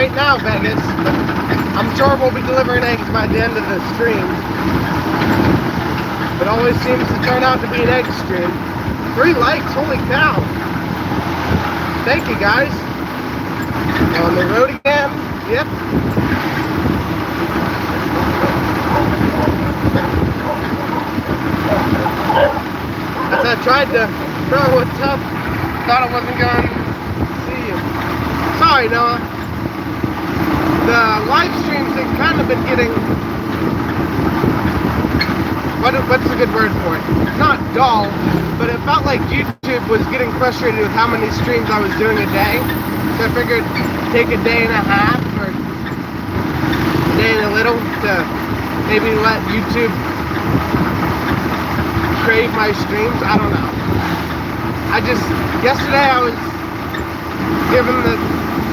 right now, Vegas. I'm sure we'll be delivering eggs by the end of the stream. It always seems to turn out to be an egg stream. 3 likes, holy cow. Thank you, guys. On the road again. Yep. As I tried to throw what's up, thought I wasn't going to see you. Sorry, Noah. The live streams have kind of been getting, what's a good word for it? Not dull, but it felt like YouTube was getting frustrated with how many streams I was doing a day. So I figured take a day and a half or a day and a little to maybe let YouTube crave my streams. I don't know. Yesterday I was given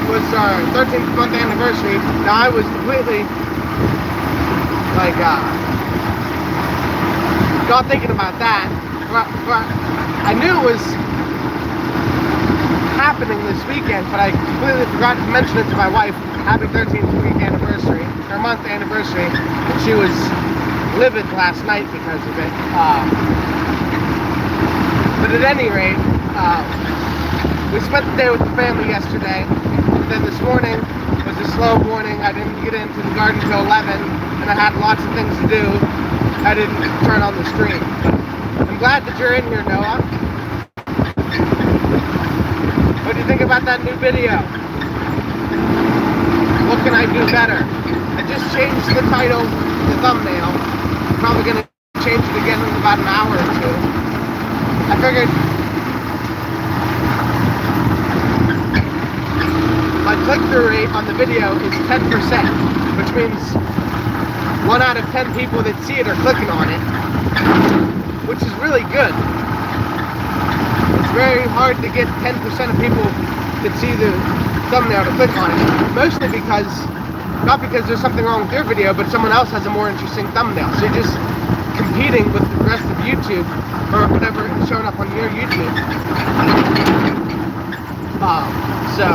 was our 13th month anniversary. Now I was completely like not thinking about that, but I knew it was happening this weekend, but I completely forgot to mention it to my wife. Happy 13th week anniversary, or month anniversary, and she was livid last night because of it. But at any rate, we spent the day with the family yesterday. Then this morning was a slow morning. I didn't get into the garden till 11, and I had lots of things to do. I didn't turn on the stream. I'm glad that you're in here, Noah. What do you think about that new video? What can I do better? I just changed the title, the thumbnail. I'm probably going to change it again in about an hour or two. I figured my click-through rate on the video is 10%, which means 1 out of 10 people that see it are clicking on it, which is really good. It's very hard to get 10% of people that see the thumbnail to click on it, mostly because, not because there's something wrong with your video, but someone else has a more interesting thumbnail. So you're just competing with the rest of YouTube, or whatever is showing up on your YouTube. So,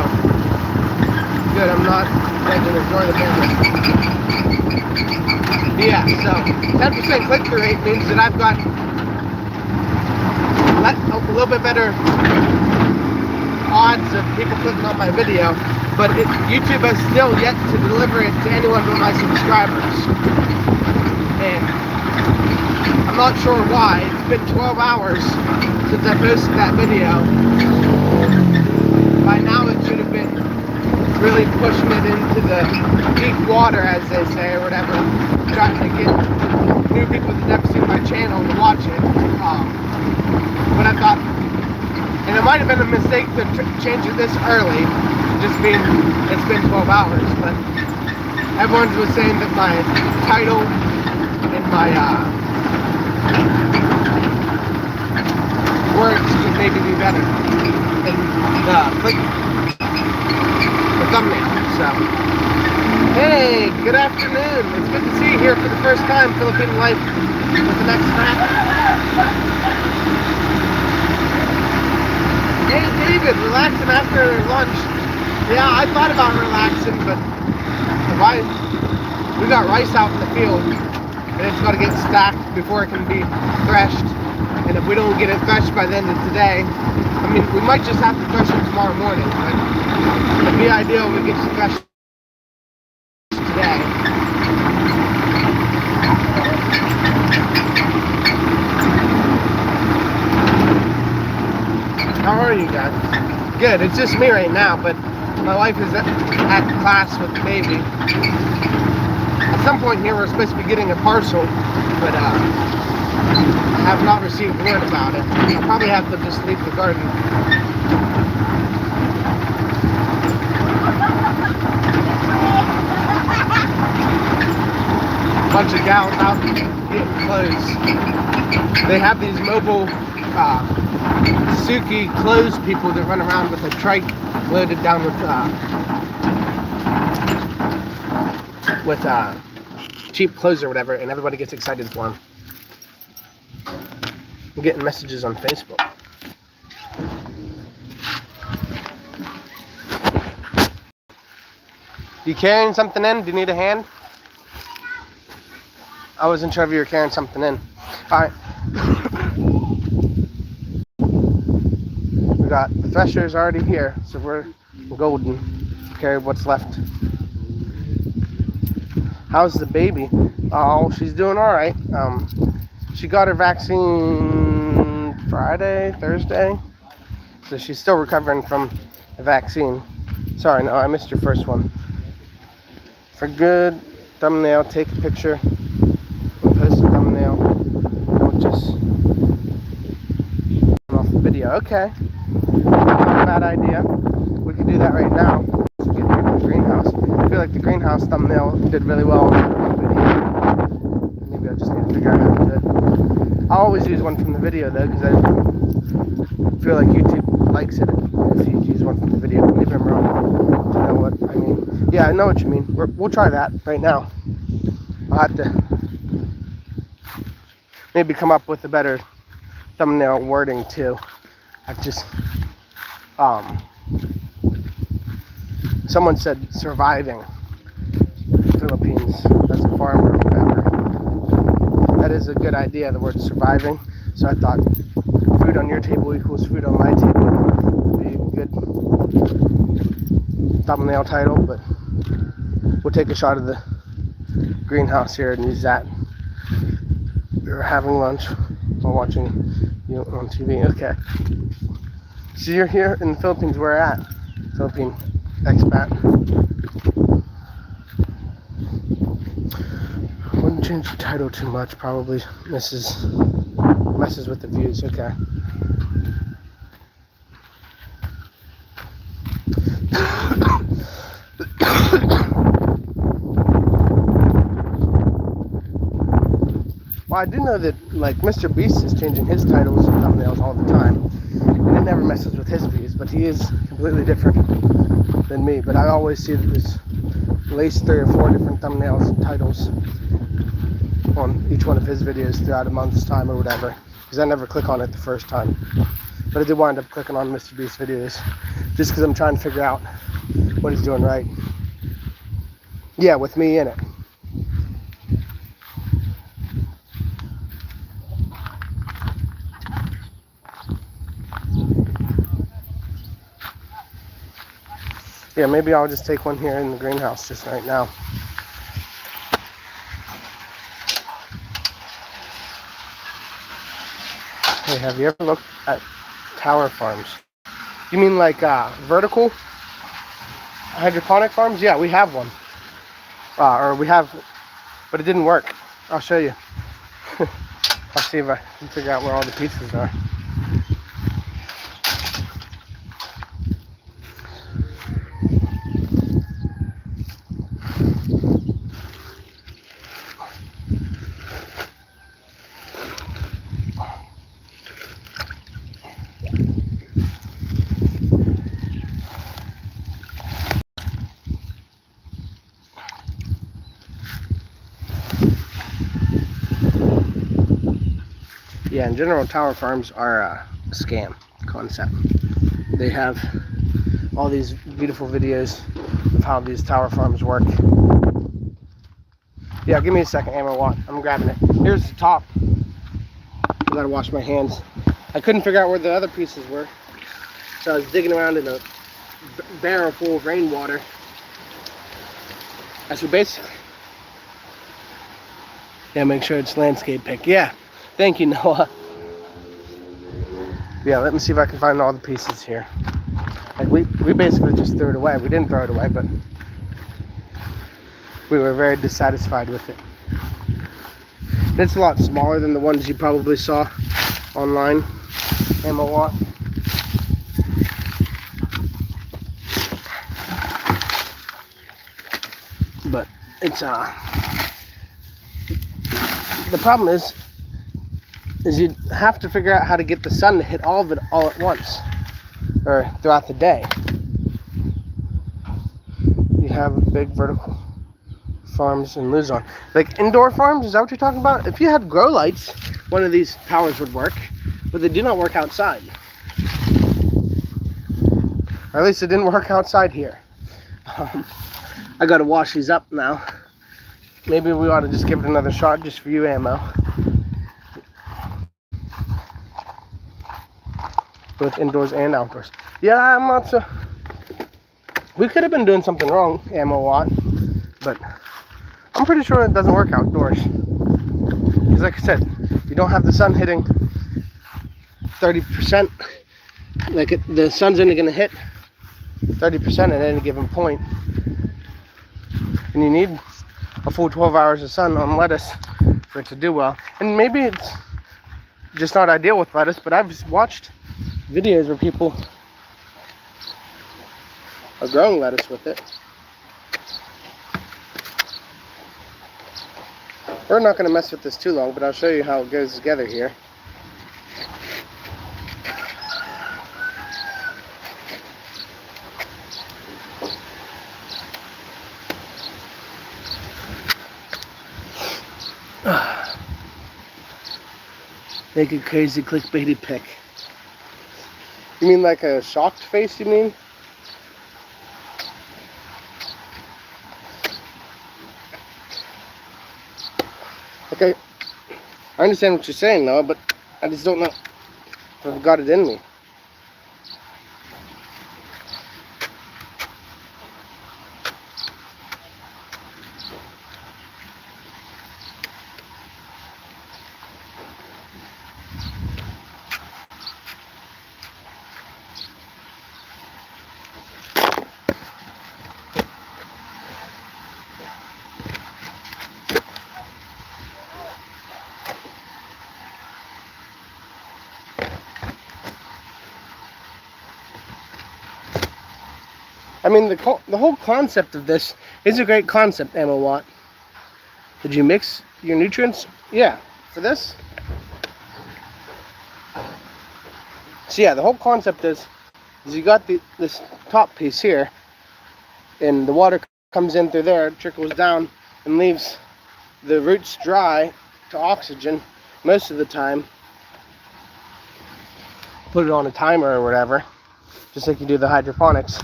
good, I'm not going to enjoy the camera. Yeah, so 10% click-through rate means that I've got a little bit better odds of people clicking on my video, but YouTube has still yet to deliver it to anyone but my subscribers. And I'm not sure why. It's been 12 hours since I posted that video. By now it should have been really pushing it into the deep water, as they say, or whatever, trying to get new people that never seen my channel to watch it. But I thought, and it might have been a mistake to change it this early, just being it's been 12 hours, but everyone was saying that my title and my words could maybe be better, and the thumbnail. So, hey, good afternoon. It's good to see you here for the first time. Filipino Life with the next snack. Hey, David, relaxing after lunch. Yeah, I thought about relaxing, but we got rice out in the field, and it's got to get stacked before it can be threshed. And if we don't get it threshed by the end of today, I mean, we might just have to thresh it tomorrow morning, but it'd be ideal if we get it threshed today. How are you guys? Good, it's just me right now, but my wife is at class with the baby. At some point here we're supposed to be getting a parcel, but I have not received word about it. I'll probably have to just leave the garden. A bunch of gals out getting clothes. They have these mobile Suki clothes people that run around with a trike loaded down with cheap clothes or whatever, and everybody gets excited for them. I'm getting messages on Facebook. You carrying something in? Do you need a hand? I wasn't sure if you were carrying something in. Alright. We got the thresher's already here, so we're golden. Carry what's left. How's the baby? Oh, she's doing alright. She got her vaccine Friday, Thursday. So she's still recovering from the vaccine. Sorry, no, I missed your first one. For good thumbnail, take a picture and post a thumbnail. We'll just turn off the video. Okay. Not a bad idea. We could do that right now. Let's get into the greenhouse. I feel like the greenhouse thumbnail did really well on the video. Maybe I just need to figure out how to do it. I always use one from the video though, because I feel like YouTube likes it if you use one from the video. Maybe I'm wrong. Do you know what I mean? Yeah, I know what you mean. We'll try that right now. I'll have to maybe come up with a better thumbnail wording too. I've just someone said surviving the Philippines as a farmer or whatever. That is a good idea, the word surviving. So I thought food on your table equals food on my table would be a good thumbnail title, but we'll take a shot of the greenhouse here and use that. We were having lunch while watching you on TV. Okay. So you're here in the Philippines. Where at? Philippine expat. Wouldn't change the title too much. Probably messes with the views. Okay. Well, I do know that like Mr. Beast is changing his titles and thumbnails all the time, and it never messes with his views. But he is completely different than me. But I always see that there's at least 3 or 4 different thumbnails and titles on each one of his videos throughout a month's time or whatever, because I never click on it the first time. But I did wind up clicking on Mr. Beast videos just because I'm trying to figure out what he's doing right. Yeah, with me in it. Yeah, maybe I'll just take one here in the greenhouse just right now. Hey, have you ever looked at tower farms? You mean like vertical hydroponic farms? Yeah, we have one. Or we have, but it didn't work. I'll show you. I'll see if I can figure out where all the pieces are. Yeah, in general, tower farms are a scam concept. They have all these beautiful videos of how these tower farms work. Yeah, give me a second, Amber Watt. I'm grabbing it. Here's the top. I gotta wash my hands. I couldn't figure out where the other pieces were, so I was digging around in a barrel full of rainwater. I should basically, yeah, make sure it's landscape pick. Yeah. Thank you, Noah. Yeah, let me see if I can find all the pieces here. Like we basically just threw it away. We didn't throw it away, but we were very dissatisfied with it. It's a lot smaller than the ones you probably saw online. Ammo Watt. But it's the problem is you have to figure out how to get the sun to hit all of it all at once, or throughout the day. You have big vertical farms in Luzon. Like indoor farms, is that what you're talking about? If you had grow lights, one of these towers would work, but they do not work outside. Or at least it didn't work outside here. I gotta wash these up now. Maybe we ought to just give it another shot just for you, Ammo. Both indoors and outdoors. Yeah, I'm not so... We could have been doing something wrong, Ammo Watt, but I'm pretty sure it doesn't work outdoors. Because like I said, you don't have the sun hitting 30%. Like the sun's only going to hit 30% at any given point. And you need a full 12 hours of sun on lettuce for it to do well. And maybe it's just not ideal with lettuce, but I've watched videos where people are growing lettuce with it. We're not going to mess with this too long, but I'll show you how it goes together here. Make a crazy clickbaity pic. You mean like a shocked face, you mean? Okay, I understand what you're saying, Noah, but I just don't know if I've got it in me. I mean, the whole concept of this is a great concept, Emma Watt. Did you mix your nutrients? Yeah, for this. So yeah, the whole concept is you got this top piece here, and the water comes in through there, trickles down, and leaves the roots dry to oxygen most of the time. Put it on a timer or whatever, just like you do the hydroponics.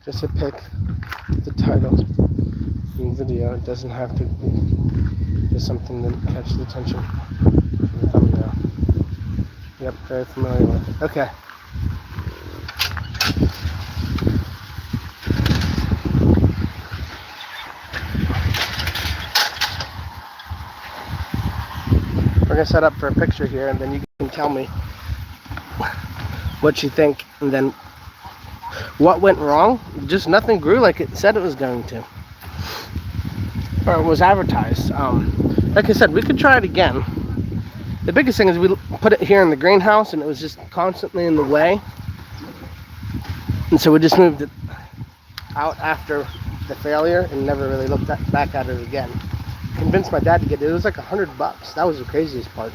Just to pick the title in the video. It doesn't have to be just something that catches the attention of the thumbnail. Yep, very familiar with it. Okay. We're gonna set up for a picture here, and then you can tell me what you think, and then what went wrong. Just nothing grew like it said it was going to, or it was advertised. Like I said, we could try it again. The biggest thing is we put it here in the greenhouse and it was just constantly in the way, and so we just moved it out after the failure and never really looked back at it again. Convinced my dad to get it. It was like $100. That was the craziest part.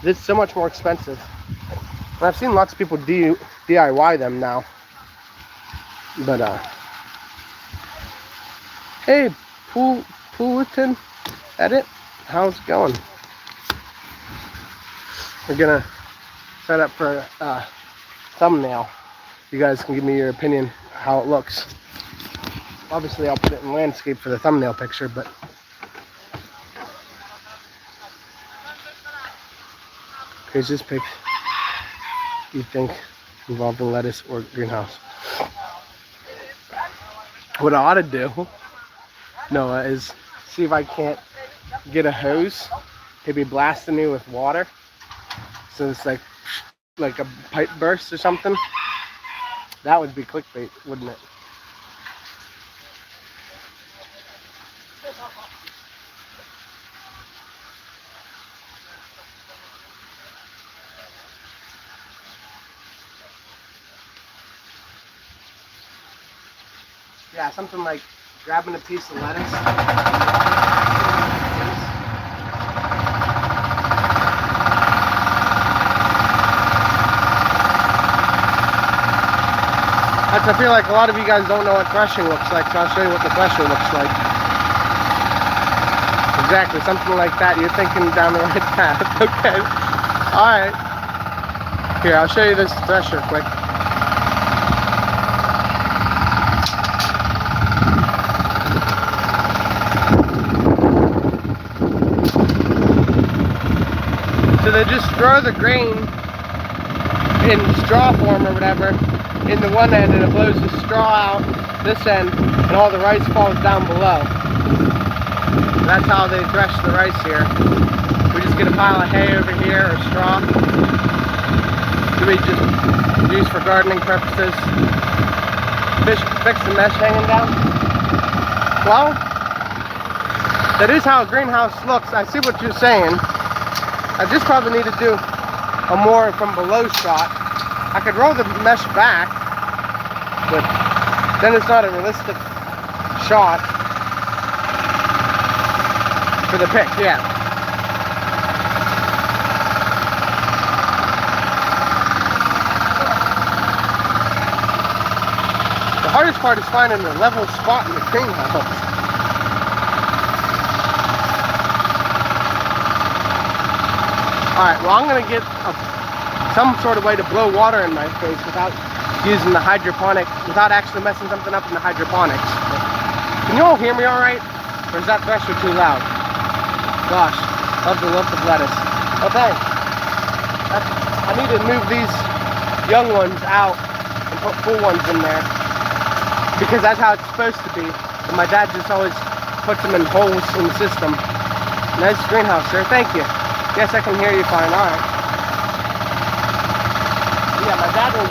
It's so much more expensive, and I've seen lots of people DIY them now. But hey, Pulliton Edit, how's it going? We're gonna set up for a thumbnail. You guys can give me your opinion how it looks. Obviously I'll put it in landscape for the thumbnail picture, but here's this pic you think involving lettuce or greenhouse. What I ought to do, Noah, is see if I can't get a hose, maybe blasting me with water, so it's like a pipe burst or something. That would be clickbait, wouldn't it? Yeah, something like grabbing a piece of lettuce. I feel like a lot of you guys don't know what threshing looks like, so I'll show you what the thresher looks like. Exactly, something like that. You're thinking down the right path. Okay. Alright. Here, I'll show you this thresher quick. they just throw the grain in straw form or whatever in the one end, and it blows the straw out this end, and all the rice falls down below. That's how they thresh the rice here. We just get a pile of hay over here, or straw. Do we just use for gardening purposes? Fix the mesh hanging down. Well, that is how a greenhouse looks. I see what you're saying. I just probably need to do a more from below shot. I could roll the mesh back, but then it's not a realistic shot for the pic, yeah. The hardest part is finding a level spot in the greenhouse. Alright, well, I'm going to get some sort of way to blow water in my face without using the hydroponic, without actually messing something up in the hydroponics. Can you all hear me alright? Or is that thresher too loud? Gosh, love the look of lettuce. Okay. I need to move these young ones out and put full ones in there, because that's how it's supposed to be. And my dad just always puts them in holes in the system. Nice greenhouse, sir. Thank you. Yes, I can hear you fine. Alright. Yeah, my dad will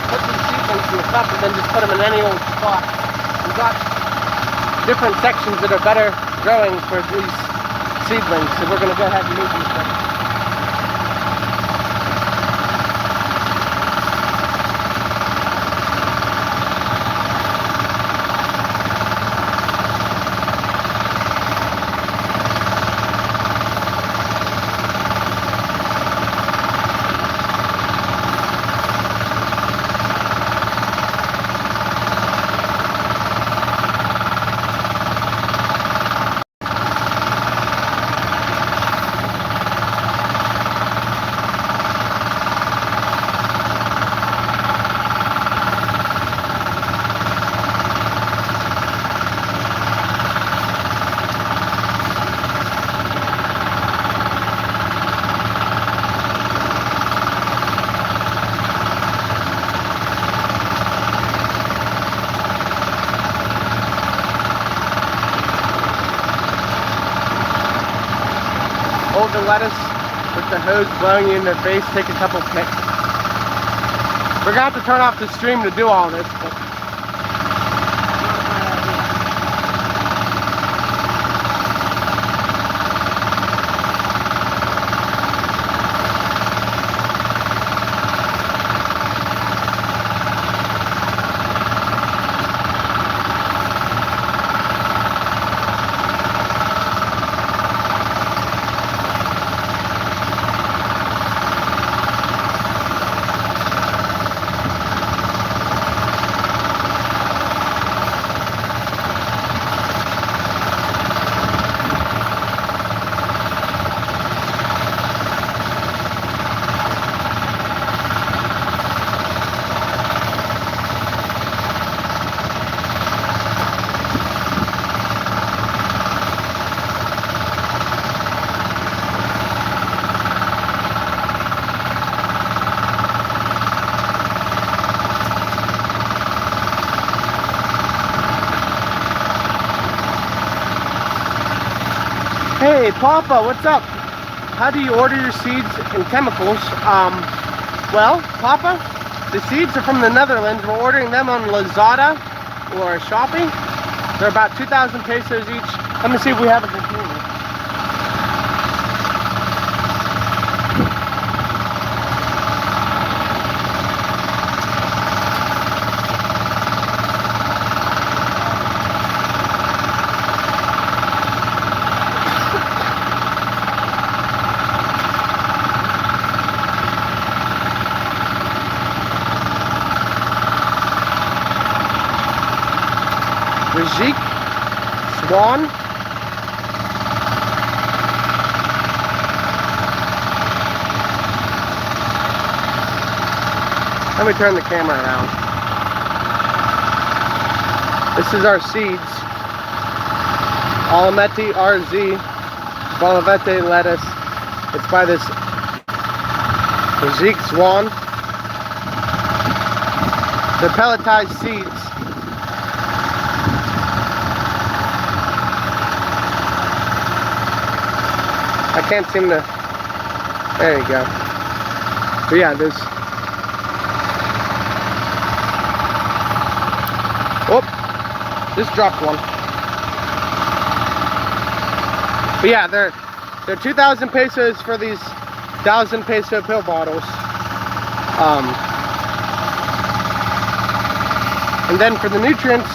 put these seedlings in the cup and then just put them in any old spot. We've got different sections that are better growing for these seedlings, so we're going to go ahead and move these things. Hold the lettuce with the hose blowing you in the face, take a couple picks. We're going to have to turn off the stream to do all this, but hey, Papa, what's up? How do you order your seeds and chemicals? Well, Papa, the seeds are from the Netherlands. We're ordering them on Lazada or Shopee. They're about 2,000 pesos each. Let me see if we have a container. Rajik, Swan. Let me turn the camera around. This is our seeds. Alameti RZ, Bolavete lettuce, It's by this Zeke Swan. They're pelletized seeds. I can't seem to, there you go. But yeah, there's, whoop, just dropped one. But yeah, they're 2,000 pesos for these 1,000 peso pill bottles. And then for the nutrients,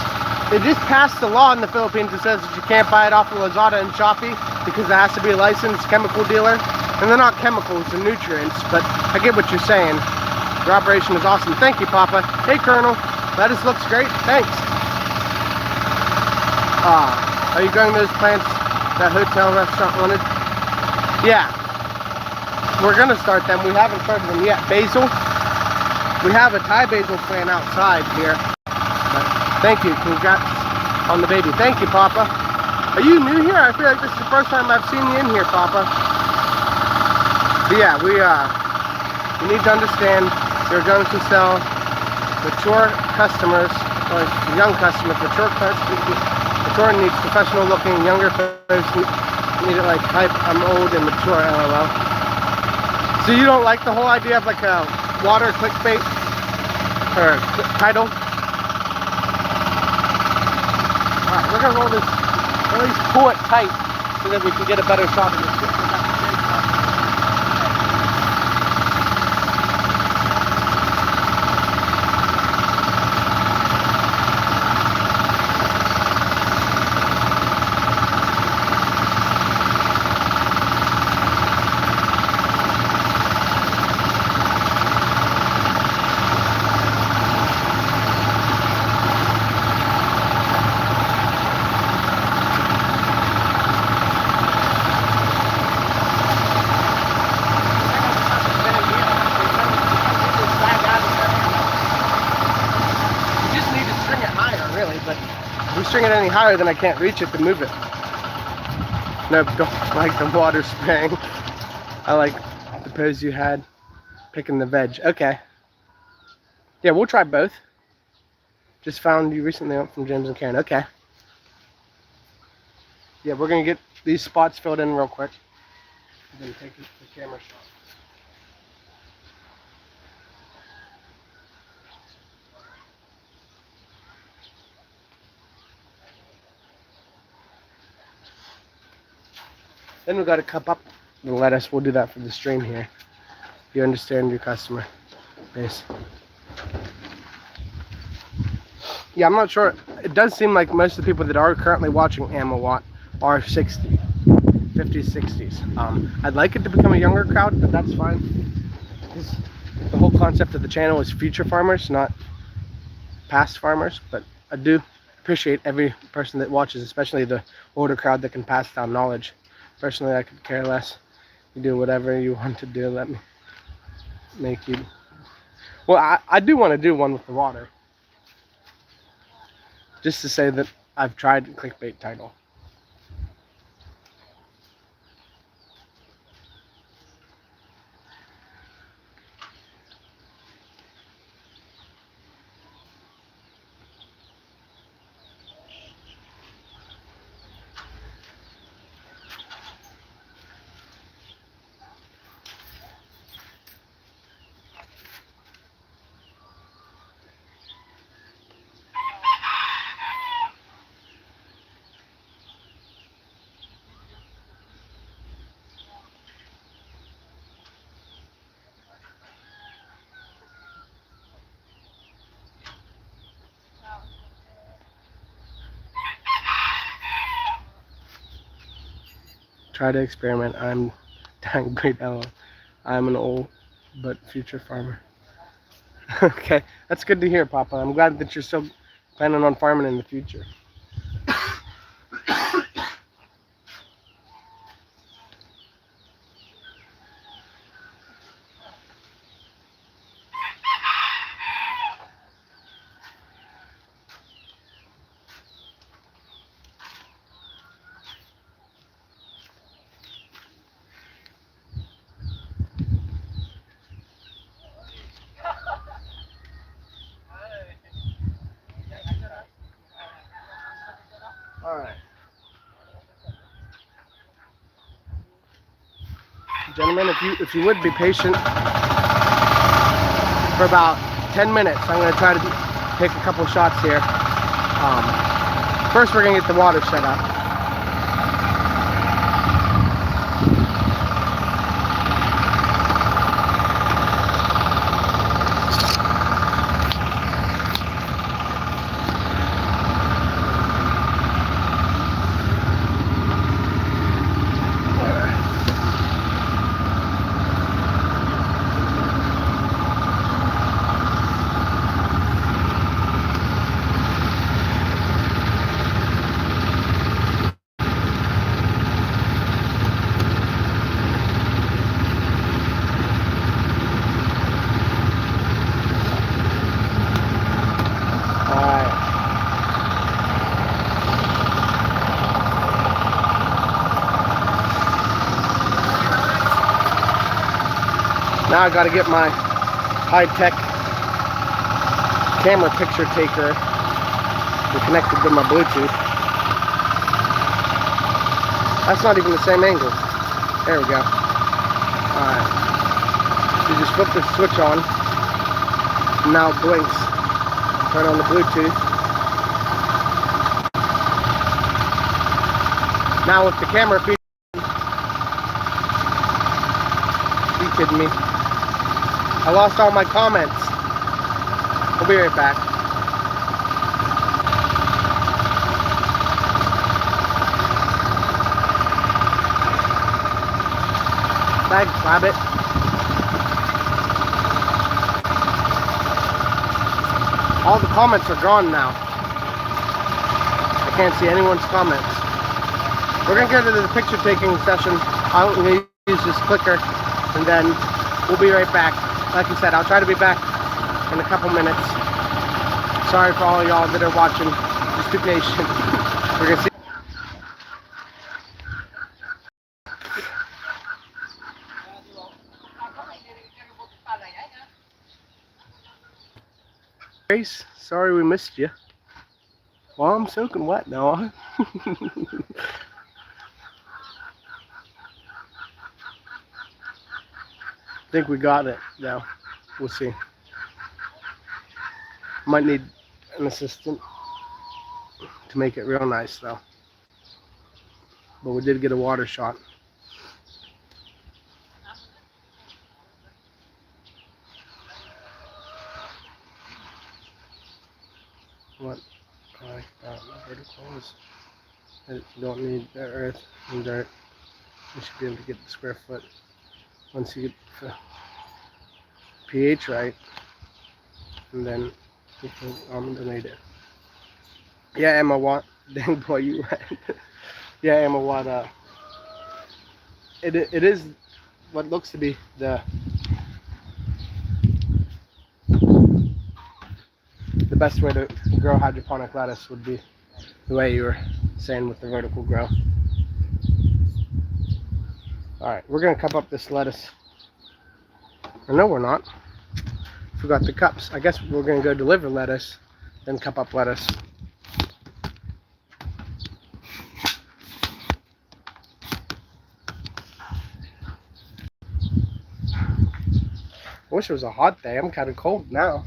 they just passed a law in the Philippines that says that you can't buy it off of Lazada and Shopee because it has to be a licensed chemical dealer. And they're not chemicals, they're nutrients, but I get what you're saying. Your operation is awesome. Thank you, Papa. Hey, Colonel. Lettuce looks great. Thanks. Are you growing those plants that hotel restaurant wanted? Yeah. We're going to start them. We haven't started them yet. Basil. We have a Thai basil plant outside here. But thank you. Congrats on the baby. Thank you, Papa. Are you new here? I feel like this is the first time I've seen you in here, Papa. But yeah, we need to understand you're going to sell mature customers, or young customers, mature customers. Mature needs professional looking, younger folks need it like type, I'm old and mature, LOL. So you don't like the whole idea of like a water clickbait or title? Alright, we're gonna roll this, at least pull it tight so that we can get a better shot of this. If we string it any higher, then I can't reach it to move it. Nope, don't like the water spraying. I like the pose you had picking the veg. Okay. Yeah, we'll try both. Just found you recently from James and Karen. Okay. Yeah, we're gonna get these spots filled in real quick. And then take the camera shot. Then we got to cup up the lettuce. We'll do that for the stream here. You understand your customer base. Yeah, I'm not sure. It does seem like most of the people that are currently watching Amawat are 60, 50s, 60s. I'd like it to become a younger crowd, but that's fine. The whole concept of the channel is future farmers, not past farmers. But I do appreciate every person that watches, especially the older crowd that can pass down knowledge. Personally, I could care less. You do whatever you want to do. Let me make you. Well, I do want to do one with the water. Just to say that I've tried clickbait title. Try to experiment. I'm down great LL. I'm an old but future farmer. Okay, that's good to hear, Papa. I'm glad that you're still planning on farming in the future. gentlemen, if you would be patient for about 10 minutes. I'm going to try to take a couple shots here. First, we're going to get the water shut up. Now I got to get my high-tech camera picture taker connected to my Bluetooth. That's not even the same angle. There we go. Alright. You just flip the switch on. And now it blinks. Turn on the Bluetooth. Now with the camera feed. Are you kidding me? I lost all my comments. We'll be right back. Thanks, rabbit. All the comments are gone now. I can't see anyone's comments. We're going to go to the picture taking session. I'm going to use this clicker and then we'll be right back. Like I said, I'll try to be back in a couple minutes. Sorry for all y'all that are watching. Just be patient. We're going to see. Grace, sorry we missed you. Well, I'm soaking wet now. I think we got it now. We'll see. Might need an assistant to make it real nice though. But we did get a water shot. What I like about vertical is that you don't need the earth and dirt. You should be able to get the square foot once you get the pH right, and then you can donate it. Yeah, Emma, what? Dang boy, you right. Yeah, Emma, what? It is what looks to be the best way to grow hydroponic lettuce would be the way you were saying with the vertical grow. Alright, we're going to cup up this lettuce. Or no, we're not. Forgot the cups. I guess we're going to go deliver lettuce, then cup up lettuce. I wish it was a hot day. I'm kind of cold now.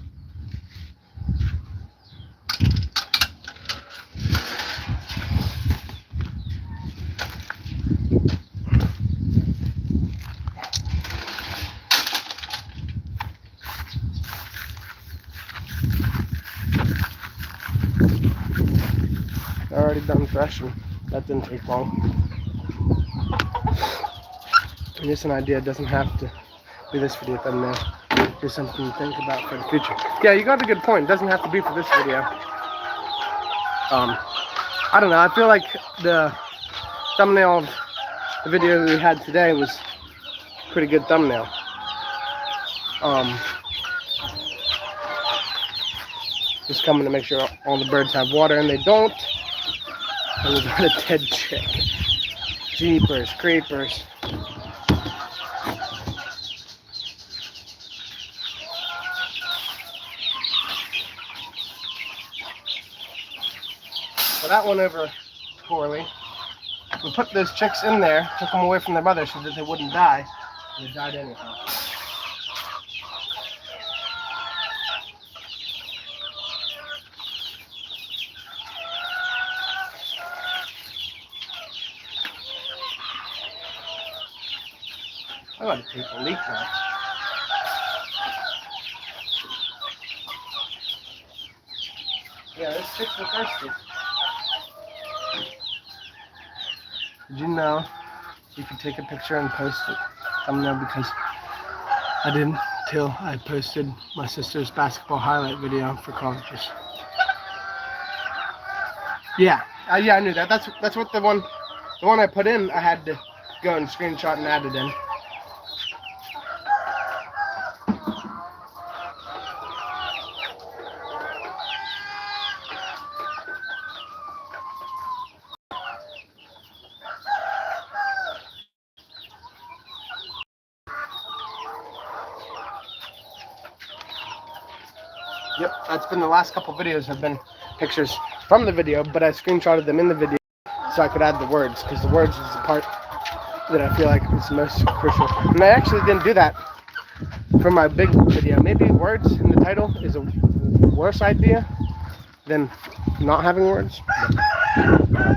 Already done threshing. That didn't take long. And just an idea. It doesn't have to be this video thumbnail. Just something to think about for the future. Yeah, you got a good point. It doesn't have to be for this video. I don't know. I feel like the thumbnail of the video we had today was a pretty good thumbnail. Just coming to make sure all the birds have water, and they don't. And we got a dead chick. Jeepers, creepers. Well, that went over poorly. We put those chicks in there, took them away from their mother so that they wouldn't die. It died anyhow. I gotta take a leak now. Yeah, this chicks are thirsty. Did you know you could take a picture and post it thumbnail? Because I didn't till I posted my sister's basketball highlight video for colleges. Yeah, yeah, I knew that. That's what the one I put in. I had to go and screenshot and add it in. Yep, that's been the last couple videos have been pictures from the video, but I screenshotted them in the video so I could add the words, because the words is the part that I feel like is most crucial. And I actually didn't do that for my big video. Maybe words in the title is a worse idea than not having words. But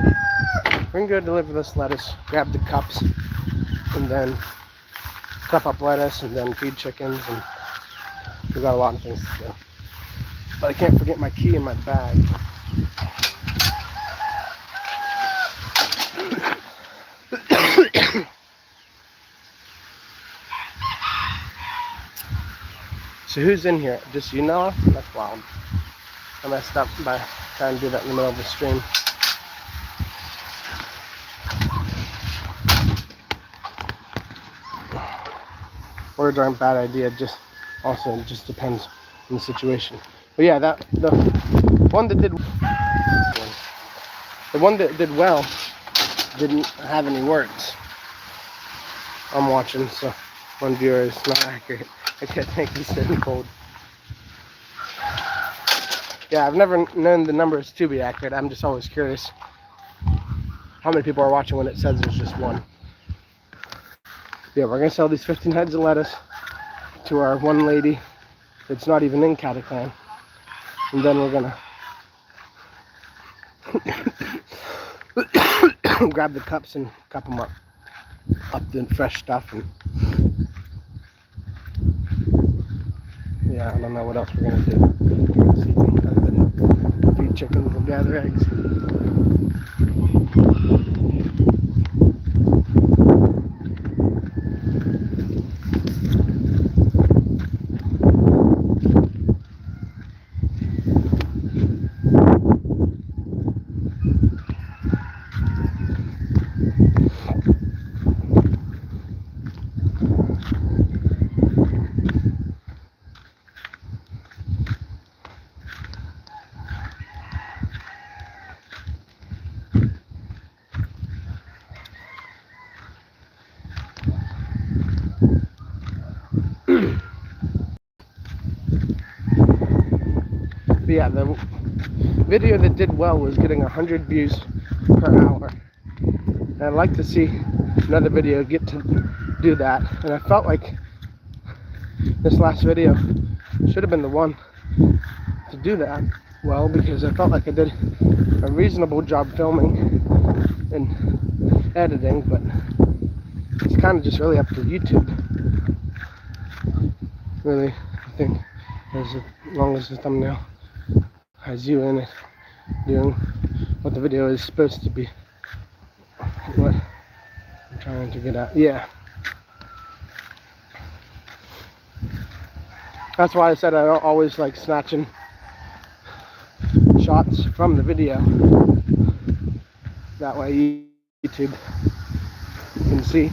we're gonna go deliver this lettuce, grab the cups, and then cup up lettuce, and then feed chickens, and we got a lot of things to do. But I can't forget my key in my bag. So who's in here? Just you, Noah? That's wild. I messed up by trying to do that in the middle of the stream. Words aren't a bad idea, just also it just depends on the situation. But yeah, the one that did well didn't have any words. I'm watching, so one viewer is not accurate. I can't think he's sitting cold. Yeah, I've never known the numbers to be accurate. I'm just always curious how many people are watching when it says there's just one. Yeah, we're gonna sell these 15 heads of lettuce to our one lady that's not even in Aklan. And then we're gonna grab the cups and cup them up the fresh stuff. And yeah, I don't know what else we're gonna do. Feed chickens and gather eggs. But yeah, the video that did well was getting 100 views per hour. And I'd like to see another video get to do that. And I felt like this last video should have been the one to do that well, because I felt like I did a reasonable job filming and editing, but it's kind of just really up to YouTube. Really, I think, as long as the thumbnail has you in it doing what the video is supposed to be. What I'm trying to get at. Yeah. That's why I said I don't always like snatching shots from the video. That way YouTube can see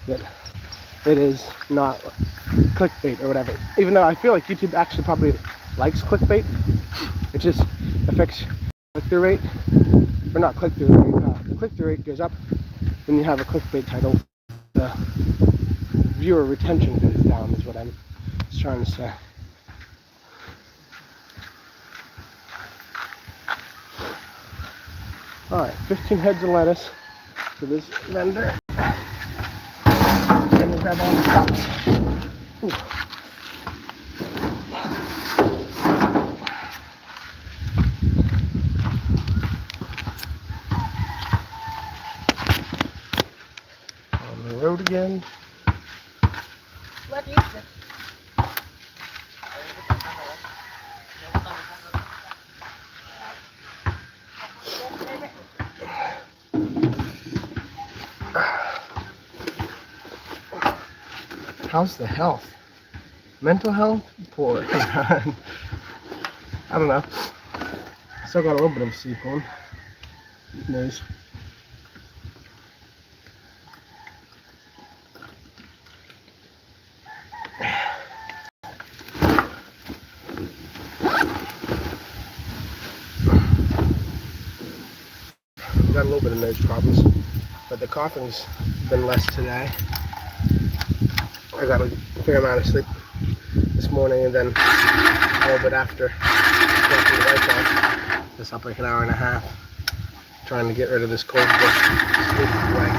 that it is not clickbait or whatever. Even though I feel like YouTube actually probably likes clickbait. It just affects click-through rate. Or not click-through rate. The click-through rate goes up when you have a clickbait title. The viewer retention goes down is what I'm trying to say. Alright, 15 heads of lettuce to this vendor. And grab all the cups. Ooh. On the road again. What is it? How's the health? Mental health? Poor. I don't know. Still got a little bit of sleep on. Nice. Got a little bit of nose problems, but the coughing's been less today. I got a fair amount of sleep this morning, and then a little bit after dropping the lights off. Just up like an hour and a half, trying to get rid of this cold sleep away.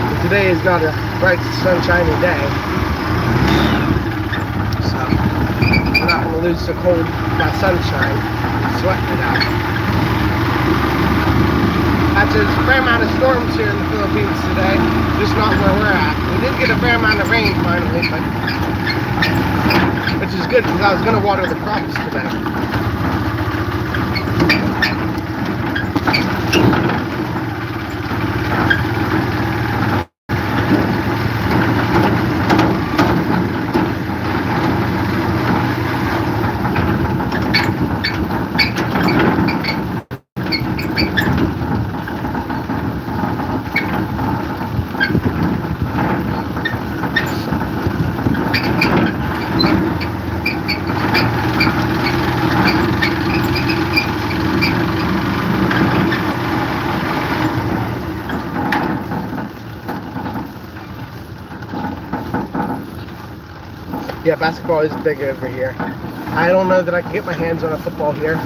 But today is not a bright, sunshiny day, so we're not going to lose the cold by sunshine. Sweating it out. There's a fair amount of storms here in the Philippines today, just not where we're at. We did get a fair amount of rain finally, but which is good because I was going to water the crops today. Yeah, basketball is big over here. I don't know that I can get my hands on a football here.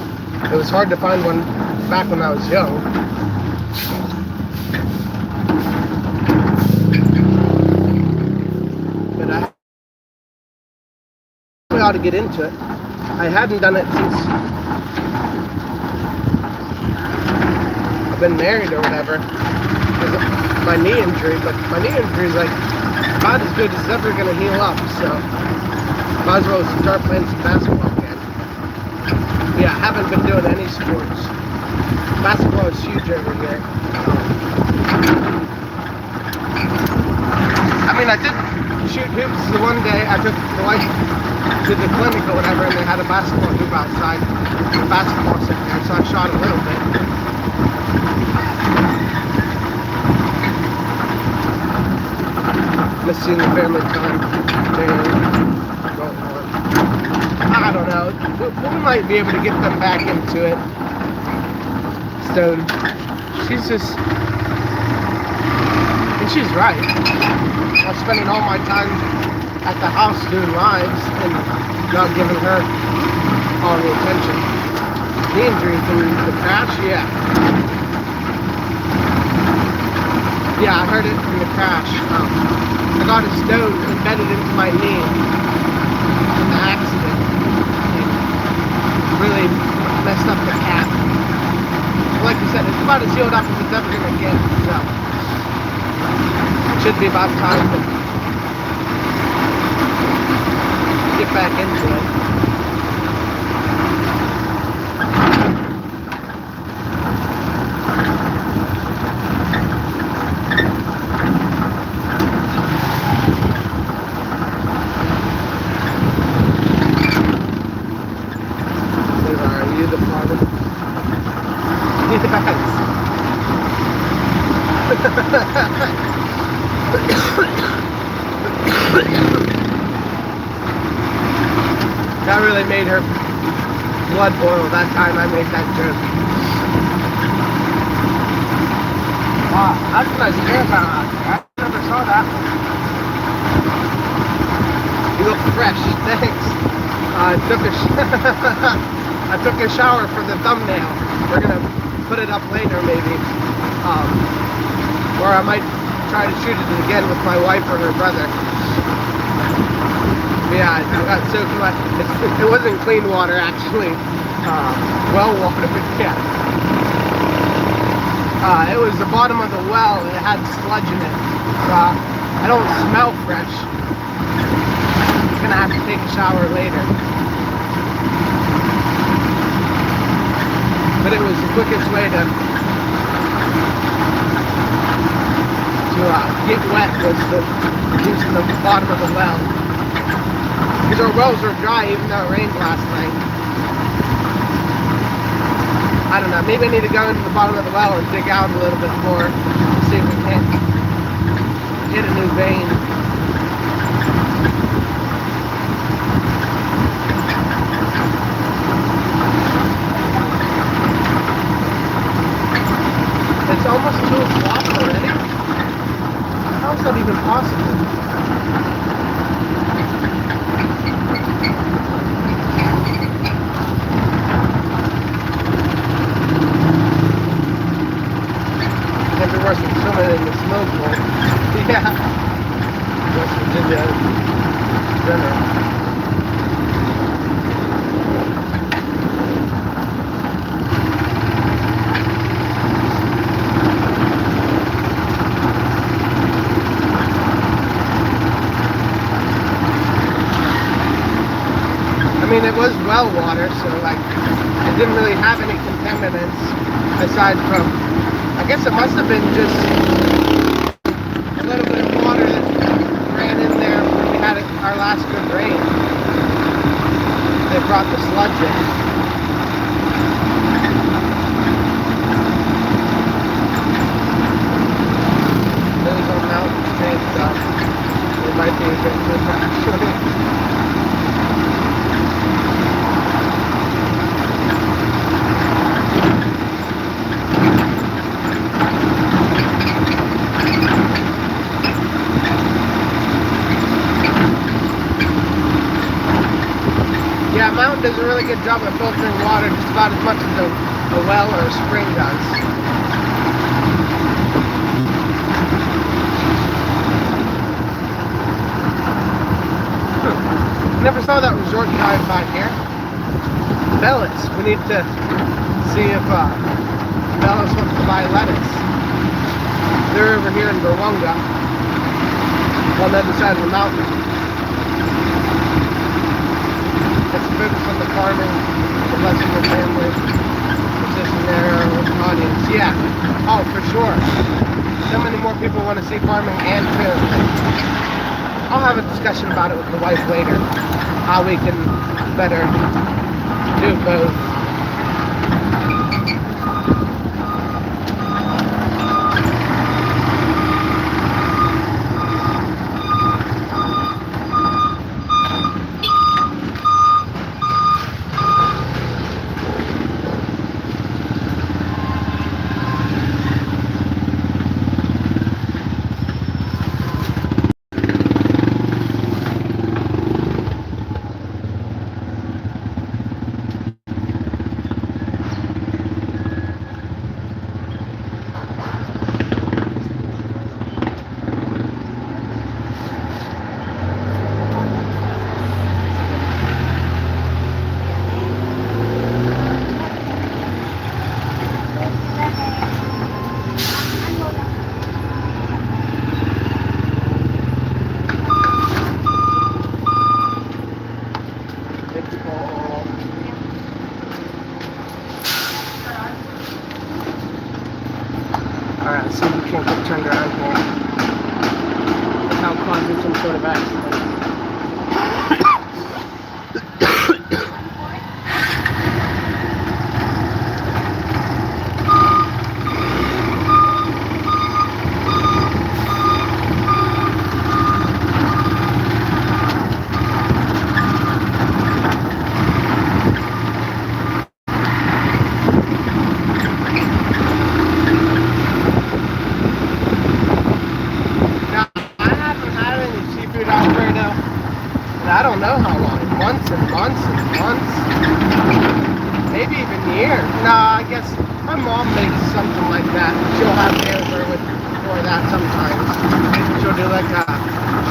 It was hard to find one back when I was young. But I really ought to get into it. I hadn't done it since I've been married or whatever. Because of my knee injury, but my knee injury is like about as good as it's ever going to heal up, so might as well start playing some basketball again. Yeah, I haven't been doing any sports. Basketball is huge over here. I mean, I did shoot hoops the one day. I took the wife to the clinic or whatever, and they had a basketball hoop outside. A basketball sitting there, so I shot a little bit. Missing the family time. I don't know. We might be able to get them back into it. So she's just, and she's right. I'm spending all my time at the house doing lives and not giving her all the attention. The injuries and the crash, yeah. Yeah, I heard it from the crash. I got a stone embedded into my knee in the accident. It really messed up the cap. Like you said, it's about as healed up as it's ever going to get. So, it should be about time to get back into it. That really made her blood boil that time I made that joke. Wow, that's a nice campground out there. I never saw that one. You look fresh, thanks. I took a shower for the thumbnail. We're gonna put it up later maybe. Or I might try to shoot it again with my wife or her brother. Yeah, it got soaking wet. It wasn't clean water, actually. Well water, but yeah. It was the bottom of the well, and it had sludge in it. So I don't smell fresh. I'm gonna have to take a shower later. But it was the quickest way to get wet was using the bottom of the well. Because our wells were dry even though it rained last night. I don't know, maybe I need to go into the bottom of the well and dig out a little bit more, see if we can get a new vein. It's almost 2 o'clock already? How is that even possible? Never worse than swimming in the smoke hole. Yeah. West Virginia dinner. I mean, it was well water, so like, it didn't really have any contaminants aside from, I guess it must have been just a little bit of water that ran in there when we had our last good rain. They brought the sludge in. Those are mountains made stuff. It might be a bit good actually. Yeah, a mountain does a really good job of filtering water just about as much as a well or a spring does. Never saw that resort drive by here. Bellis. We need to see if Bellis wants to buy lettuce. They're over here in Berwonga, on the other side of the mountain. Let's focus on the farming, the blessing of family, position there, audience. Yeah, oh, for sure. So many more people want to see farming and food. I'll have a discussion about it with the wife later, how we can better do both. Alright, let's see if we can't get turned around here without causing some sort of accident. I don't know how long, months and months and months, maybe even years. No, I guess my mom makes something like that. She'll have it over with her for that sometimes. She'll do like a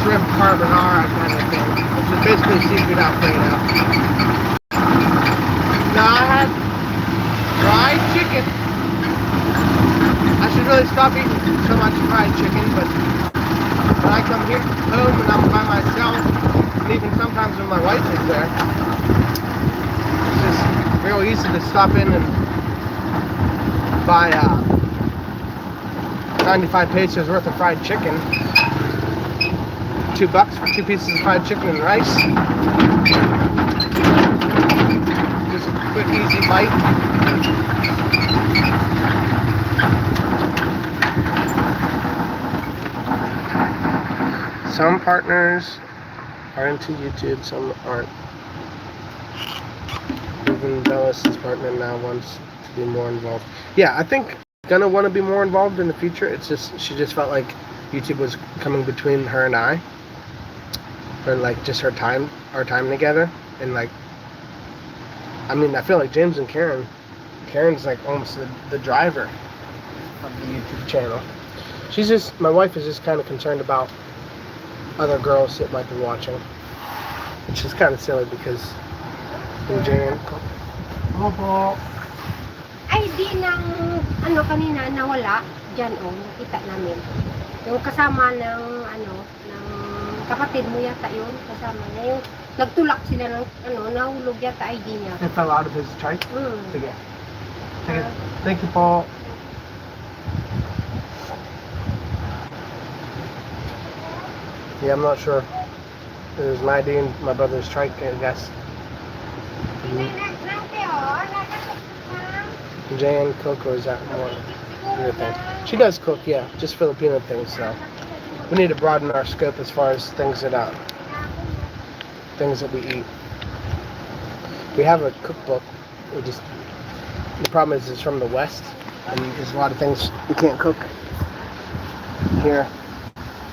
shrimp carbonara kind of thing, which is basically seafood Alfredo. Now I had fried chicken. I should really stop eating so much fried chicken, but when I come here home and I'm by myself, and even sometimes when my wife is there, it's just real easy to stop in and buy 95 pesos worth of fried chicken. $2 for 2 pieces of fried chicken and rice. Just a quick, easy bite. Some partners are into YouTube, some aren't. Even Bellis's partner now wants to be more involved. Yeah, I think gonna want to be more involved in the future. It's just she just felt like YouTube was coming between her and I, or like just our time together, and like I mean I feel like James and Karen's like almost the driver of the YouTube channel. My wife is just kind of concerned about other girls that might be watching, which is kind of silly because Jan. ID ng ano kanina nawala diyan nakita namin. Yung kasama ng ng kapatid mo yata yun, kasama niya yung nagtulak sila ng nahulog yata ID niya. It fell out of his trike? Sige. Thank you po. Yeah, I'm not sure. It was my ID and my brother's trike, I guess. Jan Coco is that more weird thing. She does cook, yeah, just Filipino things. So we need to broaden our scope as far as things that we eat. We have a cookbook. The problem is it's from the West, and there's a lot of things you can't cook here.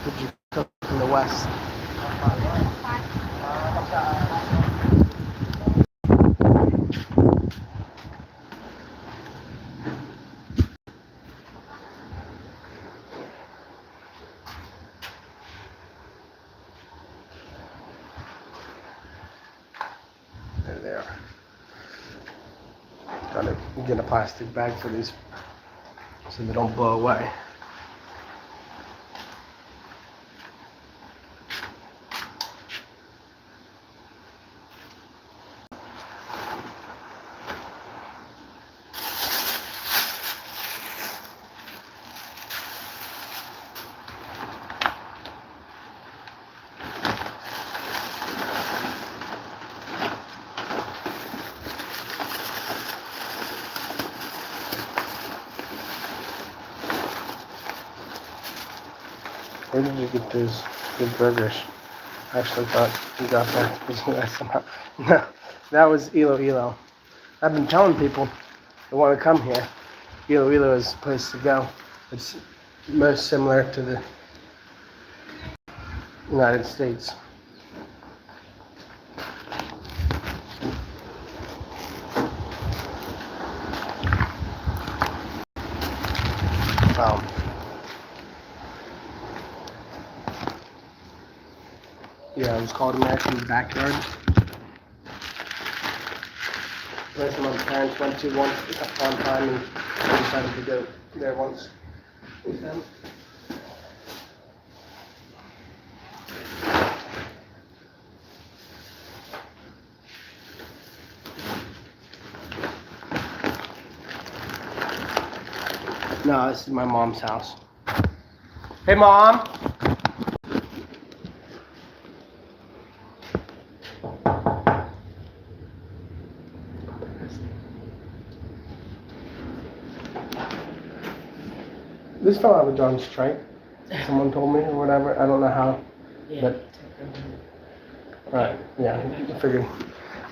Would you cook in the West? There they are. Gotta get a plastic bag for these so they don't blow away. Where did you get those good burgers? I actually thought you got that because you guys somehow. No, that was Iloilo. I've been telling people that want to come here. Iloilo is the place to go. It's most similar to the United States. Yeah, it was called American Backyard. Place my parents went to once upon time, and I decided to go there once with them. No, this is my mom's house. Hey, Mom! This fell out of John's trike. Someone told me or whatever. I don't know how. Yeah. But right, yeah, I figured.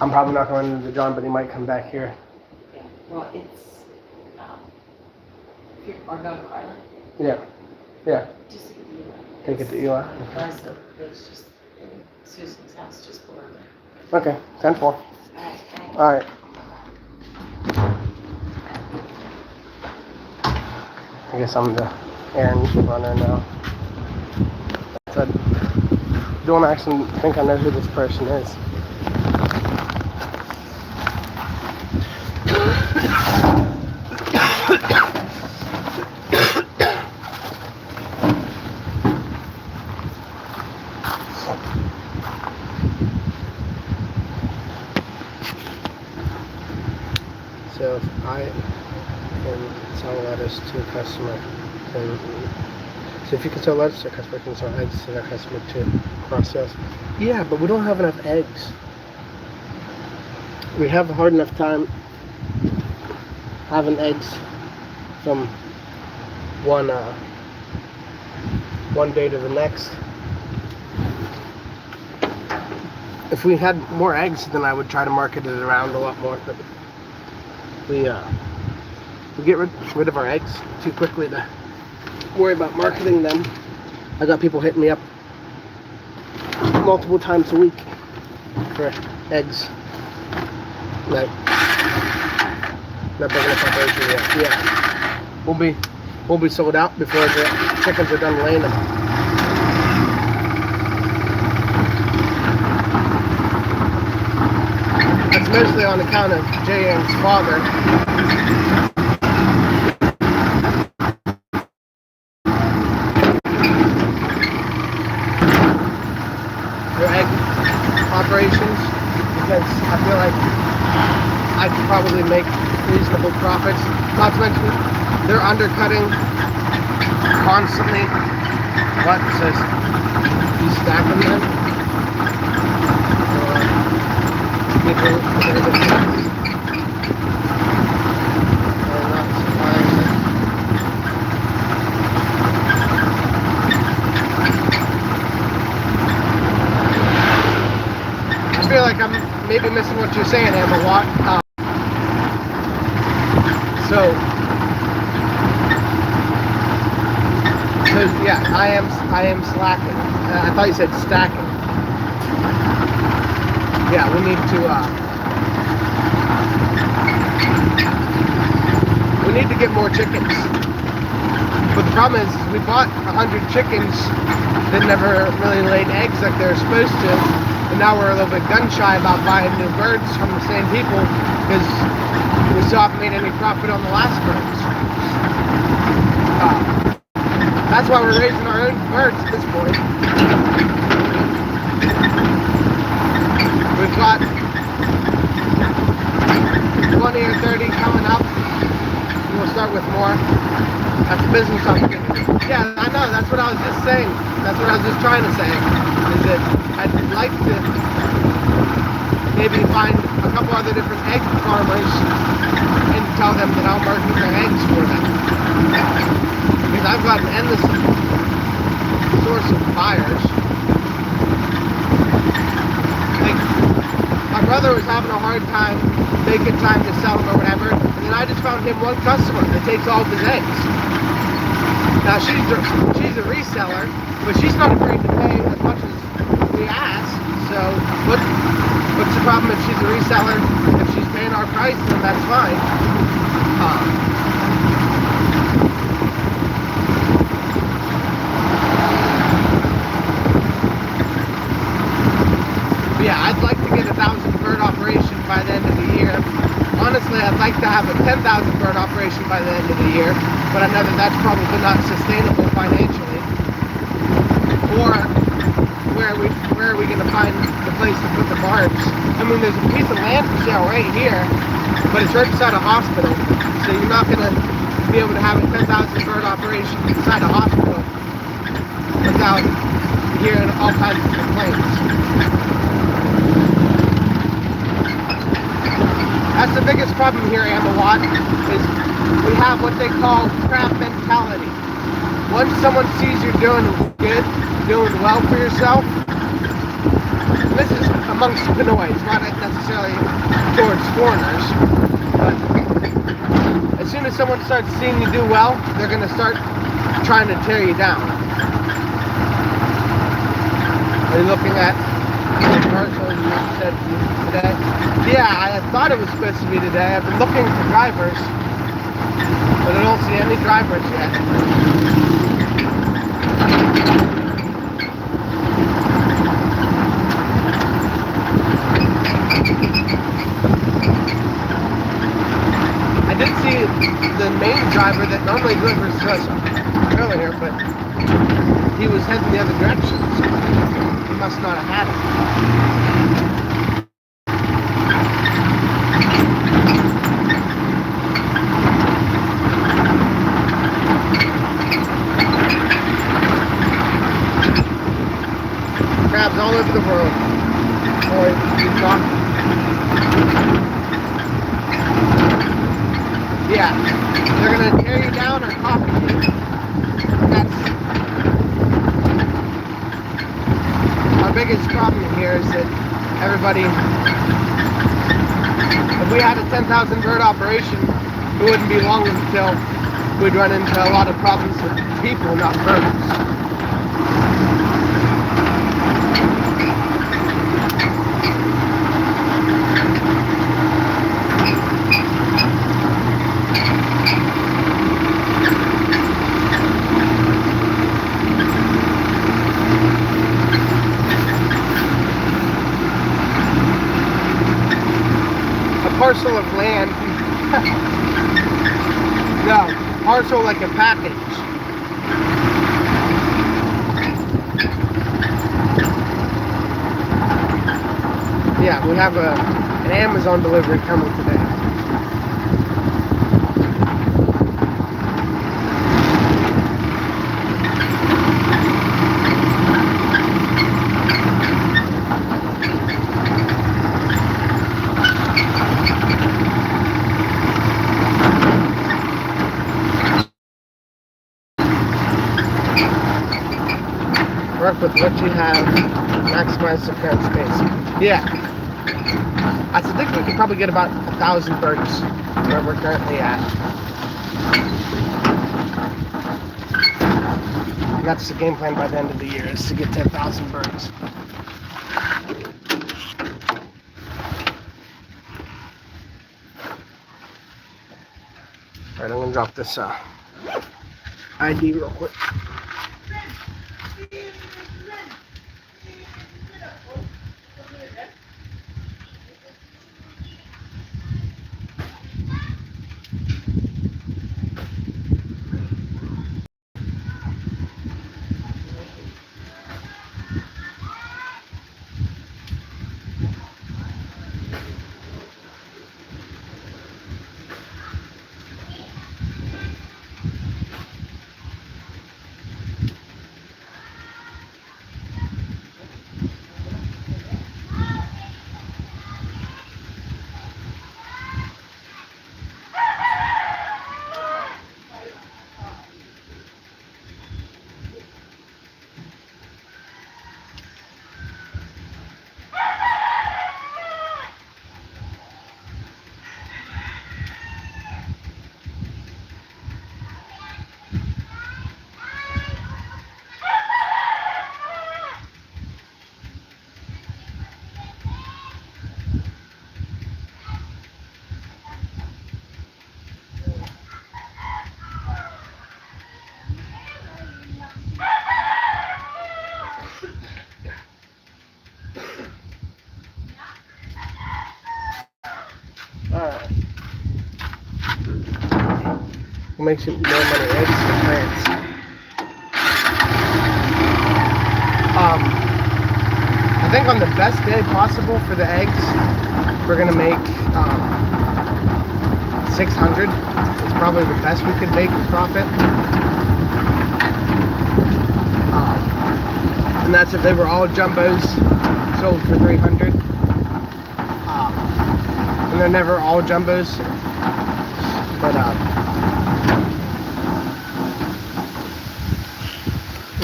I'm probably not going into John, but he might come back here. Yeah. Well, it's Orgogo Island. Yeah. Yeah. Just take it to Eli. Take it to Eli. Okay. So it's just Susan's house just below there. Okay. 10-4. All right. Thanks. All right. I guess I'm the errand runner now. So don't actually think I know who this person is. So if I can sell lettuce to a customer, then so if you can sell lettuce to a customer, you can sell eggs to that customer too. Cross sales. Yeah, but we don't have enough eggs. We have a hard enough time having eggs from one day to the next. If we had more eggs, then I would try to market it around a lot more. But we get rid of our eggs too quickly to worry about marketing them. I got people hitting me up multiple times a week for eggs. Not big enough operation yet. Yeah, we'll be sold out before the chickens are done laying them. That's mostly on account of J.N.'s father. Operations, because I feel like I could probably make reasonable profits. Not to mention they're undercutting constantly. What it says? He's stacking them. I feel like I'm maybe missing what you're saying, Em, a lot. So yeah, I am slacking. I thought you said stacking. Yeah, we need to get more chickens. But the problem is we bought 100 chickens that never really laid eggs like they were supposed to. And now we're a little bit gun shy about buying new birds from the same people because we still haven't made any profit on the last birds. That's why we're raising our own birds at this point. We've got 20 or 30 coming up. And we'll start with more. That's a business opportunity. Yeah, I know. That's what I was just saying. That's what I was just trying to say. Is that I'd like to maybe find a couple other different egg farmers and tell them that I'll market their eggs for them. Because I've got an endless source of buyers. Like, my brother was having a hard time making time to sell them or whatever, and then I just found him one customer that takes all of his eggs. Now she's a reseller, but she's not afraid to pay as much as we ask. So what's the problem if she's a reseller? If she's paying our price, then that's fine. Yeah, I'd like to get a 1,000 bird operation by the end of the year. Honestly, I'd like to have a 10,000 bird operation by the end of the year, but I know that that's probably not sustainable financially. Or where are we going to find the place to put the barns? I mean, there's a piece of land for sale right here, but it's right beside a hospital, so you're not going to be able to have a 10,000 bird operation inside a hospital without hearing all kinds of complaints. That's the biggest problem here, Amalot, is we have what they call crab mentality. Once someone sees you're doing good, doing well for yourself, this is amongst Pinoys, not necessarily towards foreigners, but as soon as someone starts seeing you do well, they're going to start trying to tear you down. Are you looking at Parcel you said today? Yeah, I thought it was supposed to be today. I've been looking for drivers. But I don't see any drivers yet. I did see the main driver that normally delivers to us earlier, but he was heading the other direction, so he must not have had it. Crabs all over the world. Boy, he's gone. Yeah, they're gonna tear you down or copy you. That's our biggest problem here, is that everybody, if we had a 10,000 bird operation, it wouldn't be long until we'd run into a lot of problems with people, not birds. Parcel of land. No, parcel like a package. Yeah, we have an Amazon delivery coming today. Work with what you have, maximize the current space. Yeah, I think we could probably get about 1,000 birds where we're currently at. And that's the game plan by the end of the year, is to get 10,000 birds. Alright, I'm gonna drop this ID real quick. Alright. We'll make some more money, eggs and plants. I think on the best day possible for the eggs, we're gonna make 600. It's probably the best we could make in profit. And that's if they were all jumbos sold for 300. And they're never all jumbos, but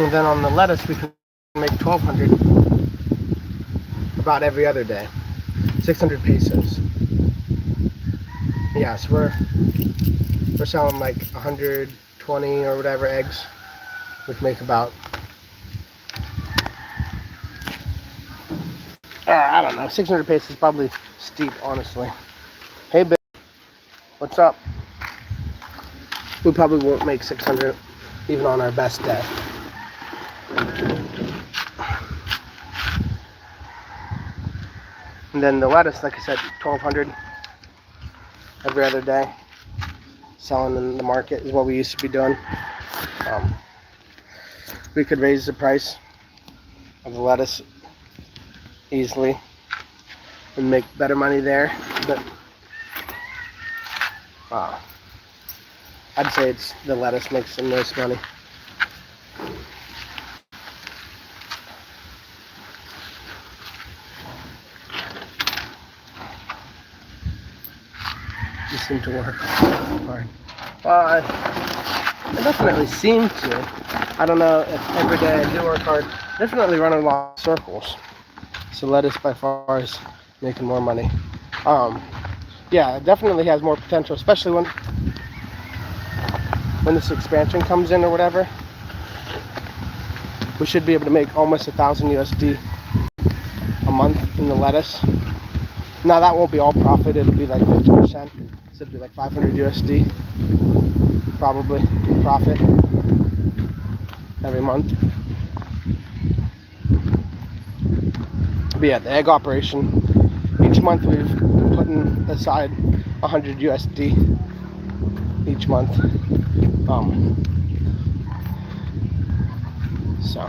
and then on the lettuce we can make 1,200 about every other day, 600 pesos. Yeah, so we're selling like 120 or whatever eggs, which make about I don't know, 600 pesos is probably steep, honestly. Hey, babe, what's up? we probably won't make 600 even on our best day. And then the lettuce, like I said, 1,200 every other day. Selling in the market is what we used to be doing. We could raise the price of the lettuce easily and make better money there, but I'd say it's the lettuce makes the most money. Just seem to work hard. I definitely seem to. I don't know if every day I do work hard. Definitely running a lot of circles. So lettuce by far is making more money. Yeah, it definitely has more potential, especially when this expansion comes in or whatever. We should be able to make almost 1,000 USD a month in the lettuce. Now that won't be all profit, it'll be like 50%. So it'll be like 500 USD probably in profit every month. But yeah, the egg operation, each month we've been putting aside 100 USD each month. So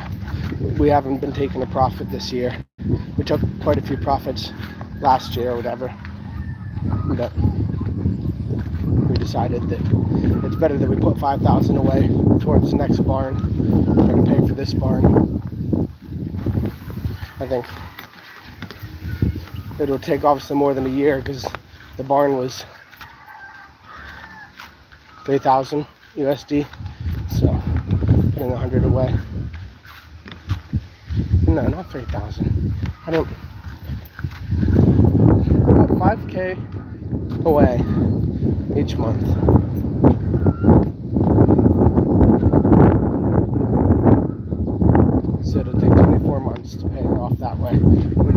we haven't been taking a profit this year. We took quite a few profits last year or whatever, but we decided that it's better that we put 5,000 away towards the next barn than to pay for this barn. I think it'll take obviously more than a year because the barn was 3,000 USD, so putting 100 away. No, not 3,000. I don't. About 5K away each month. So it'll take 24 months to pay it off that way.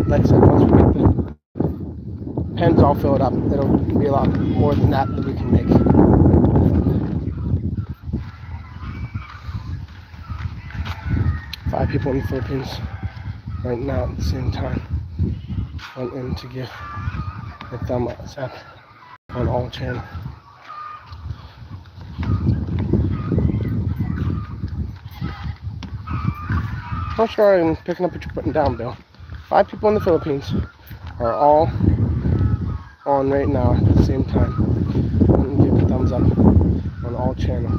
Like I said, once we get the pens all filled up, it'll be a lot more than that we can make. Five people in the Philippines right now at the same time went in to give a thumbs up on all channel. I'm sure I'm picking up what you're putting down, Bill. 5 people in the Philippines are all on right now at the same time. And give a thumbs up on all channel.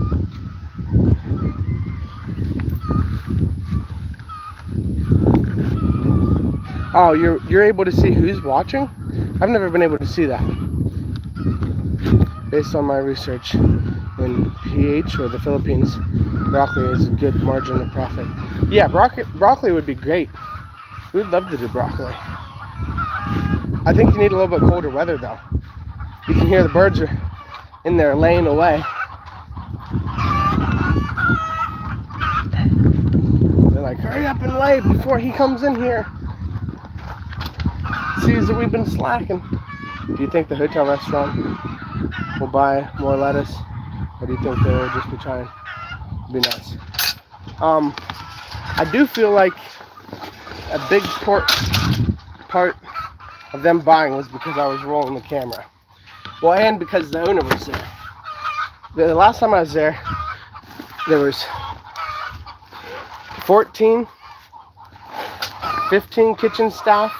Oh, you're able to see who's watching? I've never been able to see that. Based on my research in PH or the Philippines, broccoli is a good margin of profit. Yeah, broccoli would be great. We'd love to do broccoli. I think you need a little bit colder weather though. You can hear the birds are in there laying away. They're like, hurry up and lay before he comes in here. Sees that we've been slacking. Do you think the hotel restaurant will buy more lettuce? Or do you think they'll just be trying to be nice? I do feel like a big part of them buying was because I was rolling the camera. Well, and because the owner was there. The last time I was there, there was 14, 15 kitchen staff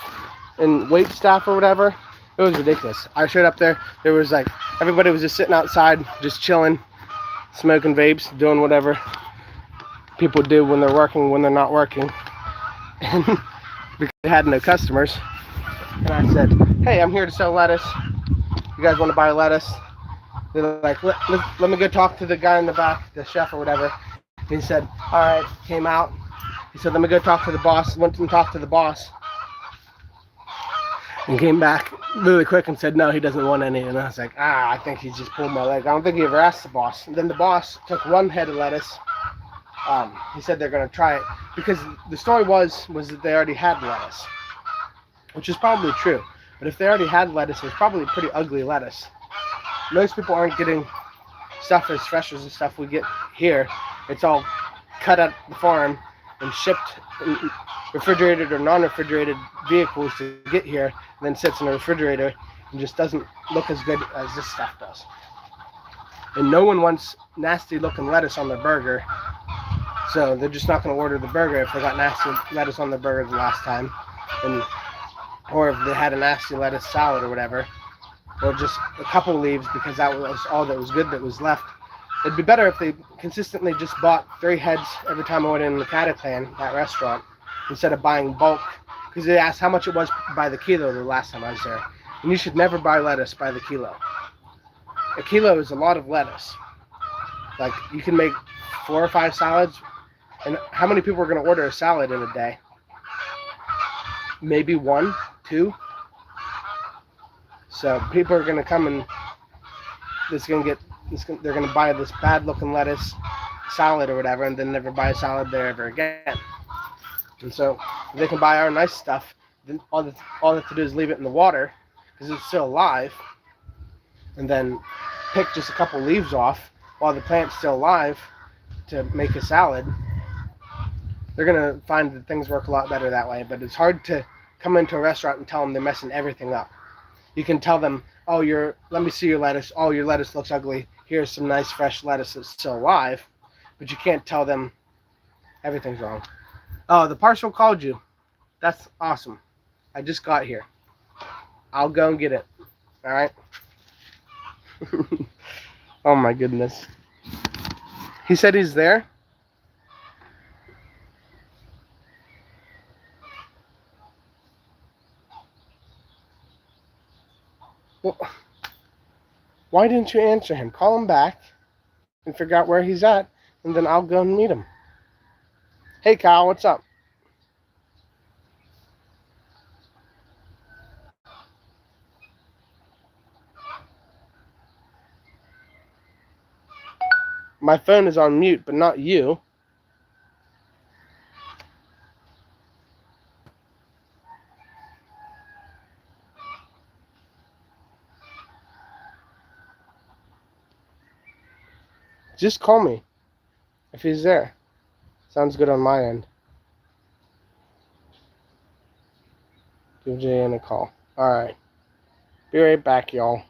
and wait staff or whatever. It was ridiculous. I showed up there, there was like, everybody was just sitting outside, just chilling, smoking vapes, doing whatever people do when they're working, when they're not working. And because they had no customers. And I said, hey, I'm here to sell lettuce. You guys want to buy lettuce? They're like, let me go talk to the guy in the back, the chef or whatever. He said, all right, came out. He said, let me go talk to the boss. Went and talked to the boss. And came back really quick and said, no, he doesn't want any. And I was like, I think he's just pulled my leg. I don't think he ever asked the boss. And then the boss took one head of lettuce. He said they're going to try it. Because the story was that they already had lettuce. Which is probably true. But if they already had lettuce, it was probably pretty ugly lettuce. Most people aren't getting stuff as fresh as the stuff we get here. It's all cut at the farm and shipped in refrigerated or non-refrigerated vehicles to get here, and then sits in a refrigerator and just doesn't look as good as this stuff does. And no one wants nasty looking lettuce on their burger, so they're just not going to order the burger if they got nasty lettuce on their burger the last time, or if they had a nasty lettuce salad or whatever, or just a couple leaves because that was all that was good that was left. It'd be better if they consistently just bought 3 heads every time I went in the Cataclan, that restaurant, instead of buying bulk, because they asked how much it was by the kilo the last time I was there. And you should never buy lettuce by the kilo. A kilo is a lot of lettuce. Like, you can make 4 or 5 salads, and how many people are going to order a salad in a day? Maybe 1, 2. So people are going to come and they're going to buy this bad looking lettuce salad or whatever, and then never buy a salad there ever again. And so if they can buy our nice stuff, then all they have to do is leave it in the water because it's still alive, and then pick just a couple leaves off while the plant's still alive to make a salad. They're going to find that things work a lot better that way. But it's hard to come into a restaurant and tell them they're messing everything up. You can tell them, oh, let me see your lettuce. Oh, your lettuce looks ugly. Here's some nice fresh lettuce that's still alive. But you can't tell them everything's wrong. Oh, the parcel called you. That's awesome. I just got here. I'll go and get it. All right? Oh, my goodness. He said he's there. Well, why didn't you answer him? Call him back and figure out where he's at, and then I'll go and meet him. Hey, Kyle, what's up? My phone is on mute, but not you. Just call me if he's there. Sounds good on my end. Give Jay a call. Alright. Be right back, y'all.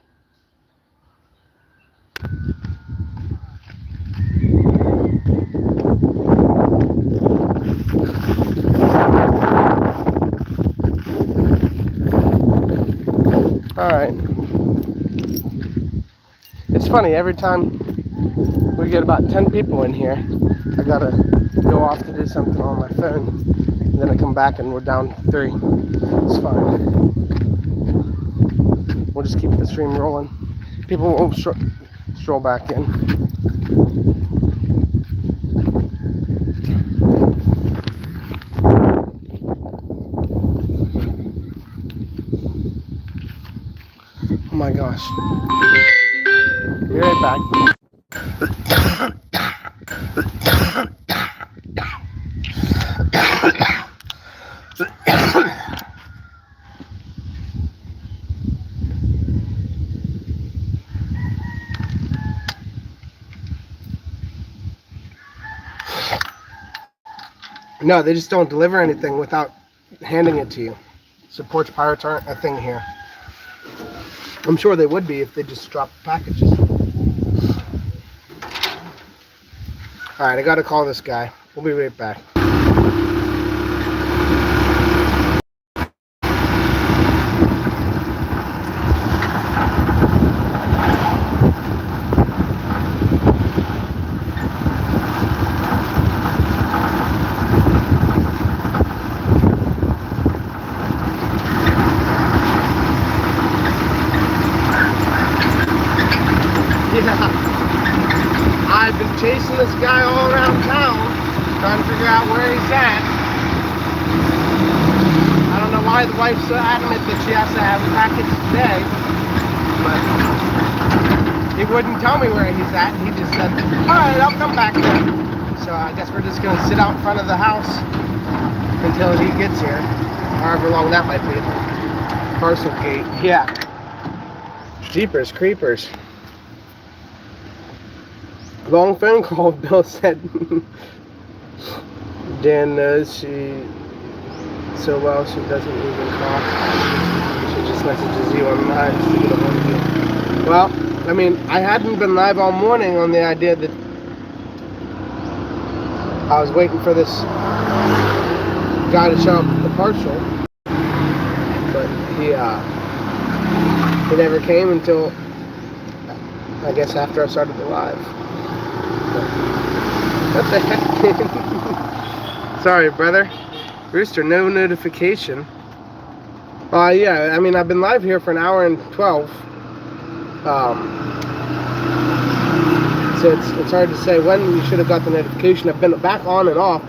Alright. It's funny, every time we get about 10 people in here, I gotta go off to do something on my phone, and then I come back and we're down 3. It's fine. We'll just keep the stream rolling. People won't stroll back in. Oh my gosh. Be right back. No, they just don't deliver anything without handing it to you. Supports pirates aren't a thing here. I'm sure they would be if they just dropped packages. Alright, I gotta call this guy. We'll be right back. I've been chasing this guy all around town, trying to figure out where he's at. I don't know why the wife's so adamant that she has to have a package today, but he wouldn't tell me where he's at. He just said, alright, I'll come back then. So I guess we're just going to sit out in front of the house until he gets here, however long that might be. Parcel gate, yeah. Jeepers creepers. Long phone call, Bill said. Dan knows she so well she doesn't even call. She just messages you on live to get a hold of you. Well, I mean, I hadn't been live all morning on the idea that I was waiting for this guy to show up at the Parcel, but he never came until I guess after I started the live. But, what the heck? Sorry, brother. Rooster, no notification. Yeah, I mean, I've been live here for an hour and 12. So it's hard to say when you should have got the notification. I've been back on and off.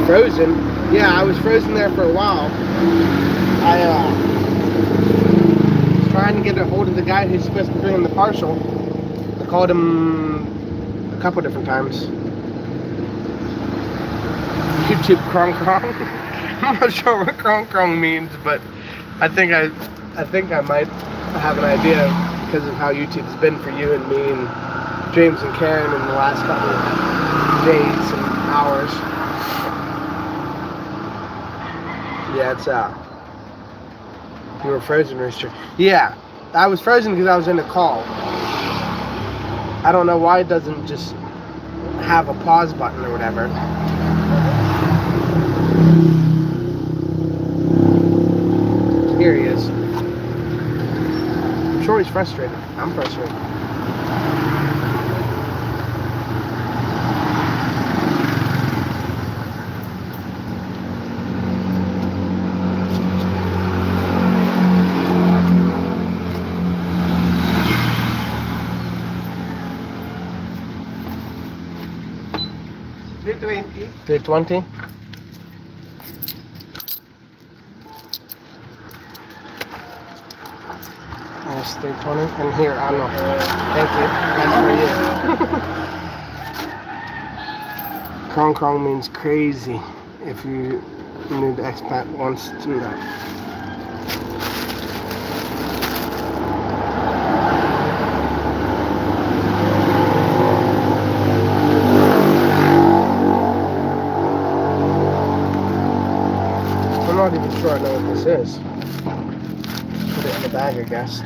Frozen. Yeah, I was frozen there for a while. I was trying to get a hold of the guy who's supposed to be bringing the parcel. I called him a couple different times. YouTube krong krong. I'm not sure what krong krong means, but I think I might have an idea because of how YouTube's been for you and me and James and Karen in the last couple of days and hours. Yeah, it's you were frozen, Rooster. Yeah, I was frozen because I was in a call. I don't know why it doesn't just have a pause button or whatever. Here he is. I'm sure he's frustrated. I'm frustrated. $3.20. That's $3.20. And here, I don't know. Thank you. That's for you. Krong krong means crazy. If you new to expat wants to know. I'm not even sure I know what this is. Put it in the bag, I guess.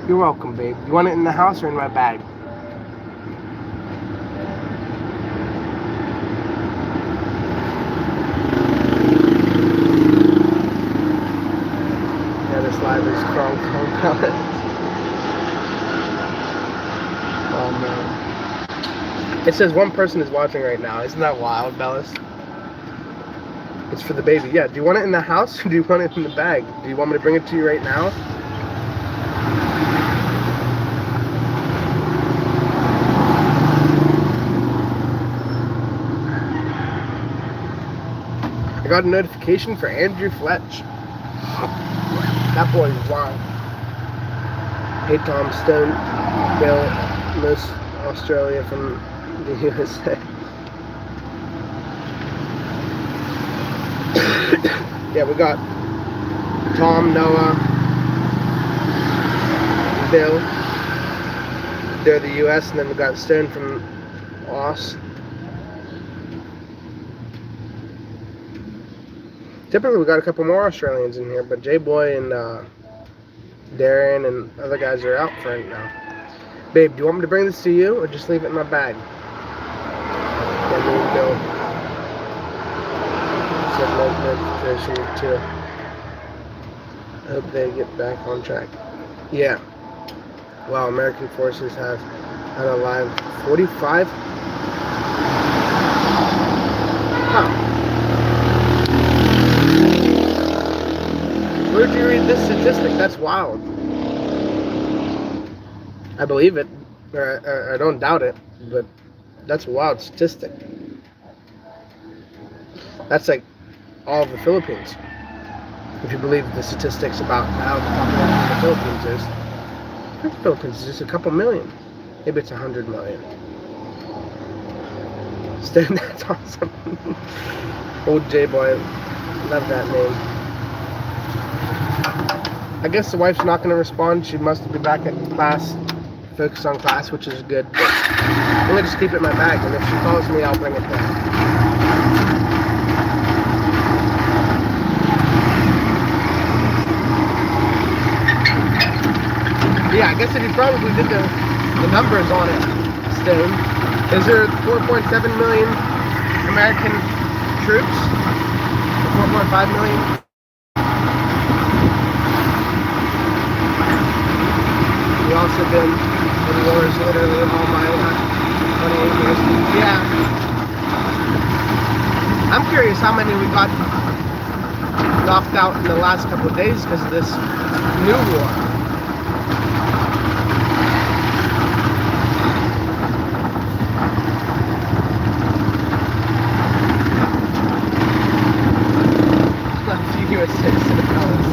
You're welcome, babe. You want it in the house or in my bag? Yeah, this live is krong krong pellets. Oh man. It says one person is watching right now. Isn't that wild, Bellis? It's for the baby. Yeah, do you want it in the house or do you want it in the bag? Do you want me to bring it to you right now? I got a notification for Andrew Fletch. That boy is wild. Hey Tom Stone, Bill, Miss Australia from the USA. Yeah, we got Tom, Noah, Bill. They're the US, and then we got Stone from Aus. Typically, we got a couple more Australians in here, but J-Boy and Darren and other guys are out for right now. Babe, do you want me to bring this to you, or just leave it in my bag? Yeah, there we go. Said no notification too. I hope they get back on track. Yeah. Wow, American forces have had a live 45. Huh. Where did you read this statistic? That's wild. I believe it, or I don't doubt it, but that's a wild statistic. That's like all of the Philippines. If you believe the statistics about how the population of the Philippines is. I think the Philippines is just a couple million. Maybe it's 100 million. Stone, that's awesome. Old J-Boy. Love that name. I guess the wife's not going to respond. She must be back at class, focus on class, which is good. But I'm going to just keep it in my bag, and if she calls me, I'll bring it back. Yeah, I guess if you probably did the numbers on it, Stone, is there 4.7 million American troops? 4.5 million? We've also been in wars literally all my life, 28 years. Yeah. I'm curious how many we got knocked out in the last couple of days because of this new war. US citizen fellas.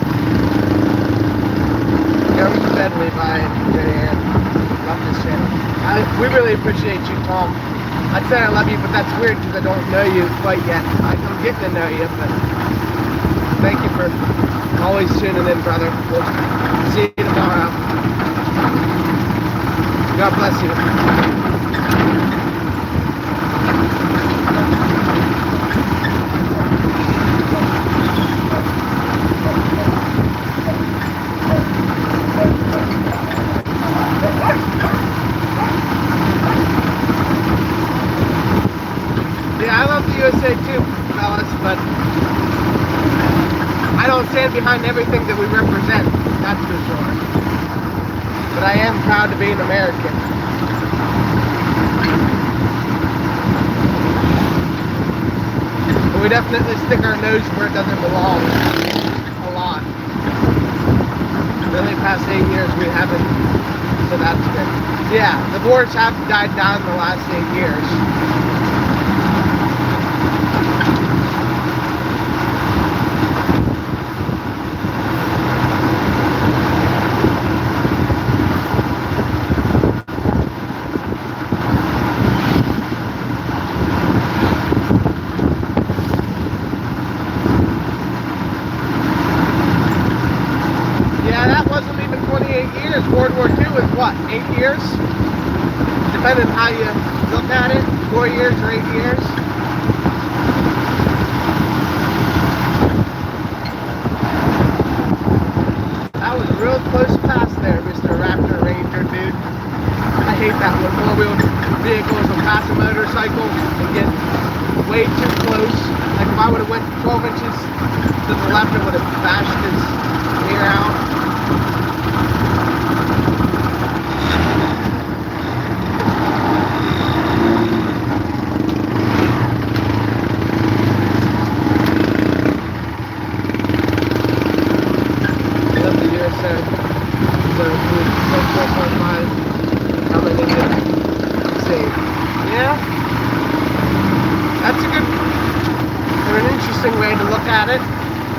Young steadily by Diane. Love this channel. We really appreciate you, Tom. I'd say I love you, but that's weird because I don't know you quite yet. I'm getting to know you, but thank you for always tuning in, brother. We'll see you tomorrow. God bless you. USA too, fellas, but I don't stand behind everything that we represent, that's for sure. But I am proud to be an American. But we definitely stick our nose where it doesn't belong. A lot. Really past 8 years we haven't, so that's good. Yeah, the wars have died down in the last 8 years. World War II was what, 8 years? Depending on how you look at it, 4 years or 8 years. That was a real close pass there, Mr. Raptor Ranger, dude. I hate that when four-wheel vehicles will pass a motorcycle and get way too close. Like if I would have went 12 inches to the left, it would have bashed his ear out. Way to look at it.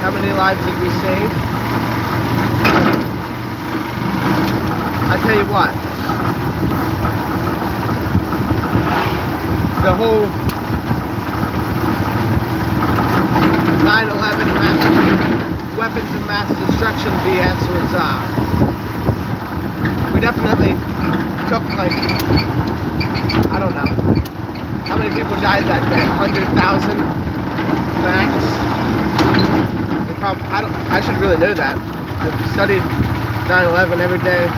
How many lives did we save? I tell you what, the whole 9/11 weapons of mass destruction BS was we definitely took like, I don't know how many people died that day, 100,000 max. I should really know that. I've studied 9/11 every day,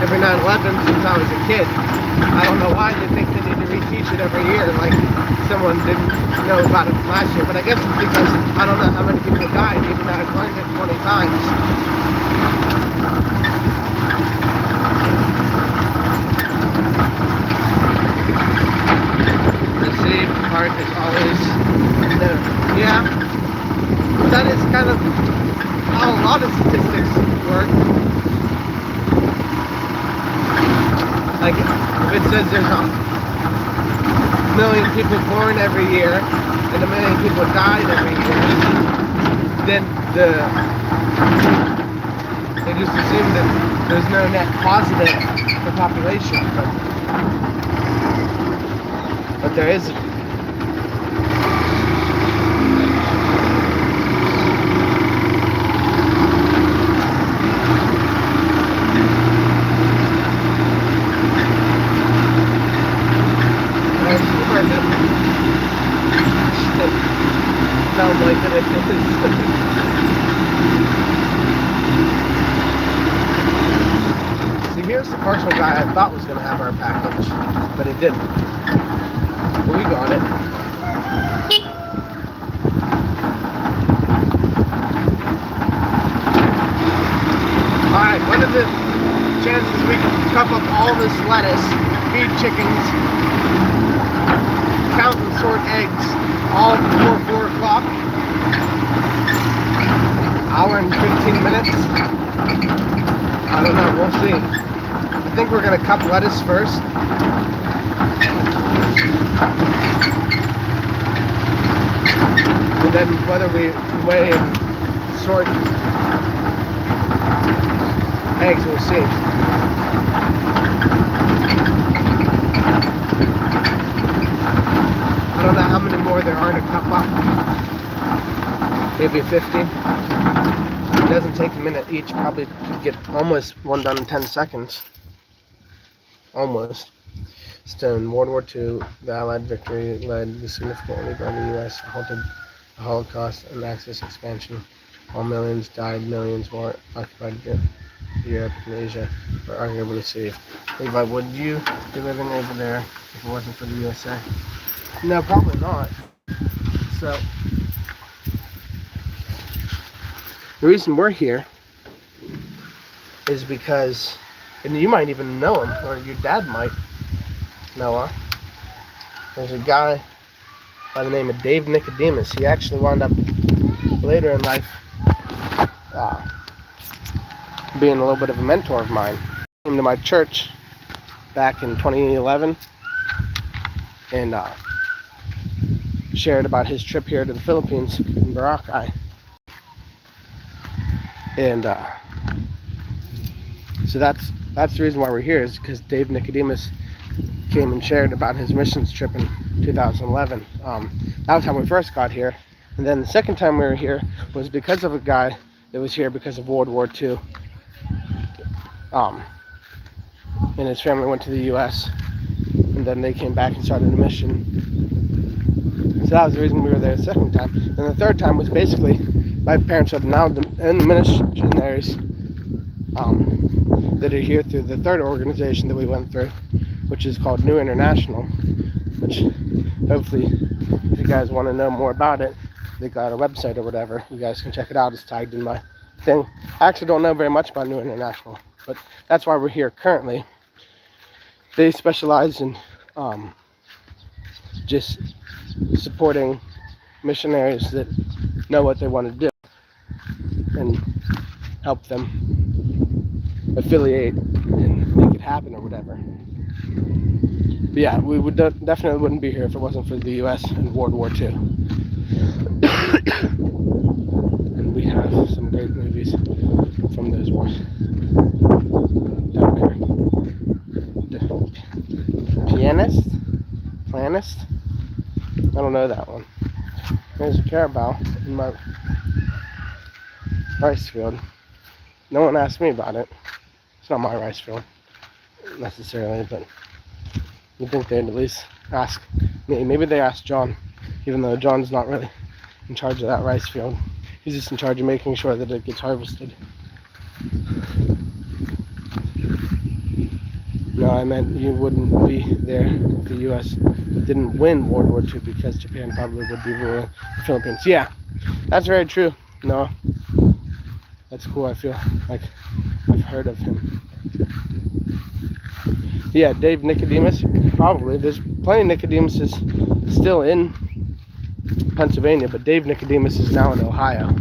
every 9/11 since I was a kid. I don't know why they think they need to reteach it every year, like someone didn't know about it last year. But I guess it's because I don't know how many people died, even though I've learned it 20 times. The safe part is always no. Yeah. That is kind of how a lot of statistics work. Like, if it says there's a million people born every year and a million people died every year, then they just assume that there's no net positive for population. But there is See, here's the parcel guy I thought was going to have our package, but it didn't. But we got it. Alright, what are the chances we can cup up all this lettuce, feed chickens, count and sort eggs, all before 4 o'clock? Hour and 15 minutes? I don't know, we'll see. I think we're going to cup lettuce first. And then whether we weigh and sort eggs, we'll see. I don't know how many more there are to cup up. Maybe 50. It doesn't take a minute each. Probably could get almost one done in 10 seconds. Almost. Still, in World War II, the Allied victory led significantly by the U.S. halted the Holocaust and Axis expansion. While millions died, millions more occupied Europe and Asia were arguably safe. Levi, would you be living over there if it wasn't for the USA? No, probably not. So, the reason we're here is because, and you might even know him, or your dad might, Noah. There's a guy by the name of Dave Nicodemus. He actually wound up later in life being a little bit of a mentor of mine. He came to my church back in 2011 and shared about his trip here to the Philippines in Boracay. And so that's the reason why we're here, is because Dave Nicodemus came and shared about his missions trip in 2011. That was how we first got here. And then the second time we were here was because of a guy that was here because of World War II. And his family went to the U.S. and then they came back and started a mission. So that was the reason we were there the second time. And the third time was basically my parents are now in the missionaries that are here through the third organization that we went through, which is called New International, which hopefully if you guys want to know more about it, they got a website or whatever, you guys can check it out. It's tagged in my thing. I actually don't know very much about New International, but that's why we're here currently. They specialize in just supporting missionaries that know what they want to do and help them affiliate and make it happen or whatever. But yeah, we would definitely wouldn't be here if it wasn't for the U.S. and World War II. And we have some great movies from those wars. Down there. Planist? I don't know that one. There's a carabao in my rice field. No one asked me about it. It's not my rice field necessarily, but you'd think they'd at least ask me. Maybe they asked John, even though John's not really in charge of that rice field. He's just in charge of making sure that it gets harvested. No, I meant you wouldn't be there if the U.S. didn't win World War II, because Japan probably would be ruling the Philippines. Yeah, that's very true. No, that's cool. I feel like I've heard of him. Yeah, Dave Nicodemus, probably. There's plenty of Nicodemuses still in Pennsylvania, but Dave Nicodemus is now in Ohio.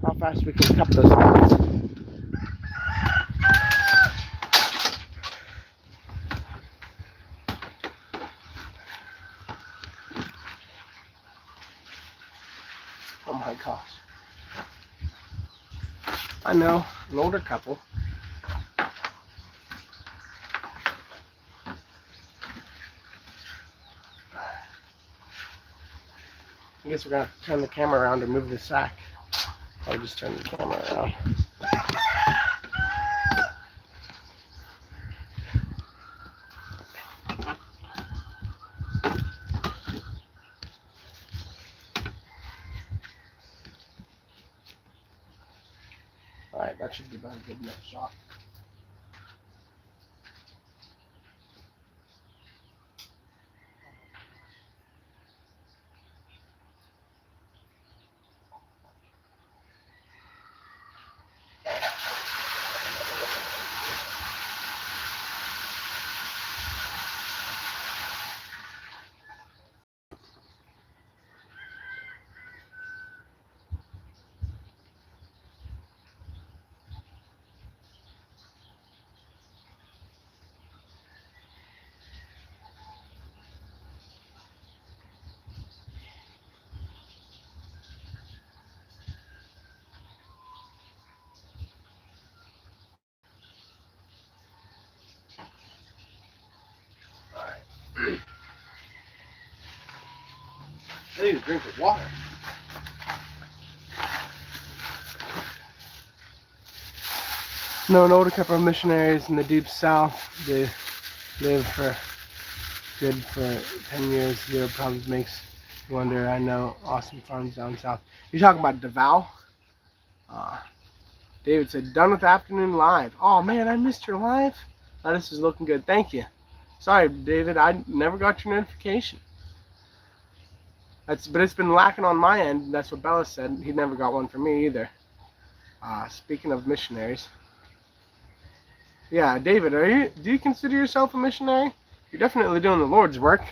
How fast we can cup those lines. Oh my gosh. I know, an older couple. I guess we're gonna have to turn the camera around or move the sack. I'll just turn the camera around. should give that a good enough shot. I need a drink of water. No, an older couple of missionaries in the deep south. They live for 10 years. Zero problems, makes you wonder. I know awesome farms down south. You're talking about DeVal? David said, done with afternoon live. Oh man, I missed your live. This is looking good. Thank you. Sorry, David, I never got your notification. But it's been lacking on my end. That's what Bella said. He never got one from me either. Speaking of missionaries. Yeah, David, do you consider yourself a missionary? You're definitely doing the Lord's work.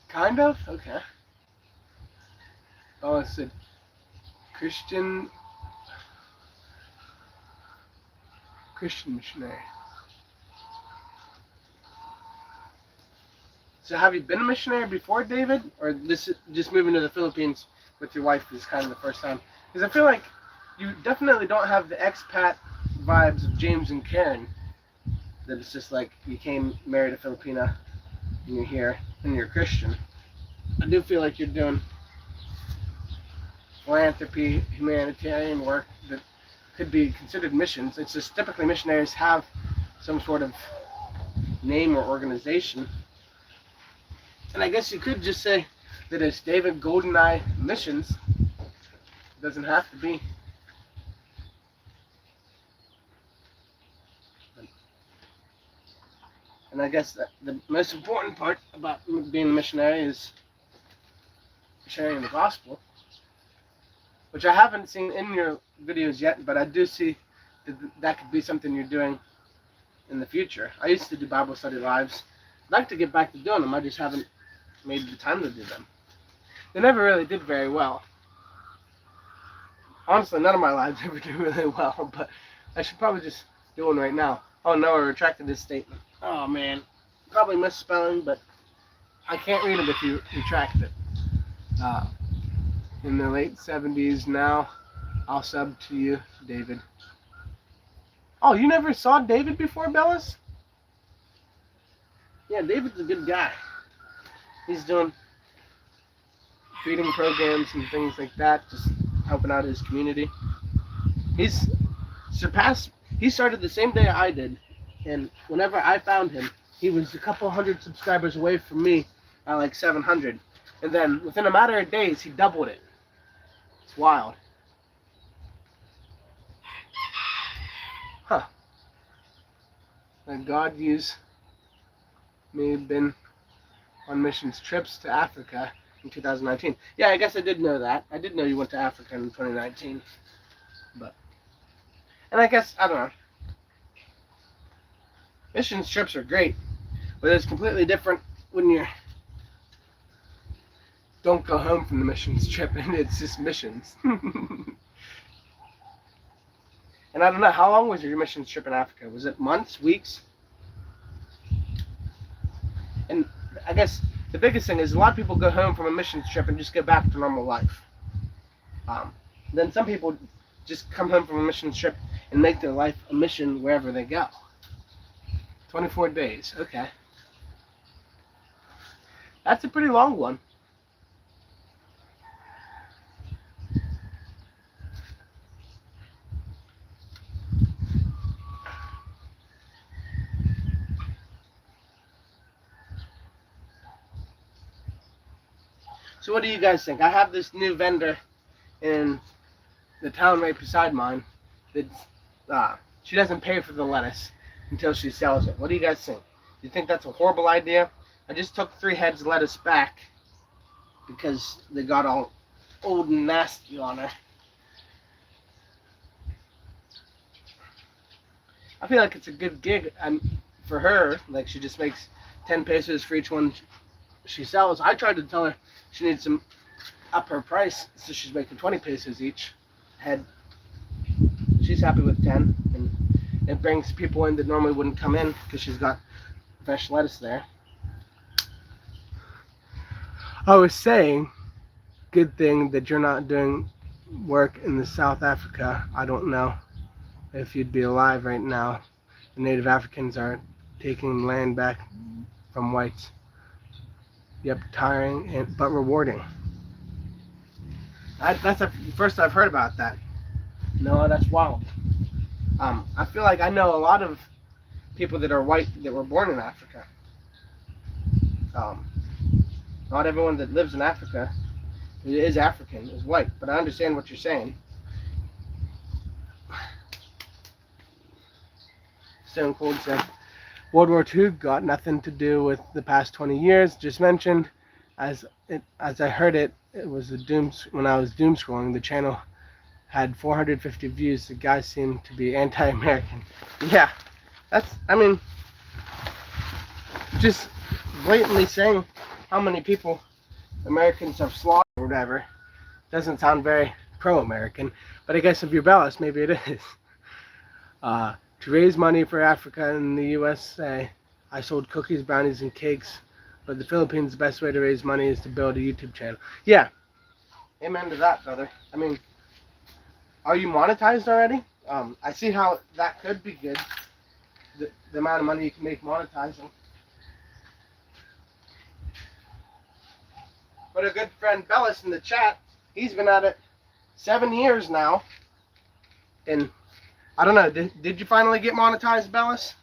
Kind of? Okay. Oh, it's a Christian missionary. So have you been a missionary before, David? Or this is just moving to the Philippines with your wife is kind of the first time? Because I feel like you definitely don't have the expat vibes of James and Karen. That it's just like you married a Filipina, and you're here, and you're a Christian. I do feel like you're doing philanthropy, humanitarian work that could be considered missions. It's just typically missionaries have some sort of name or organization. And I guess you could just say that it's David Goldeneye Missions. It doesn't have to be. And I guess that the most important part about being a missionary is sharing the gospel, which I haven't seen in your videos yet, but I do see that could be something you're doing in the future. I used to do Bible study lives. I'd like to get back to doing them. I just haven't made the time to do them. They never really did very well. Honestly, none of my lives ever do really well, but I should probably just do one right now. Oh no, I retracted this statement. Oh man, probably misspelling, but I can't read it if you retract it. In the late 70s now, I'll sub to you, David. Oh, you never saw David before, Bellas? Yeah, David's a good guy. He's doing feeding programs and things like that, just helping out his community. He started the same day I did, and whenever I found him, he was a couple hundred subscribers away from me at like 700. And then within a matter of days, he doubled it. It's wild. Huh. That God used me been on missions trips to Africa in 2019. Yeah, I guess I did know that. I did know you went to Africa in 2019. And I guess, I don't know. Missions trips are great, but it's completely different when you don't go home from the missions trip and it's just missions. And I don't know, how long was your missions trip in Africa? Was it months, weeks? And I guess the biggest thing is a lot of people go home from a missions trip and just go back to normal life. Then some people just come home from a missions trip and make their life a mission wherever they go. 24 days, okay. That's a pretty long one. So what do you guys think? I have this new vendor in the town right beside mine. She doesn't pay for the lettuce until she sells it. What do you guys think? Do you think that's a horrible idea? I just took 3 heads of lettuce back because they got all old and nasty on her. I feel like it's a good gig for her. Like, she just makes 10 pesos for each one she sells. I tried to tell her she needs to up her price, so she's making 20 pesos each head. She's happy with 10, and it brings people in that normally wouldn't come in because she's got fresh lettuce there. I was saying, good thing that you're not doing work in the South Africa. I don't know if you'd be alive right now. The Native Africans are taking land back from whites. Yep, tiring but rewarding. That's the first I've heard about that. No, that's wild. I feel like I know a lot of people that are white that were born in Africa. Not everyone that lives in Africa is African, is white, but I understand what you're saying. Stone Cold said, World War II got nothing to do with the past 20 years, just mentioned. As I heard it, it was when I was doom scrolling, the channel had 450 views. The guy seemed to be anti-American. Yeah, just blatantly saying how many people Americans have slaughtered or whatever doesn't sound very pro-American, but I guess if you're Bellis, maybe it is. To raise money for Africa in the USA, I sold cookies, brownies, and cakes, but the Philippines, the best way to raise money is to build a YouTube channel. Yeah, amen to that, brother. I mean, are you monetized already? I see how that could be good, the amount of money you can make monetizing. But a good friend Bellis in the chat, he's been at it 7 years now. And I don't know, did you finally get monetized, Bellis?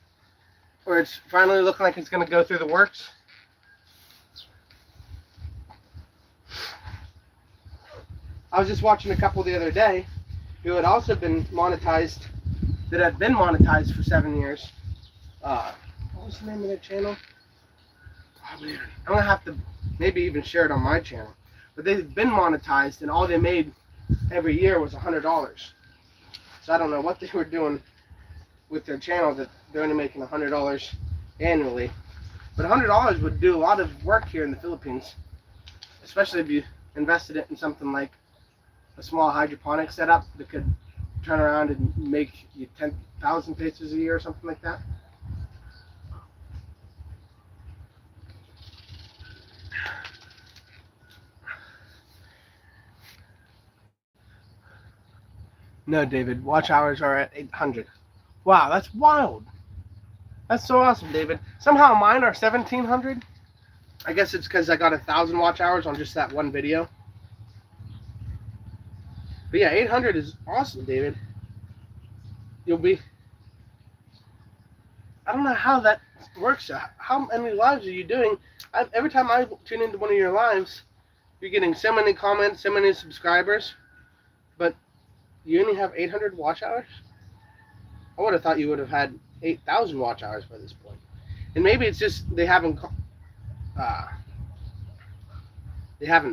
Or it's finally looking like it's going to go through the works? I was just watching a couple the other day who had also been monetized, that had been monetized for 7 years. What was the name of their channel? Oh, man. I'm going to have to maybe even share it on my channel. But they've been monetized, and all they made every year was $100. So I don't know what they were doing with their channel that they're only making $100 annually. But $100 would do a lot of work here in the Philippines, especially if you invested it in something like a small hydroponic setup that could turn around and make you 10,000 pesos a year or something like that. No, David, watch hours are at 800. Wow, that's wild. That's so awesome, David. Somehow mine are 1,700. I guess it's because I got 1,000 watch hours on just that one video. But yeah, 800 is awesome, David. You'll be... I don't know how that works. How many lives are you doing? Every time I tune into one of your lives, you're getting so many comments, so many subscribers, but you only have 800 watch hours? I would have thought you would have had 8,000 watch hours by this point. And maybe it's just they haven't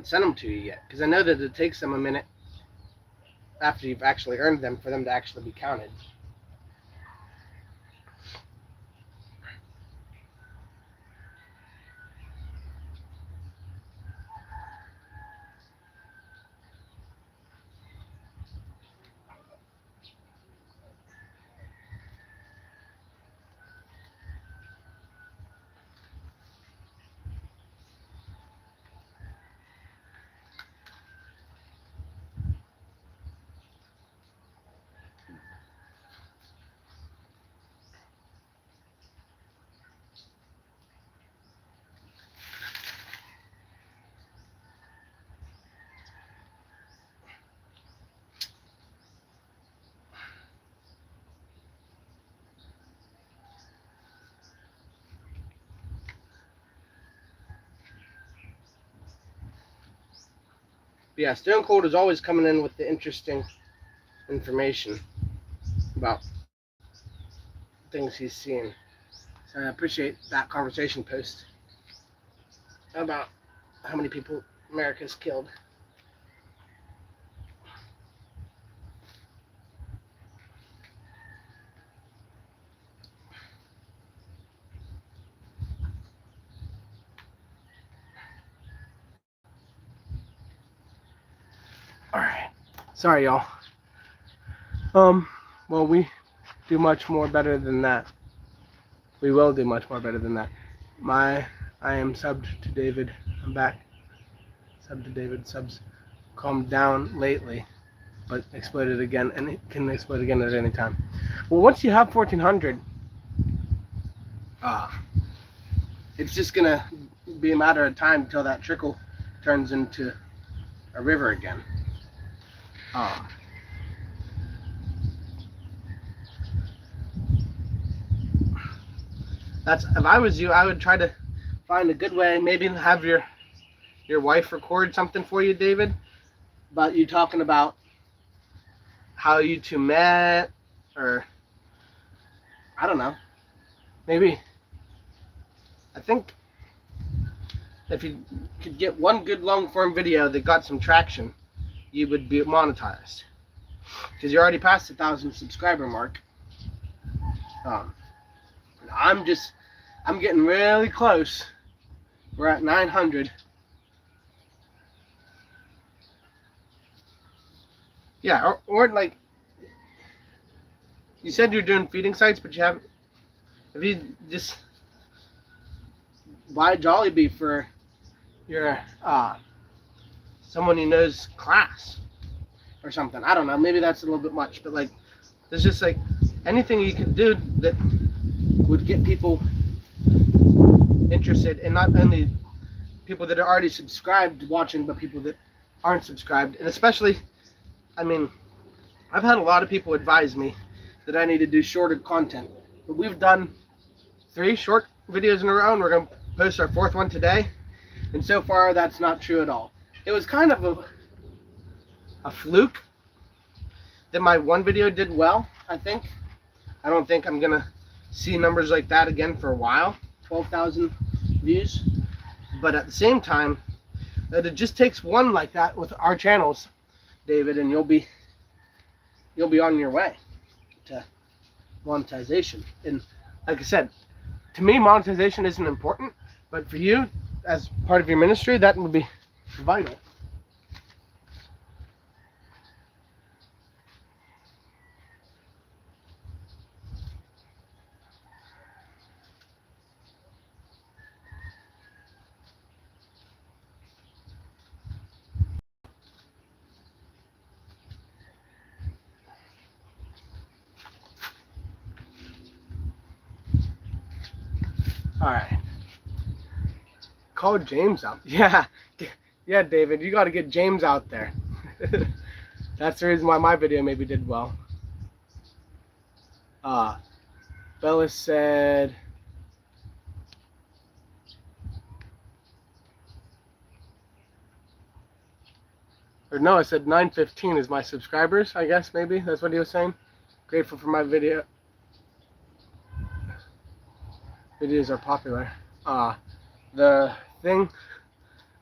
sent them to you yet, because I know that it takes them a minute after you've actually earned them for them to actually be counted. But yeah, Stone Cold is always coming in with the interesting information about things he's seeing. So I appreciate that conversation post about how many people America's killed. Alright. Sorry, y'all. Well, we do much more better than that. We will do much more better than that. I am subbed to David. I'm back. Subbed to David. Subs calmed down lately, but exploded again, and it can explode again at any time. Well, once you have 1,400, it's just gonna be a matter of time until that trickle turns into a river again. That's, if I was you, I would try to find a good way. Maybe have your wife record something for you, David, about you talking about how you two met, or I don't know. Maybe I think if you could get one good long form video that got some traction, you would be monetized, because you're already past the 1,000 subscriber mark. I'm getting really close. We're at 900. Yeah, or like, you said you're doing feeding sites, but you haven't. If you just buy Jollibee for your someone you know's class or something. I don't know. Maybe that's a little bit much, but like, there's just like anything you could do that would get people interested, and not only people that are already subscribed watching, but people that aren't subscribed. And especially, I mean, I've had a lot of people advise me that I need to do shorter content, but we've done 3 short videos in a row, and we're going to post our 4th one today, and so far that's not true at all. It was kind of a fluke that my one video did well, I think. I don't think I'm going to see numbers like that again for a while, 12,000 views. But at the same time, that it just takes one like that with our channels, David, and you'll be on your way to monetization. And like I said, to me, monetization isn't important, but for you, as part of your ministry, that would be vital. All right. Call James out. Yeah, David, you got to get James out there. That's the reason why my video maybe did well. Bella said, or no, I said 915 is my subscribers, I guess, maybe. That's what he was saying. Grateful for my video. Videos are popular. The thing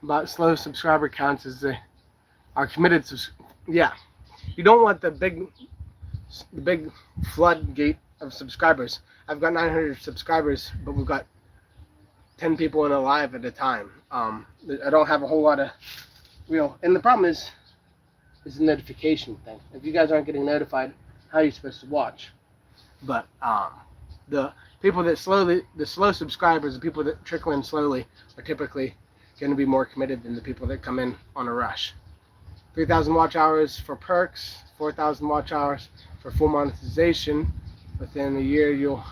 about slow subscriber counts is they are committed. Yeah, you don't want the big floodgate of subscribers. I've got 900 subscribers, but we've got 10 people in a live at a time. I don't have a whole lot of and the problem is the notification thing. If you guys aren't getting notified, how are you supposed to watch? But the people that the slow subscribers, the people that trickle in slowly, are typically going to be more committed than the people that come in on a rush. 3,000 watch hours for perks, 4,000 watch hours for full monetization. Within a year, you'll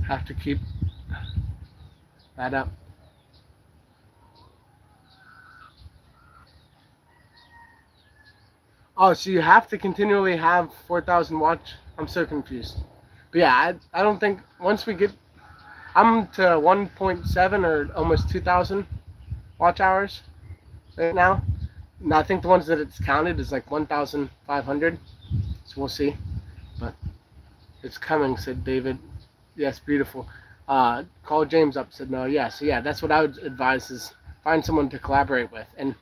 have to keep that up. Oh, so you have to continually have 4,000 watch? I'm so confused. But yeah, I don't think once we get, I'm to 1.7 or almost 2,000 watch hours right now. Now, I think the ones that it's counted is like 1,500. So we'll see. But it's coming, said David. Yes, beautiful. Call James up, said no. Yeah, so yeah, that's what I would advise is find someone to collaborate with. And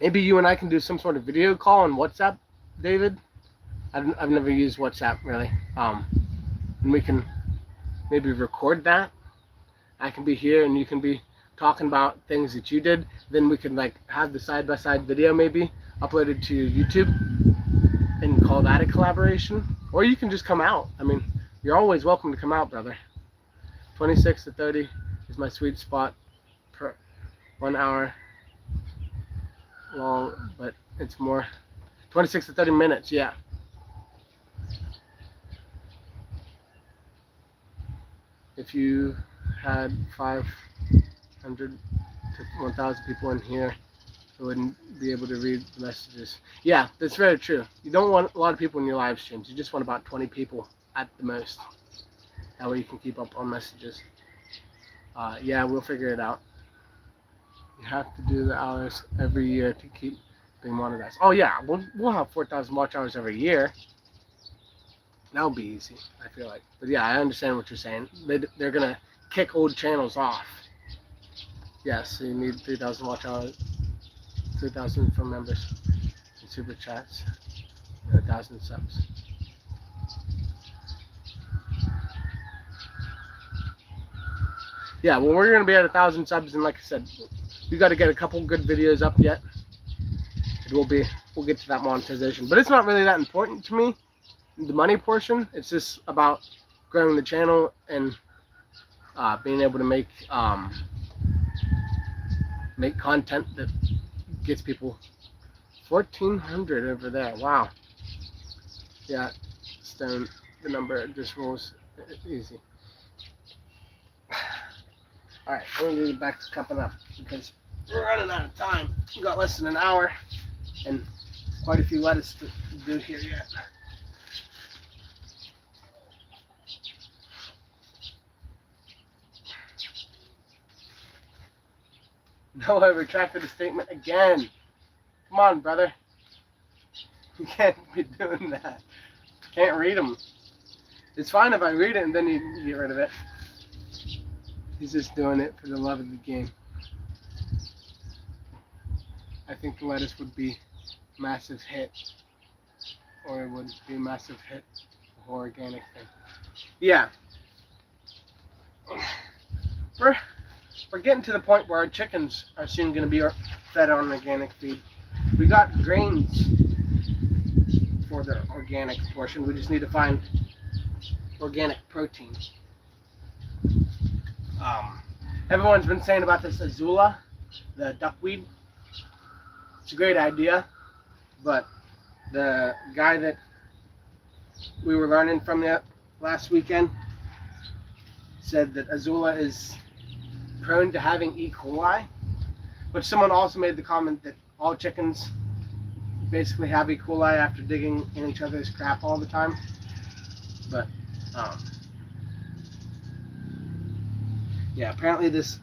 maybe you and I can do some sort of video call on WhatsApp, David. I've never used WhatsApp really. And we can maybe record that. I can be here and you can be talking about things that you did. Then we can like have the side-by-side video maybe uploaded to YouTube and call that a collaboration. Or you can just come out. I mean, you're always welcome to come out, brother. 26 to 30 is my sweet spot per 1 hour long, but it's more 26 to 30 minutes, yeah. If you had 500 to 1,000 people in here, I wouldn't be able to read the messages. Yeah, that's very true. You don't want a lot of people in your live streams. You just want about 20 people at the most. That way you can keep up on messages. Yeah, we'll figure it out. You have to do the hours every year to keep being monetized. Oh yeah, we'll have 4,000 watch hours every year. That'll be easy, I feel like. But yeah, I understand what you're saying. They're gonna kick old channels off. Yes, so you need 3,000 watch hours, 3,000 from members and super chats, 1,000 subs. Yeah, well, we're gonna be at 1,000 subs, and like I said, we got to get a couple good videos up yet. We'll get to that monetization, but it's not really that important to me. The money portion, it's just about growing the channel and being able to make content that gets people 1,400 over there. Wow. Yeah, Stone, the number just rolls easy. All right, we're gonna get back to cupping up because we're running out of time. We got less than an hour and quite a few lettuce to do here yet. No, I retracted the statement again. Come on, brother. You can't be doing that. Can't read them. It's fine if I read it and then you get rid of it. He's just doing it for the love of the game. I think the lettuce would be a massive hit. Or it would be a massive hit for organic thing. Yeah. We're getting to the point where our chickens are soon going to be fed on organic feed. We got grains for the organic portion. We just need to find organic protein. Everyone's been saying about this azula, the duckweed. It's a great idea, but the guy that we were learning from last weekend said that azula is prone to having E. coli, but someone also made the comment that all chickens basically have E. coli after digging in each other's crap all the time. But yeah, apparently this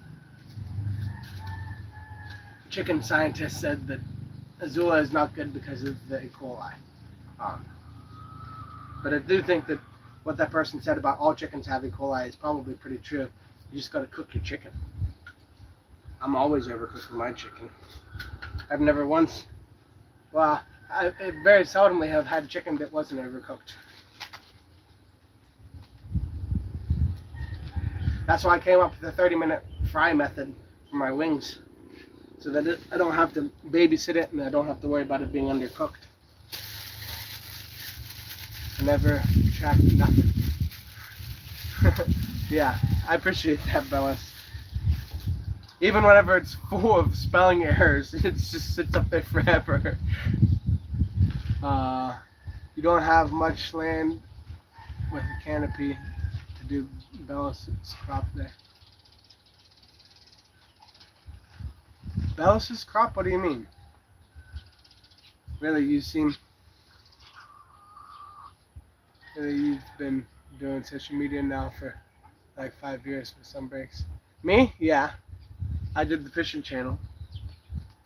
chicken scientist said that azula is not good because of the E. coli. But I do think that what that person said about all chickens have E. coli is probably pretty true. You just got to cook your chicken. I'm always overcooking my chicken. I've never once, well, I very seldomly have had chicken that wasn't overcooked. That's why I came up with the 30-minute fry method for my wings, so that I don't have to babysit it and I don't have to worry about it being undercooked. I never tracked nothing. Yeah, I appreciate that, Bellis. Even whenever it's full of spelling errors, it just sits up there forever. You don't have much land with a canopy to do Bellis's crop there. Bellis's crop? What do you mean? Really, you've been doing social media now for like 5 years with some breaks. Me? Yeah. I did the fishing channel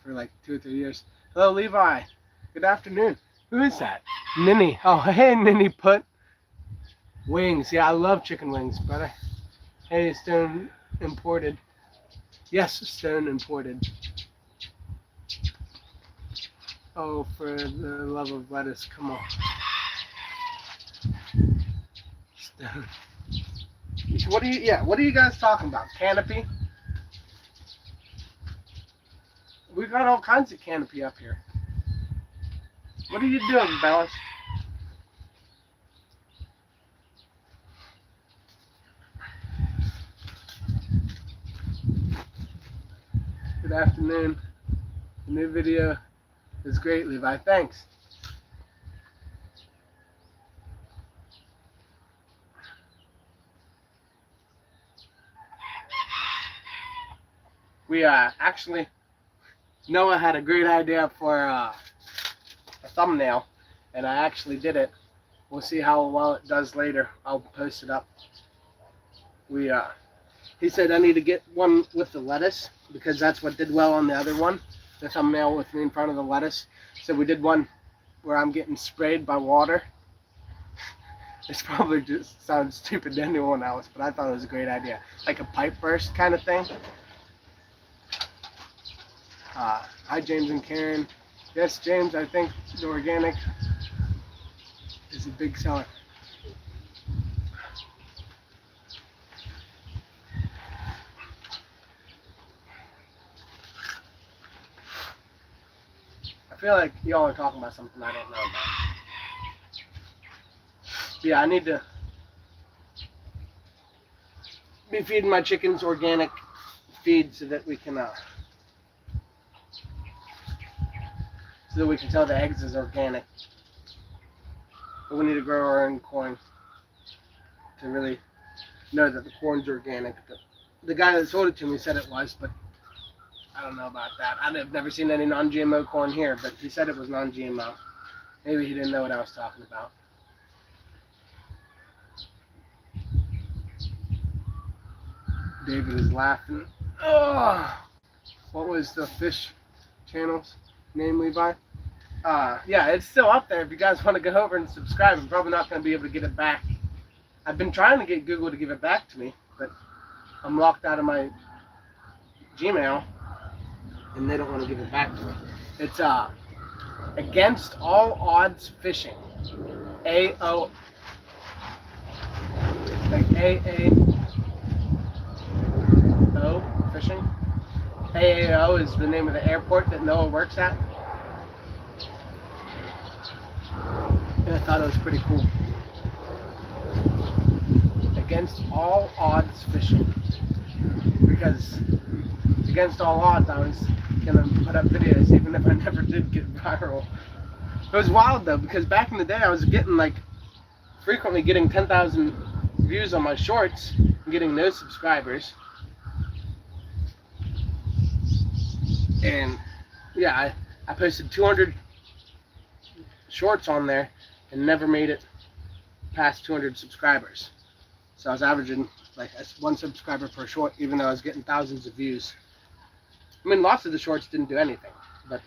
for like 2 or 3 years. Hello, Levi. Good afternoon. Who is that? Ninny. Oh, hey, Ninny Put. Wings. Yeah, I love chicken wings, brother. Hey, Stone imported. Yes, Stone imported. Oh, for the love of lettuce, come on. Stone. What are you guys talking about? Canopy? We got all kinds of canopy up here. What are you doing, Bellis? Good afternoon. The new video is great, Levi. Thanks. We actually, Noah had a great idea for a thumbnail, and I actually did it. We'll see how well it does later. I'll post it up. He said I need to get one with the lettuce because that's what did well on the other one, the thumbnail with me in front of the lettuce. So we did one where I'm getting sprayed by water. It's probably just sounds stupid to anyone else, but I thought it was a great idea. Like a pipe burst kind of thing. Hi, James and Karen. Yes, James, I think the organic is a big seller. I feel like y'all are talking about something I don't know about. Yeah, I need to be feeding my chickens organic feed so that we can tell the eggs is organic. But we need to grow our own corn to really know that the corn's organic. The guy that sold it to me said it was, but I don't know about that. I've never seen any non-GMO corn here, but he said it was non-GMO. Maybe he didn't know what I was talking about. David is laughing. Oh, what was the fish channel's name, Levi? Yeah, it's still up there if you guys want to go over and subscribe. I'm probably not going to be able to get it back. I've been trying to get Google to give it back to me, but I'm locked out of my Gmail, and they don't want to give it back to me. It's Against All Odds Fishing. AO. Like AAO Fishing. AAO is the name of the airport that Noah works at. And I thought it was pretty cool. Against All Odds Fishing. Because against all odds, I was gonna put up videos even if I never did get viral. It was wild though, because back in the day I was getting frequently getting 10,000 views on my shorts and getting no subscribers. And yeah, I posted 200 shorts on there and never made it past 200 subscribers. So I was averaging like one subscriber per short, even though I was getting thousands of views. I mean, lots of the shorts didn't do anything, but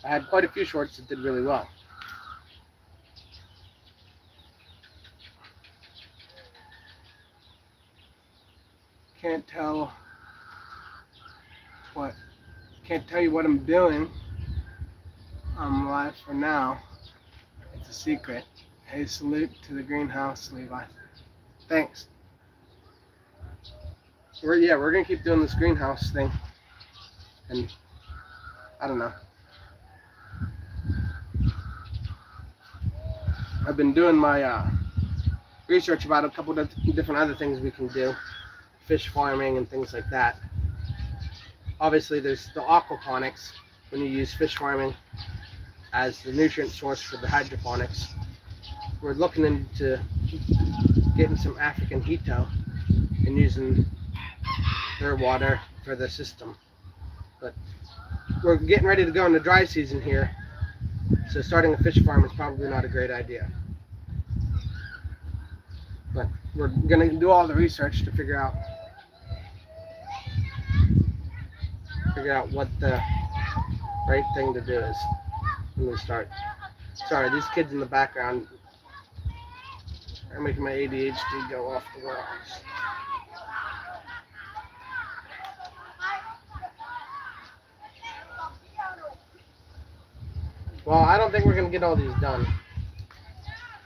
I had quite a few shorts that did really well. Can't tell you what I'm doing. I'm live for now. It's a secret. Hey, salute to the greenhouse, Levi. Thanks. We're gonna keep doing this greenhouse thing, and I don't know. I've been doing my research about a couple of different other things we can do, fish farming and things like that. Obviously, there's the aquaponics when you use fish farming as the nutrient source for the hydroponics. We're looking into getting some African hito and using their water for the system. But we're getting ready to go in the dry season here, so starting a fish farm is probably not a great idea. But we're going to do all the research to figure out what right thing to do is when we start. Sorry, these kids in the background are making my ADHD go off the rails. Well, I don't think we're going to get all these done.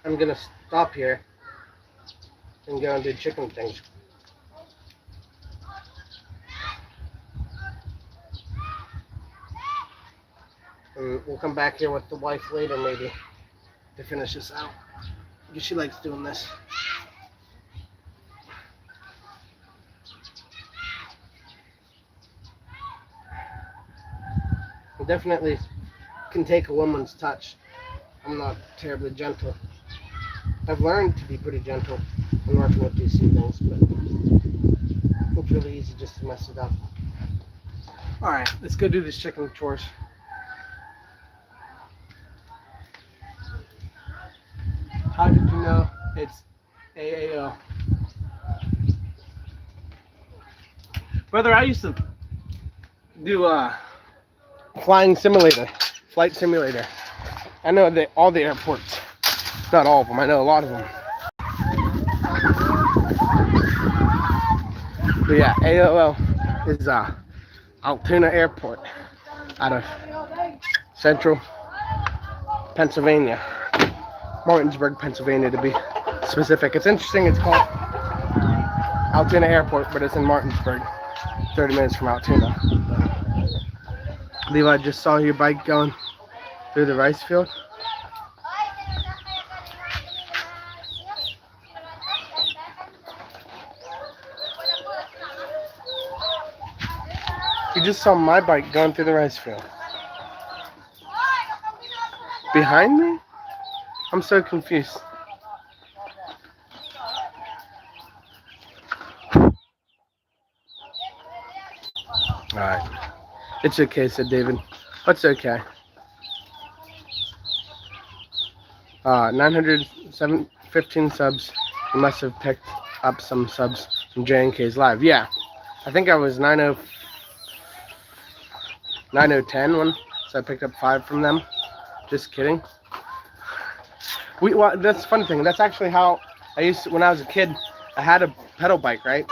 I'm going to stop here and go and do chicken things. And we'll come back here with the wife later maybe to finish this out. Because she likes doing this. It definitely can take a woman's touch. I'm not terribly gentle. I've learned to be pretty gentle when working with these seedlings, but it's really easy just to mess it up. Alright, let's go do these chicken chores. How did you know it's AAO? Brother, I used to do flight simulator. I know that all the airports, not all of them, I know a lot of them. But yeah, AOL is Altoona Airport out of central Pennsylvania. Martinsburg, Pennsylvania to be specific. It's interesting, it's called Altoona Airport, but it's in Martinsburg, 30 minutes from Altoona. Levi, just saw your bike going through the rice field. You just saw my bike going through the rice field. Behind me? I'm so confused. Alright. It's okay, said David. What's okay? 915 subs. You must have picked up some subs from J&K's live. Yeah. I think I was 9010 one, so I picked up 5 from them. Just kidding. Well, that's the funny thing. That's actually how I used to, when I was a kid, I had a pedal bike, right?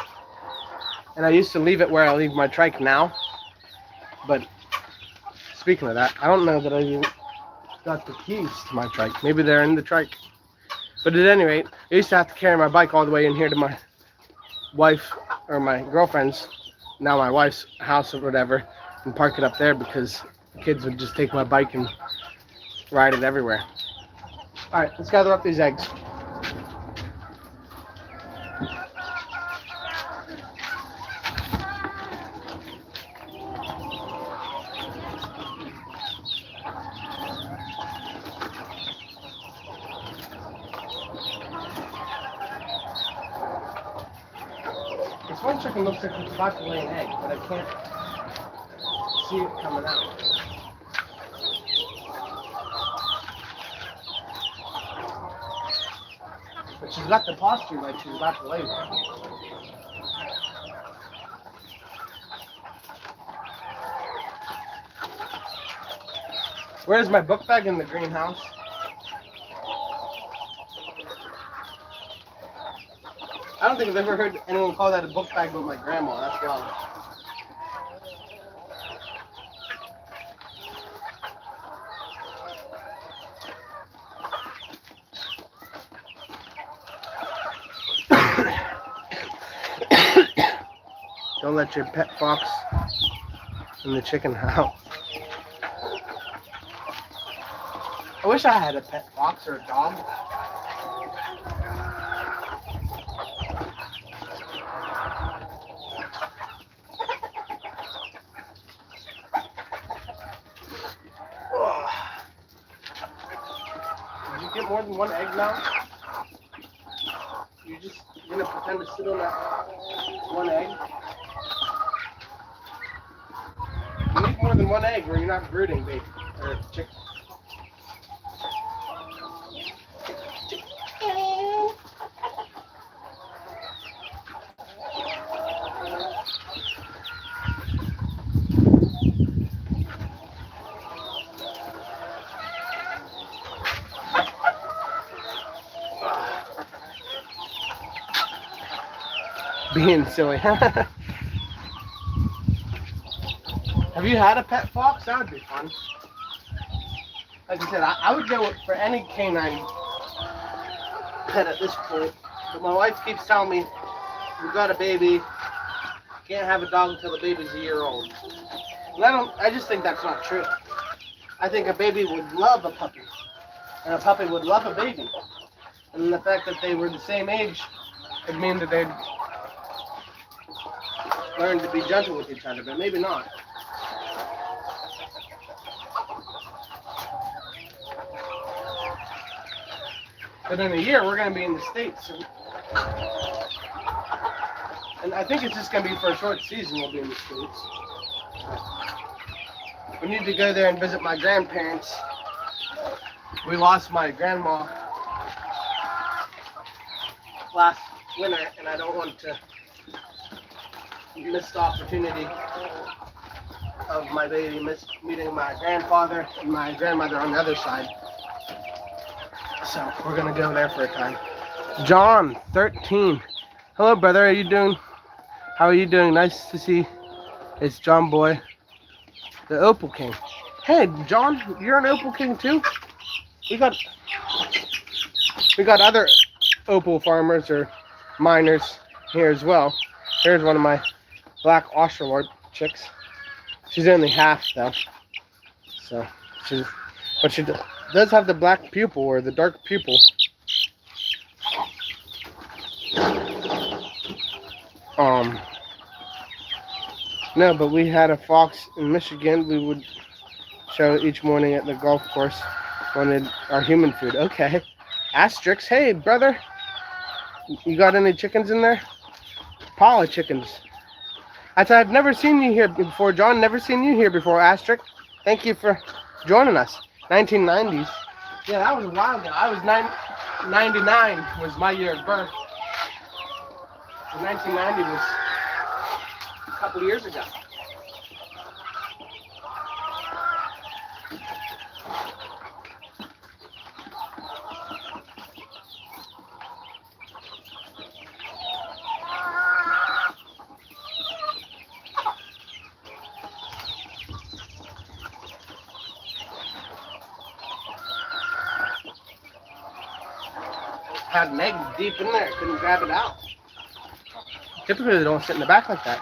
And I used to leave it where I leave my trike now. But speaking of that, I don't know that I even got the keys to my trike. Maybe they're in the trike. But at any rate, I used to have to carry my bike all the way in here to my wife or my girlfriend's, now my wife's house or whatever, and park it up there because the kids would just take my bike and ride it everywhere. Alright, let's gather up these eggs. This one chicken looks like it's about to lay an egg, but I can't see it coming out. But she's got the posture like she's about to lay one. Where's my book bag in the greenhouse? I don't think I've ever heard anyone call that a book bag but my grandma. That's wrong. Don't let your pet fox in the chicken house. I wish I had a pet fox or a dog. Did you get more than one egg now? You're just gonna pretend to sit on that one egg? You need more than one egg or you're not brooding, baby. Or chicken. being silly. Have you had a pet fox? That would be fun. Like I said, I would go for any canine pet at this point. But my wife keeps telling me, we got a baby, can't have a dog until the baby's a year old. And I just think that's not true. I think a baby would love a puppy, and a puppy would love a baby. And the fact that they were the same age would mean that they'd learn to be gentle with each other, but maybe not. But in a year, we're going to be in the States. And I think it's just going to be for a short season we'll be in the States. We need to go there and visit my grandparents. We lost my grandma last winter, and I don't want to miss the opportunity of my baby meeting my grandfather and my grandmother on the other side. So we're gonna go there for a time. John, 13. Hello, brother. How you doing? How are you doing? Nice to see. It's John Boy, the Opal King. Hey, John, you're an Opal King too? We got other opal farmers or miners here as well. Here's one of my black Australorp chicks. She's only half though, so but she does have the black pupil or the dark pupil. No, but we had a fox in Michigan. We would show each morning at the golf course. Wanted our human food. Okay. Asterix, hey brother, you got any chickens in there? Paula chickens. I've never seen you here before, John. Never seen you here before, Asterix. Thank you for joining us. 1990s. Yeah, that was a while ago. I was 99 was my year of birth. And 1990 was a couple years ago. Had an egg deep in there, couldn't grab it out. Typically they don't sit in the back like that.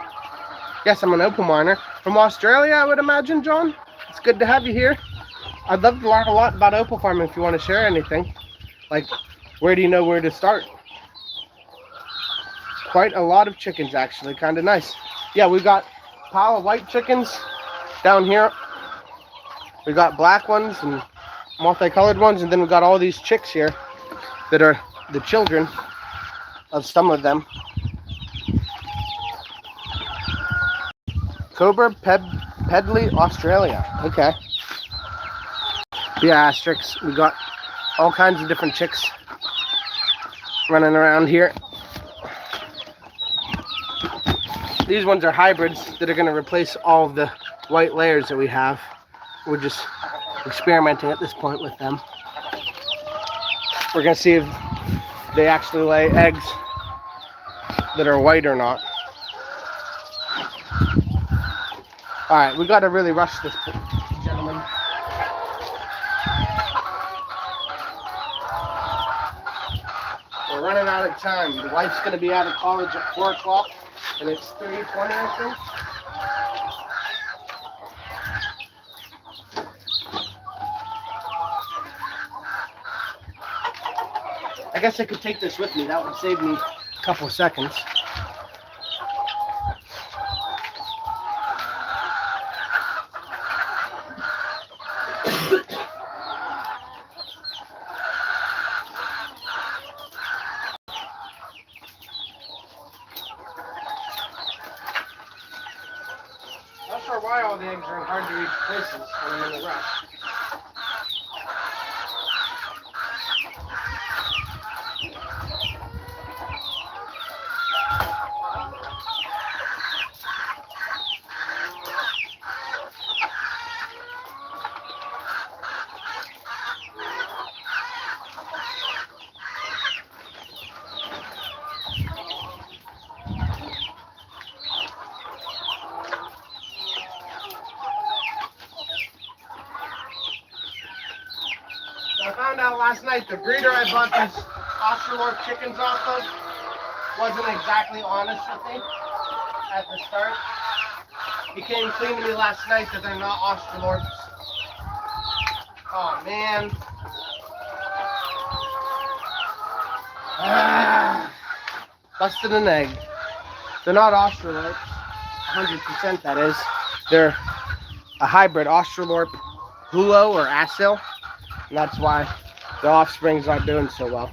Yes, I'm an opal miner from Australia, I would imagine, John. It's good to have you here. I'd love to learn a lot about opal farming if you want to share anything. Like, where do you know where to start? Quite a lot of chickens, actually, kind of nice. Yeah, we've got a pile of white chickens down here. We got black ones and multicolored ones, and then we've got all these chicks here that are the children of some of them. Cobra Pedley, Australia. Okay. Yeah, Asterix. We got all kinds of different chicks running around here. These ones are hybrids that are going to replace all of the white layers that we have. We're just experimenting at this point with them. We're going to see if they actually lay eggs that are white or not. Alright, we got to really rush this, gentlemen. We're running out of time. The wife's going to be out of college at 4 o'clock, and it's 3:20, I think. I guess I could take this with me. That would save me a couple of seconds. Not sure why all the eggs are in hard to reach places when I'm in a rush. out last night. The breeder I bought these Australorp chickens off of wasn't exactly honest with me at the start. He came clean to me last night that they're not Australorps. Oh man. Busted an egg. They're not Australorps. 100% that is. They're a hybrid Australorp Hulo or Asil. And that's why the offspring's not doing so well.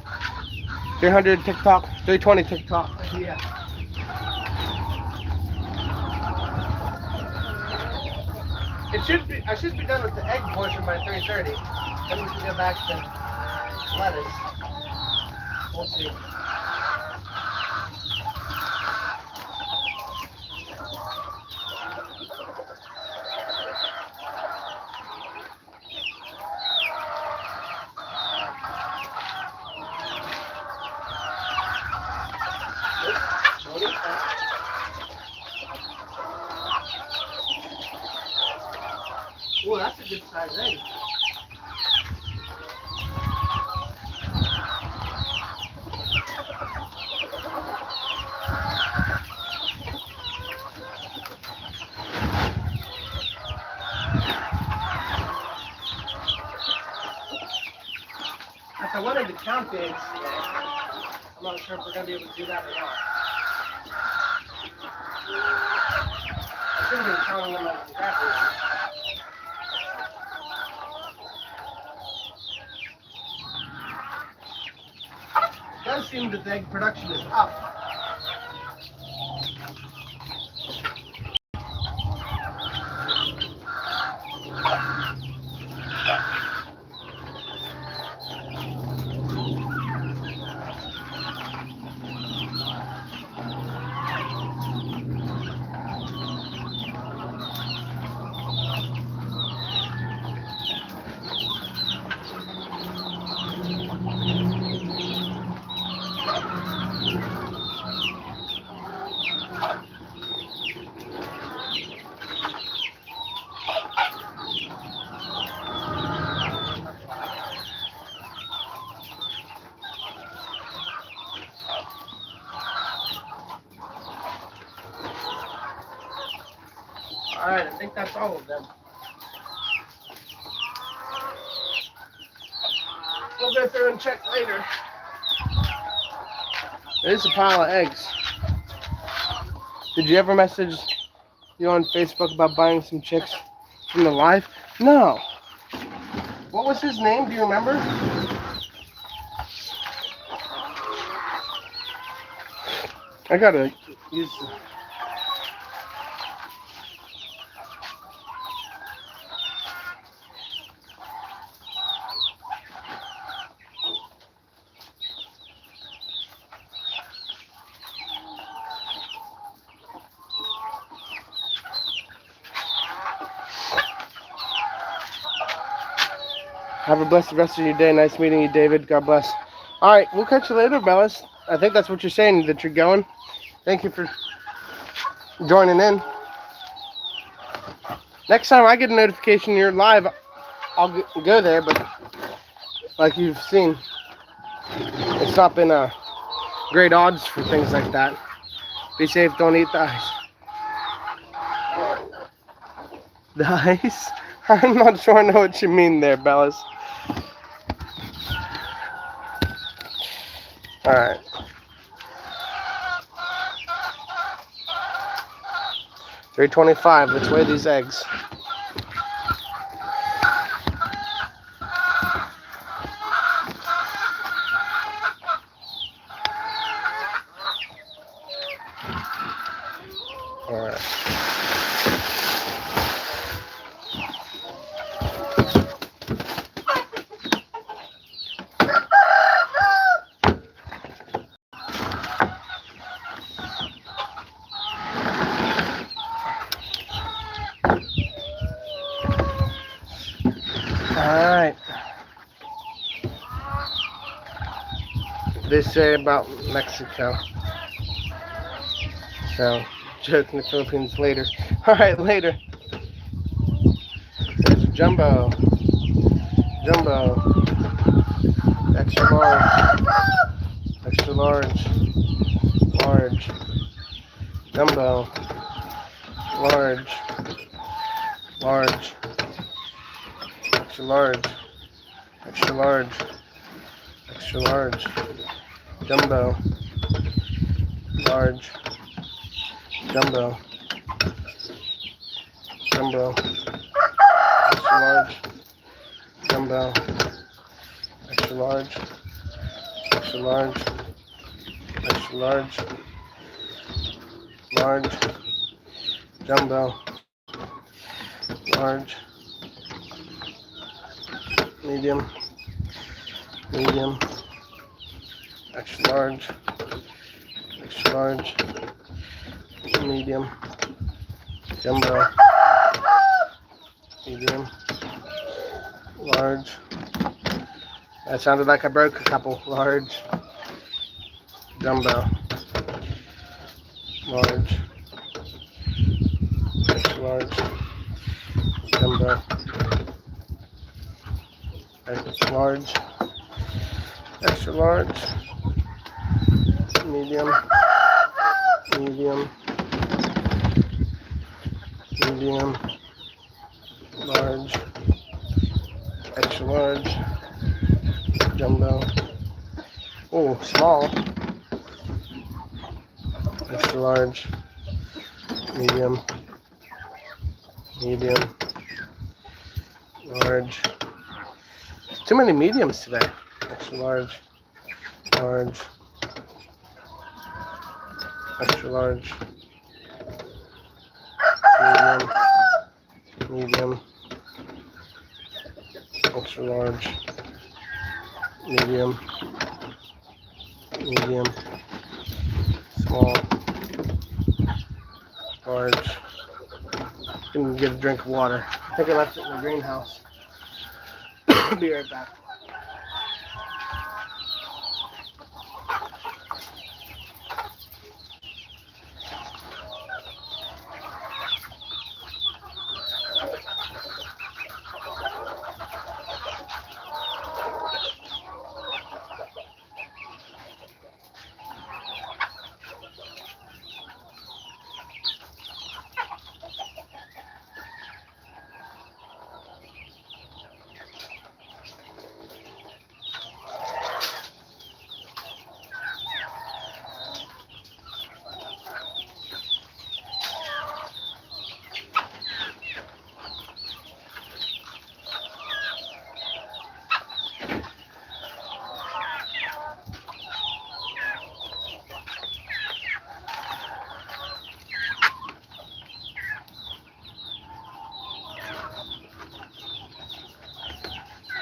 300 TikTok, 320 TikTok. Yeah. I should be done with the egg portion by 3:30. Then we can go back to lettuce. We'll see. Oh, that's a good size egg. If I wanted to count the eggs today, I'm not sure if we're going to be able to do that or not. I should have been counting them as grabbers. It does seem that the egg production is up. Alright, I think that's all of them. We'll go through and check later. There's a pile of eggs. Did you ever message you on Facebook about buying some chicks from the live? No. What was his name? Do you remember? I gotta use the... Have a blessed rest of your day. Nice meeting you, David. God bless. All right, we'll catch you later, Bellis. I think that's what you're saying, that you're going. Thank you for joining in. Next time I get a notification you're live, I'll go there, but like you've seen, it's not been great odds for things like that. Be safe, don't eat the ice. The ice? I'm not sure I know what you mean there, Bellis. Alright. $3.25. Let's weigh these eggs. Alright. Alright. They say about Mexico. So, joke in the Philippines later. Alright, later. There's Jumbo. Jumbo. extra large, extra large, large, jumbo, large, large, extra large, extra large, extra large, jumbo, large, jumbo, jumbo, extra large, jumbo, extra large, extra large, extra large, large, jumbo, large, medium, medium, extra large, extra large, medium, jumbo, medium, large. That sounded like I broke a couple. Large, jumbo, large, extra large, jumbo, extra large, extra large, medium, medium, medium, large, extra large, jumbo. Oh, small. Extra large, medium, medium, large. Too many mediums today. Extra large, large, extra large, medium, medium, extra large, medium, medium, small, large. Gonna get a drink of water. I think I left it in the greenhouse. Be right back.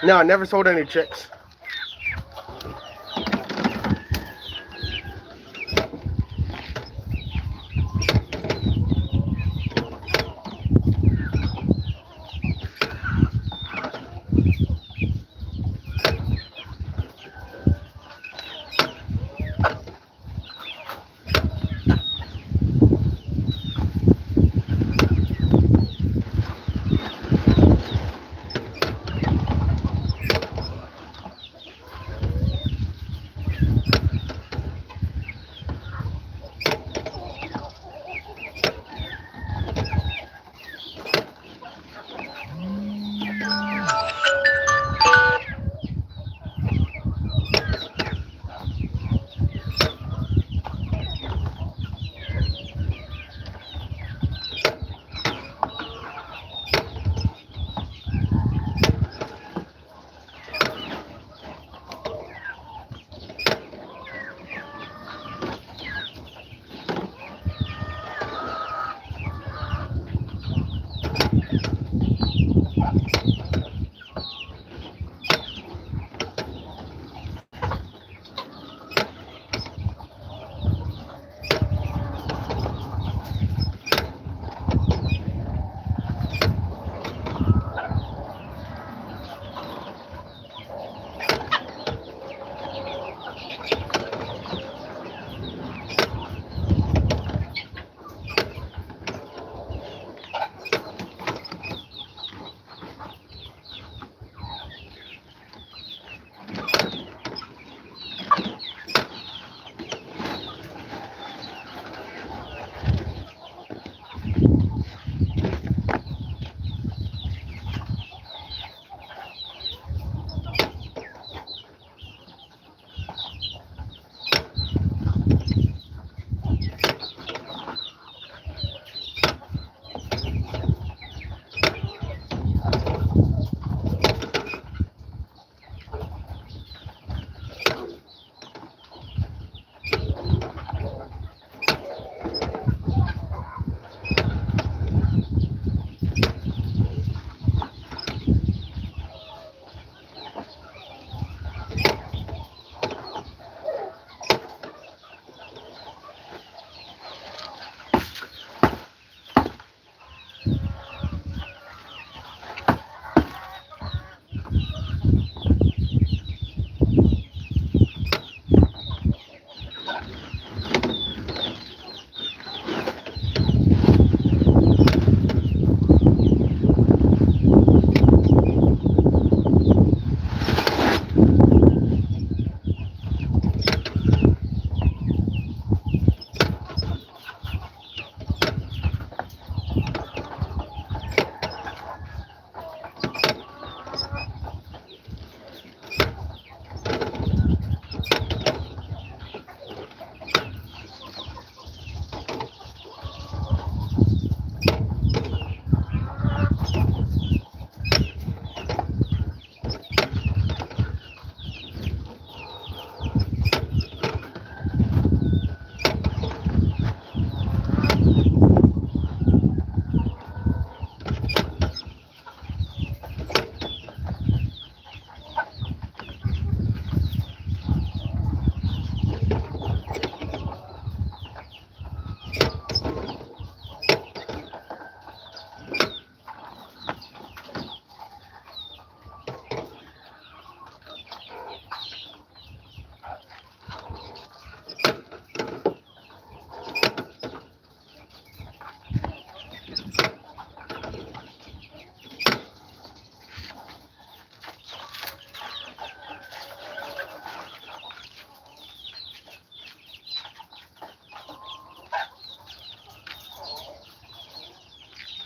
No, I never sold any chicks.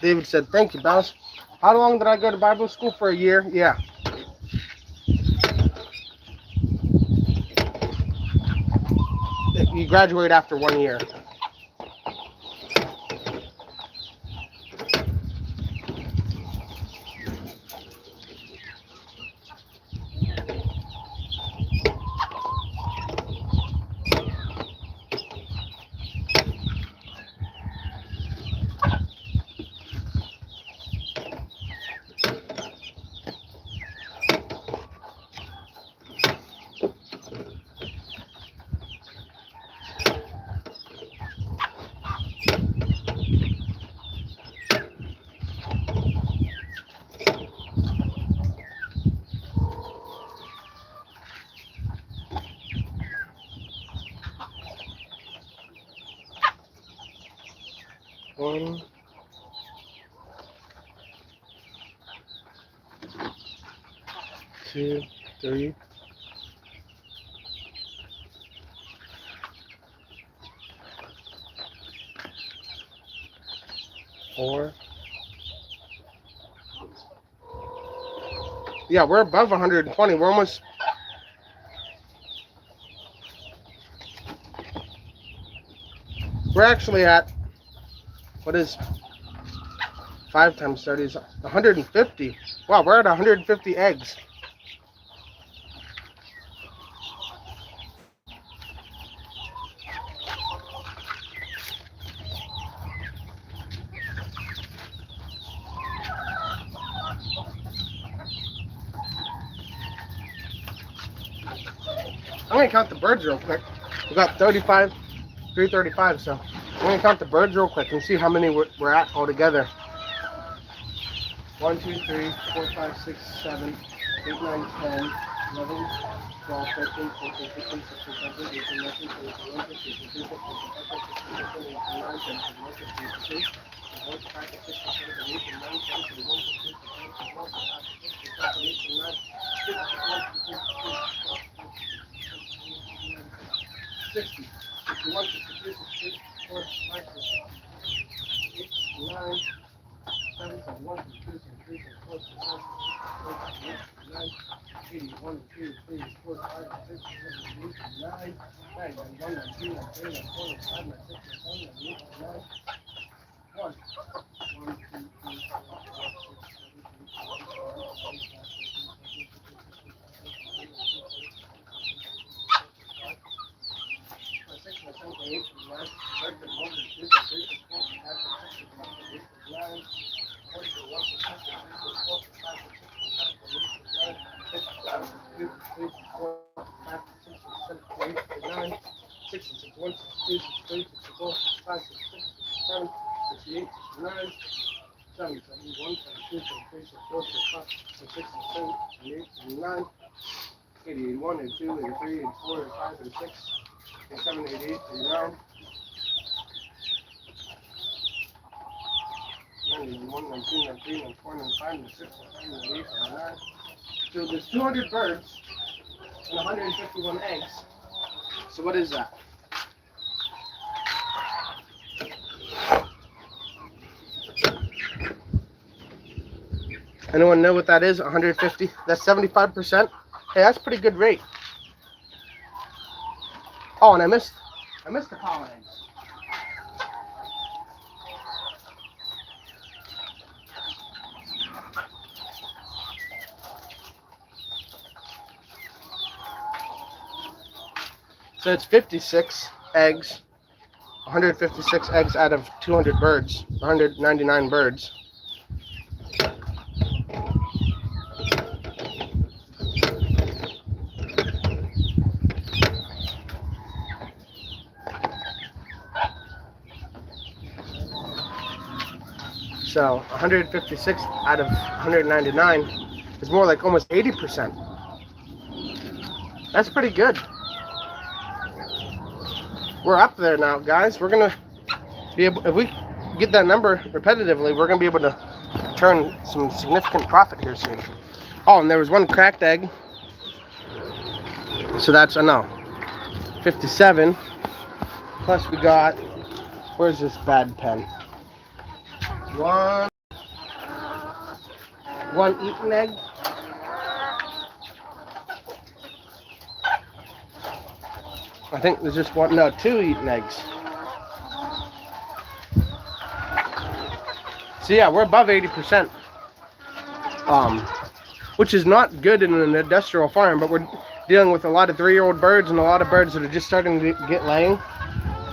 David said, thank you, Bells. How long did I go to Bible school? For a year? Yeah. You graduate after 1 year. One, two, three, four. Yeah, we're above 120. We're almost. We're actually at, what is 5 times 30 is 150. Wow, we're at 150 eggs. I'm gonna count the birds real quick. We got 35, 335, so I'm gonna count the birds real quick and see how many we're at altogether. 1, 2, 3, 4, 5, 6, 7, 8, 9, 10, 11, 12, 13, 14, 15, 16, 17, 18, 19, 20, 21, 22, 23, 24, 25, 26, 27, 28, 29, 30, 31, 32, 35, 36, 37, 38, 39, 40, 41, 42, 43, 44, 45, 46, 47, 48, 49, 50, 51, 52, 53, 54, 55, 56, 59, 70, 71, 72, 73, 74, 75, 76, 77, 81, 82, 83, 84, 85, 86, 87, 88, 89, 91, 92, 93, 94, 95, 96, 97, 98, 99, 1, 1, 2, 3, 4, 5, 6, 7, 8, 9, 10, 81, 82, 83, 84, 85, 86, 87, 88, 89, 91, 92, 93, 94, 95, 96, 97, 98, 99. So there's 200 birds and 151 eggs. So what is that? Anyone know what that is? 150? That's 75%? Hey, that's a pretty good rate. Oh, and I missed the pollen eggs. So it's 56 eggs, 156 eggs out of 200 birds, 199 birds. So 156 out of 199 is more like almost 80%. That's pretty good. We're up there now, guys. We're gonna be able, if we get that number repetitively, we're gonna be able to turn some significant profit here soon. Oh, and there was one cracked egg. So that's, no, 57. Plus we got, where's this bad pen? One. One eaten egg. I think there's just one, no, 2 eaten eggs. So yeah, we're above 80%, which is not good in an industrial farm, but we're dealing with a lot of 3-year-old birds and a lot of birds that are just starting to get laying.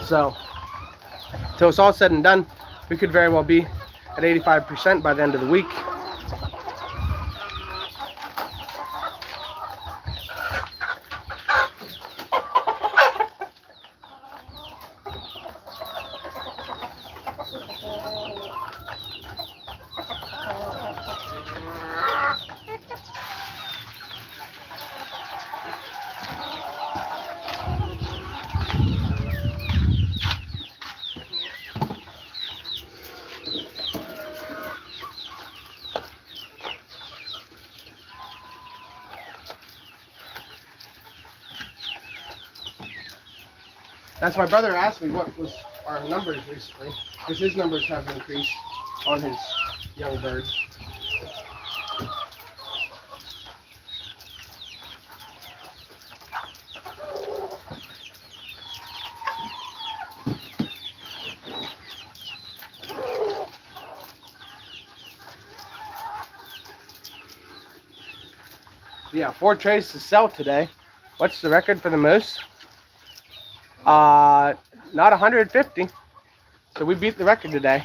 So, till it's all said and done, we could very well be at 85% by the end of the week. That's my brother asked me what was our numbers recently, because his numbers have increased on his young birds. Yeah, 4 trays to sell today. What's the record for the most? Not 150. So we beat the record today.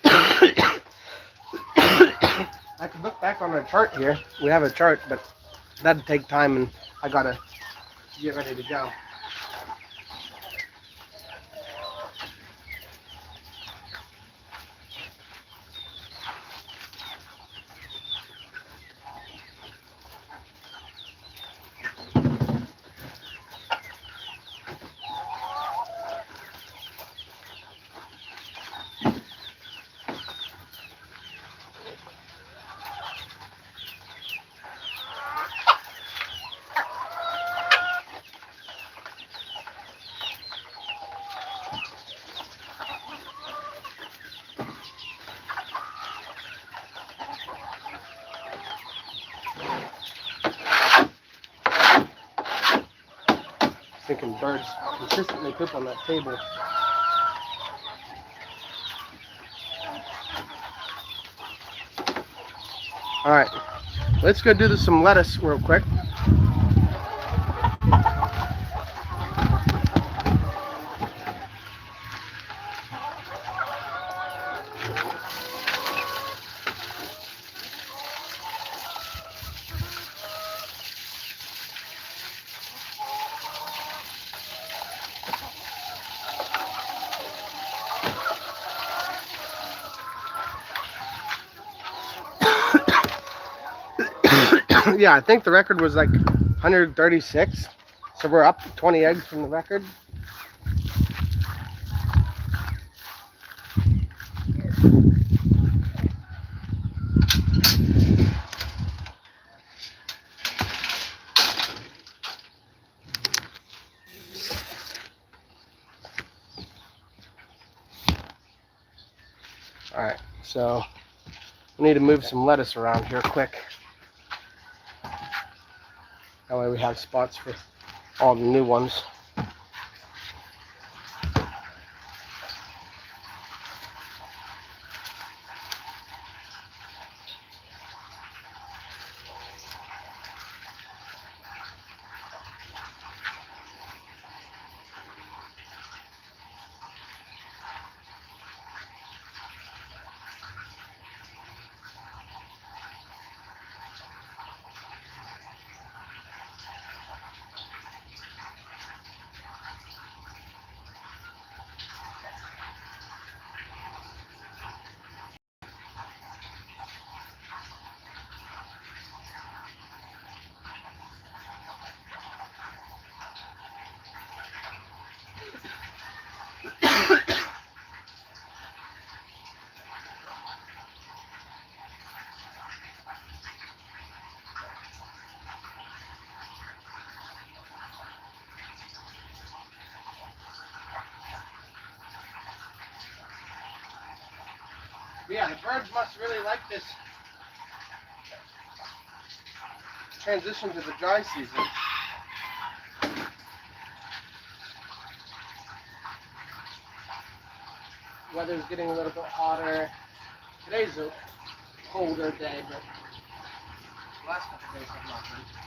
I could look back on our chart here. We have a chart, but that'd take time and I gotta get ready to go. Thinking birds consistently poop on that table. Alright, let's go do some lettuce real quick. Yeah, I think the record was like 136. So we're up 20 eggs from the record. Alright, so we need to move some lettuce around here quick. That way we have spots for all the new ones. Yeah, the birds must really like this transition to the dry season. Weather's getting a little bit hotter. Today's a colder day, but the last couple of days have not been.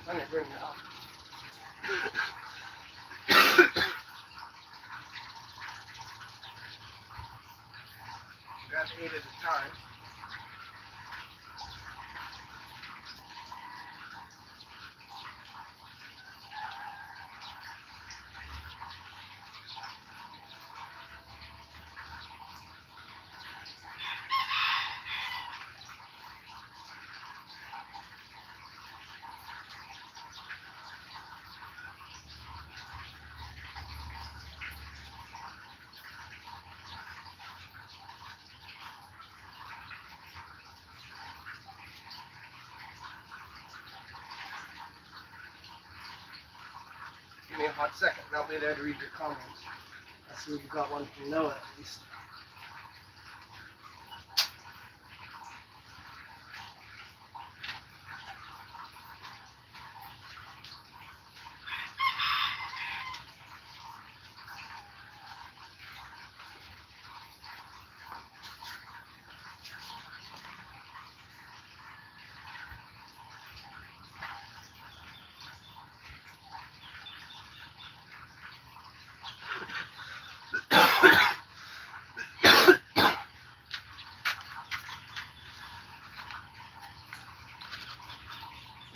Let me bring it up. Grab 8 at a time. Give me a hot second, and I'll be there to read your comments. I see we've got one from Noah at least.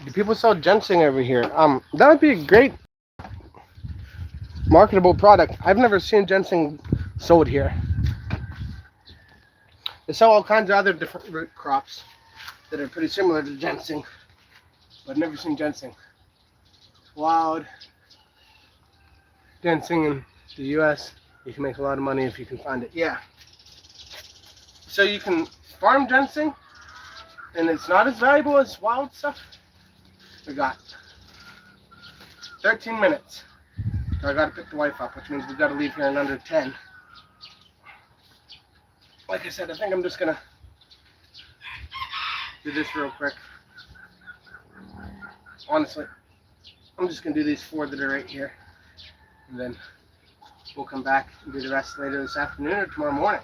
Do people sell ginseng over here? That would be a great marketable product. I've never seen ginseng sold here. They sell all kinds of other different root crops that are pretty similar to ginseng, but I've never seen ginseng. Wild ginseng in the US, you can make a lot of money if you can find it. Yeah. So you can farm ginseng, and it's not as valuable as wild stuff. We got 13 minutes. So I gotta pick the wife up, which means we've got to leave here in under 10. Like I said, I think I'm just gonna do this real quick. Honestly, I'm just gonna do these 4 that are right here, and then we'll come back and do the rest later this afternoon or tomorrow morning.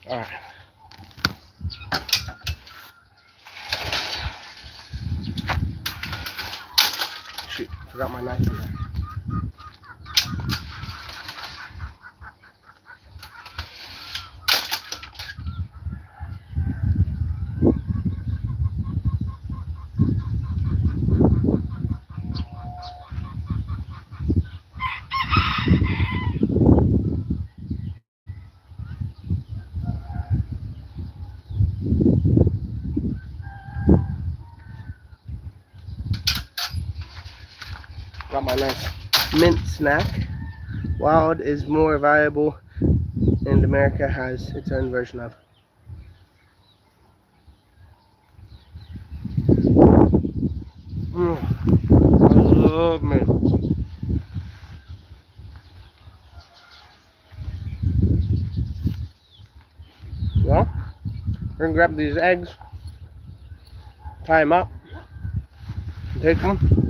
All right. Shoot, forgot my knife in there. Got my nice mint snack. Wild is more viable, and America has its own version of. I love mint. Well, we're gonna grab these eggs, tie them up, and take them.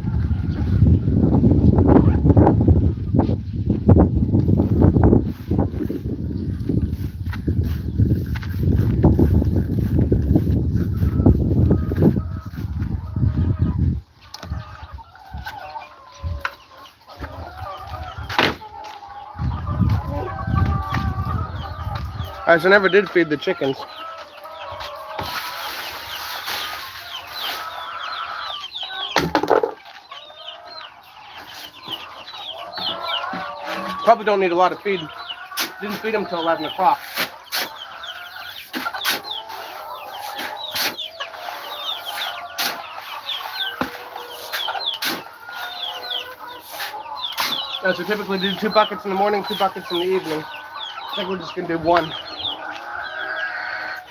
Alright, so I never did feed the chickens. Probably don't need a lot of feed. Didn't feed them till 11 o'clock. So typically do 2 buckets in the morning, 2 buckets in the evening. I think we're just gonna do 1.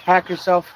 Hack yourself.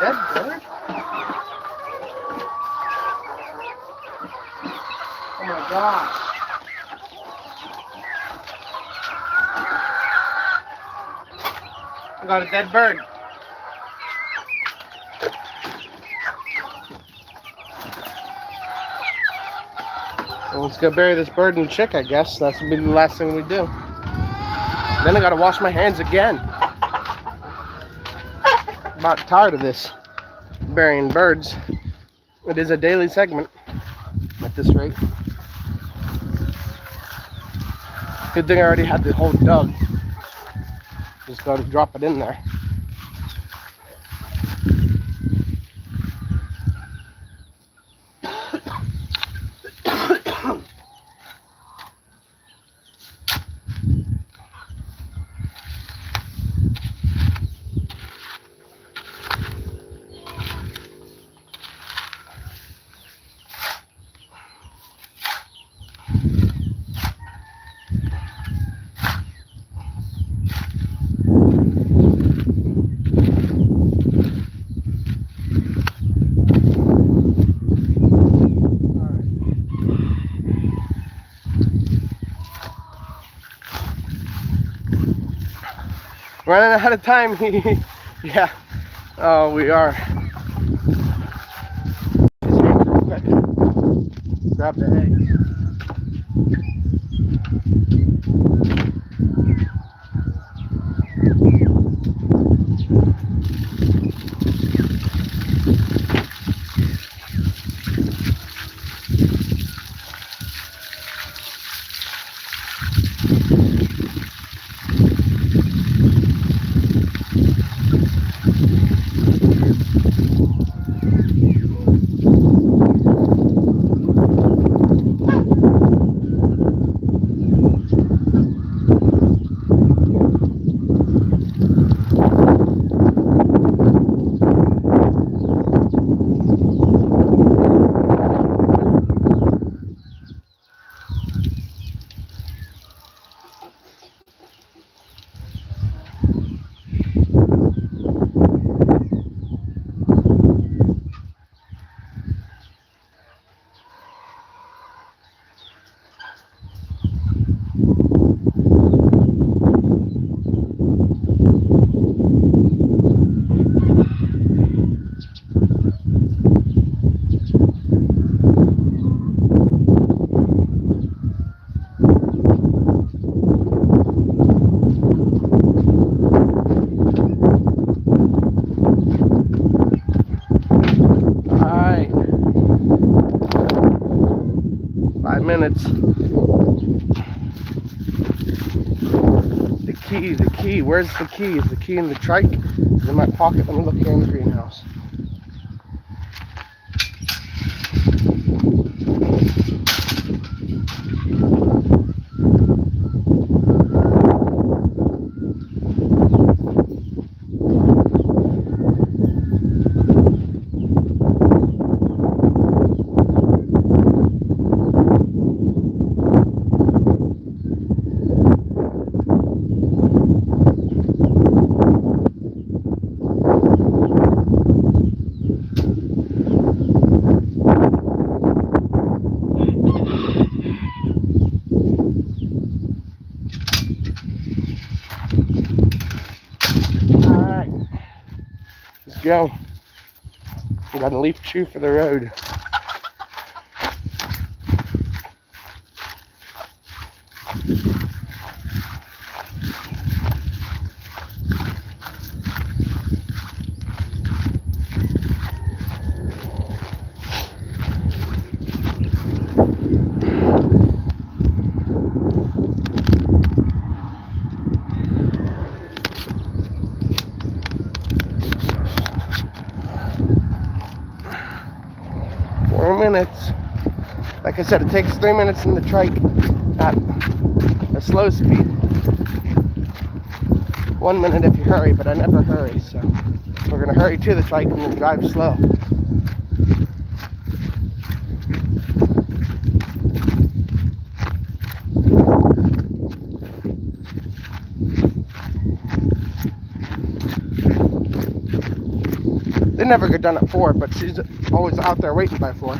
Dead bird? Oh my gosh. I got a dead bird. Well, let's go bury this bird and chick, I guess. That's gonna be the last thing we do. Then I gotta wash my hands again. About tired of this burying birds. It is a daily segment at this rate. Good thing I already had the hole dug. Just gotta drop it in there. Running out of time. Yeah. Oh, we are. Grab the eggs. minutes. The key, where's the key? Is the key in the trike? Is it in my pocket? Let me look here in the greenhouse. Go. We got a leaf chew for the road. Minutes. Like I said, it takes 3 minutes in the trike at a slow speed. 1 minute if you hurry, but I never hurry, so we're gonna hurry to the trike and then drive slow. They never get done at 4, but she's always out there waiting by 4.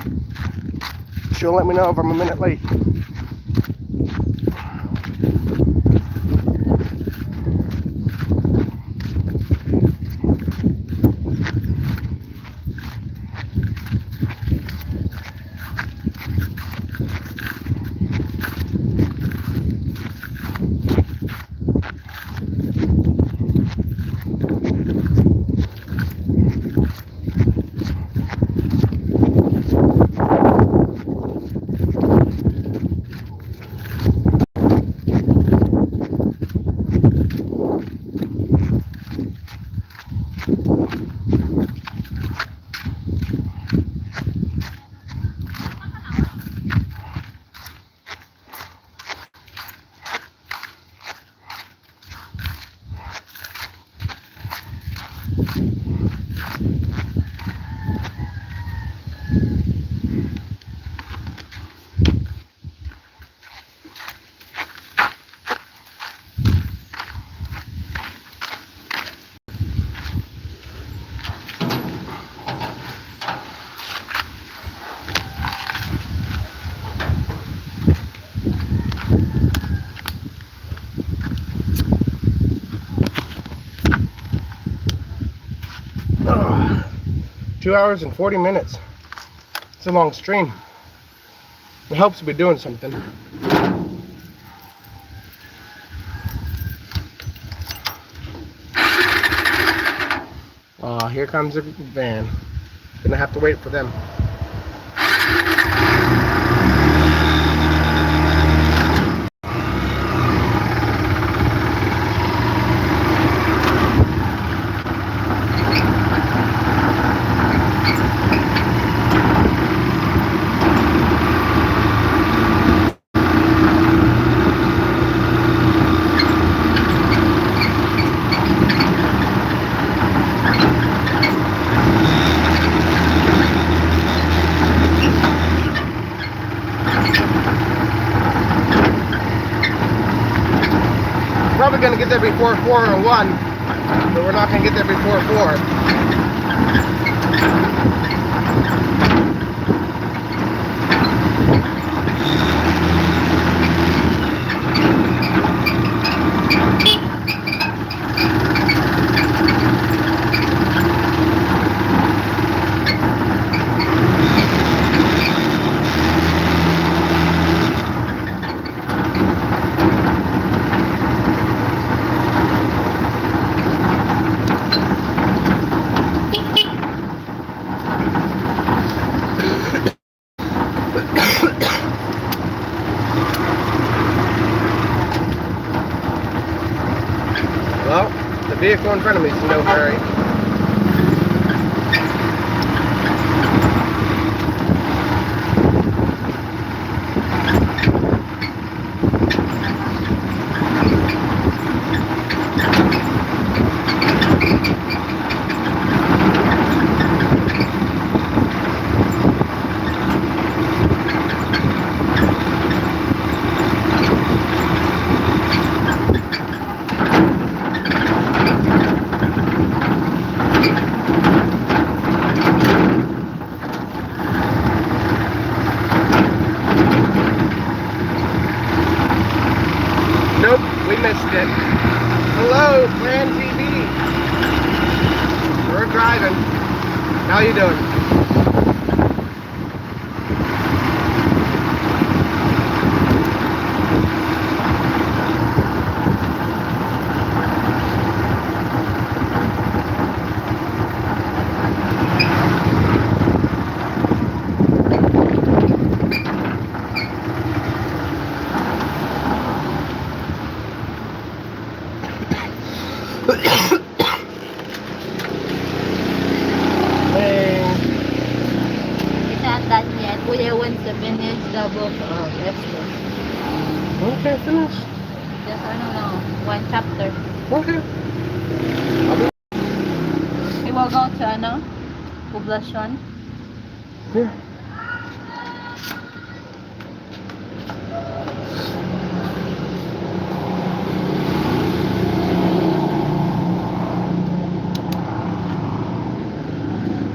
She'll let me know if I'm a minute late. Oh, 2 hours and 40 minutes. It's a long stream. It helps to be doing something. Oh, here comes a van. Gonna have to wait for them. Probably going to get there before 4:01, but we're not going to get there before 4. vehicle in front of me, so no hurry. Nope, we missed it. Hello, Plan TV. We're driving. How you doing? Hey. It's not done yet. Kuya wants to finish the book of Esther. Okay, finish. Just, I don't know, one chapter. Okay. We will go to, Poblacion. Yeah.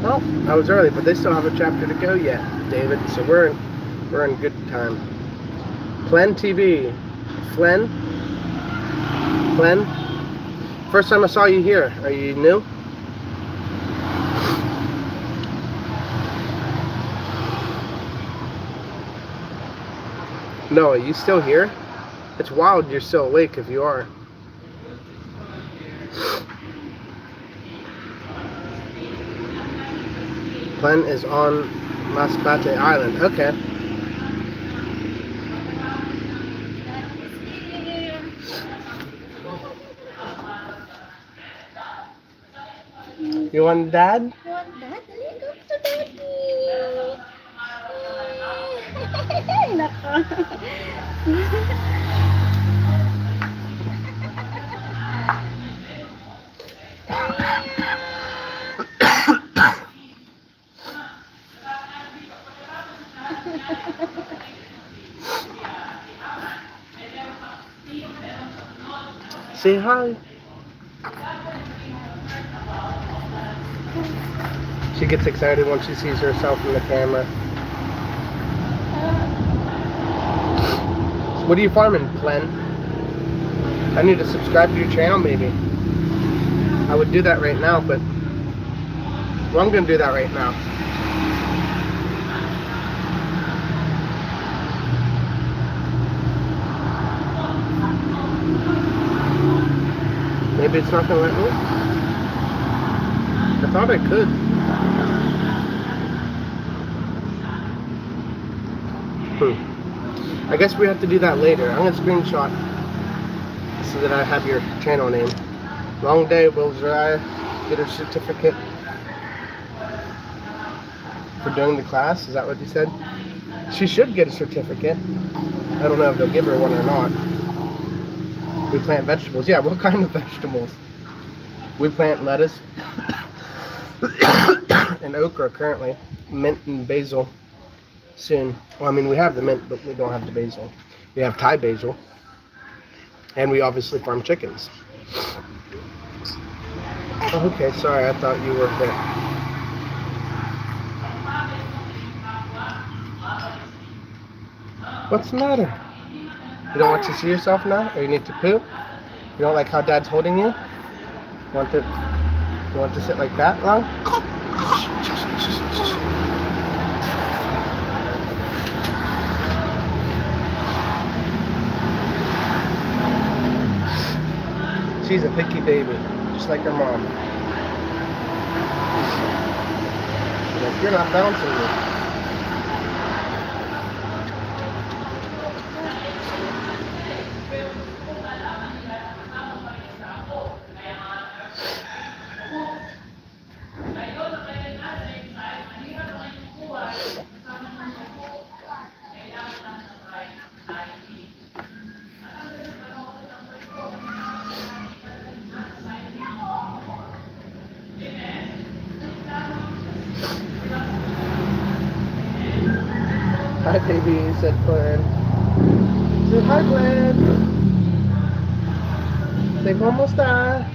Well, I was early, but they still have a chapter to go yet, David. So we're in good time. Plen TV, Flen. First time I saw you here. Are you new? No, are you still here? It's wild you're still awake if you are. Plen is on Masbate Island. Okay. You want dad? You want that? Dali, go to daddy. Nako. Say hi. She gets excited when she sees herself in the camera. What are you farming, Plen? I need to subscribe to your channel, maybe. I would do that right now, but... Well, I'm going to do that right now. Maybe it's not going to let me? I thought I could. I guess we have to do that later. I'm going to screenshot so that I have your channel name. Long day, will Zariah get her certificate for doing the class? Is that what you said? She should get a certificate. I don't know if they'll give her one or not. We plant vegetables. Yeah, what kind of vegetables? We plant lettuce and okra currently. Mint and basil soon. Well, I mean, we have the mint, but we don't have the basil. We have Thai basil. And we obviously farm chickens. Oh, okay, sorry, I thought you were there. What's the matter? You don't want to see yourself now? Or you need to poo? You don't like how Dad's holding you? You want to sit like that long? She's a picky baby, just like her mom. She's like, you're not bouncing me. Hi, baby, said Glenn. Say hi, Glenn. Say, ¿cómo está?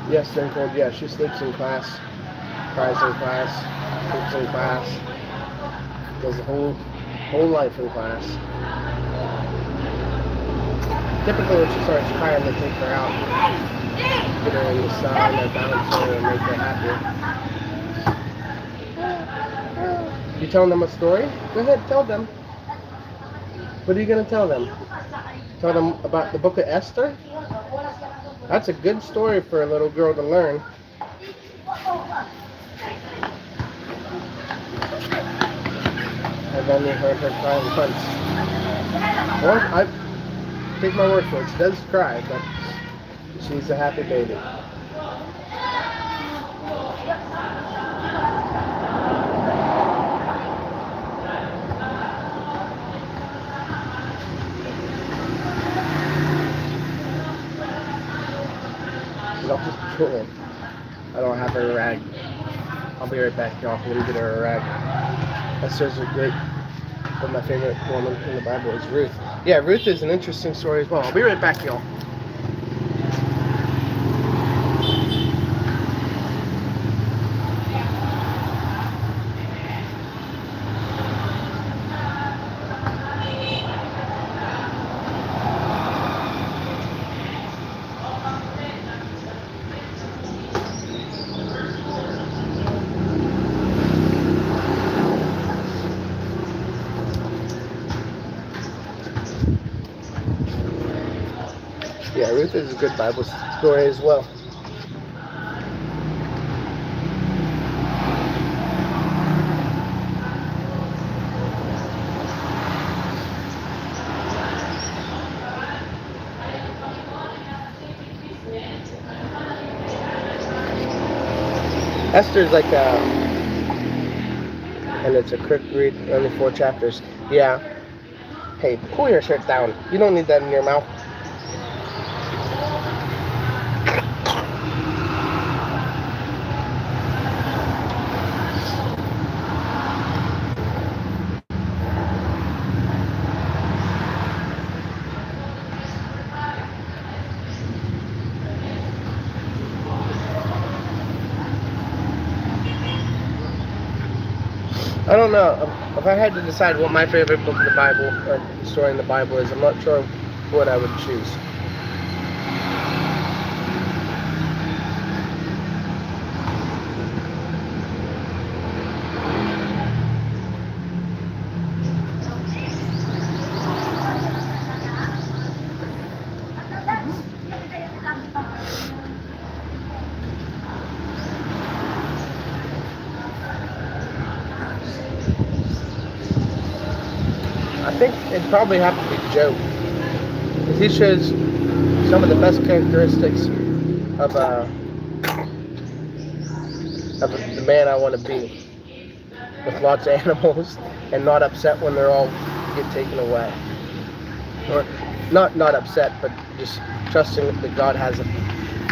Yes, they're cold. Yeah, she sleeps in class, cries in class, sleeps in class, does the whole life in class. Typically, when she starts crying, they take her out, put her in the sun, or bounce her, and make her happy. You telling them a story? Go ahead, tell them. What are you gonna tell them? Tell them about the book of Esther? That's a good story for a little girl to learn. I've only heard her cry once. Well, I take my word for it. She does cry, but she's a happy baby. She's all just chilling. I don't have her a rag. I'll be right back, y'all. Let me get her a rag. Esther's a great, one of my favorite women in the Bible is Ruth. Yeah, Ruth is an interesting story as well. I'll be right back, y'all. Yeah, Ruth is a good Bible story as well. Esther's like and it's a quick read, only 4 chapters. Yeah. Hey, pull your shirt down. You don't need that in your mouth. I don't know. If I had to decide what my favorite book in the Bible, or story in the Bible is, I'm not sure what I would choose. I think it'd probably have to be Job, because he shows some of the best characteristics of the man I want to be, with lots of animals and not upset when they're all get taken away, or not upset, but just trusting that God has a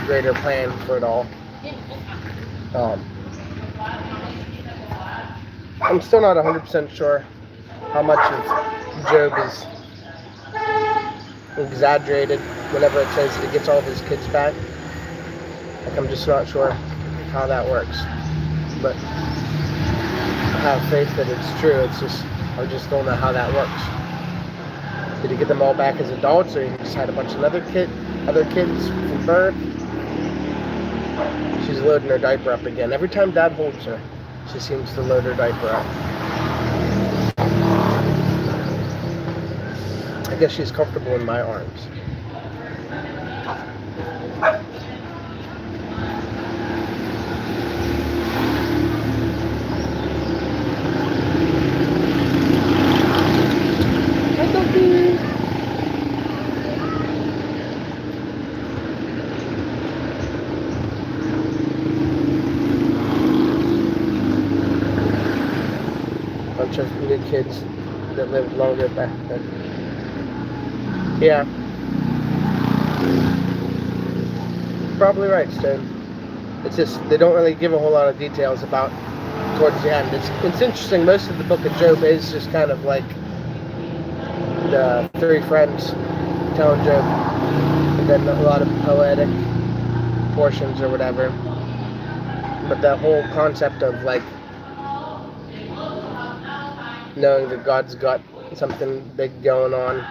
greater plan for it all. I'm still not 100% sure how much of Job is exaggerated whenever it says that he gets all of his kids back. Like, I'm just not sure how that works, but I have faith that it's true. It's just, I just don't know how that works. Did he get them all back as adults, or he just had a bunch of other kids from birth? She's loading her diaper up again. Every time Dad holds her, she seems to load her diaper up. I guess she's comfortable in my arms. Hi, Sophie. bunch of new kids that lived longer back then. Yeah. Probably right, Stone. It's just, they don't really give a whole lot of details about towards the end. It's interesting, most of the book of Job is just kind of like the three friends telling Job, and then a lot of poetic portions or whatever. But the whole concept of like knowing that God's got something big going on,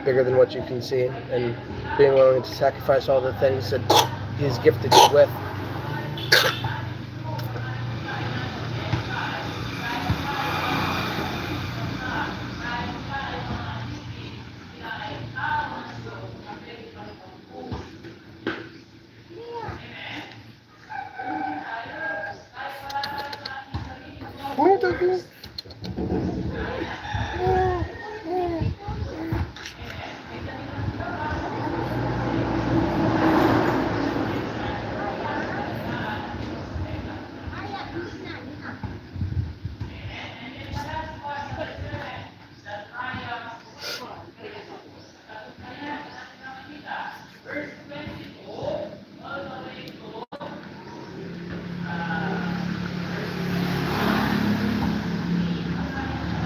bigger than what you can see, and being willing to sacrifice all the things that He's gifted you with. Come here, Doggy.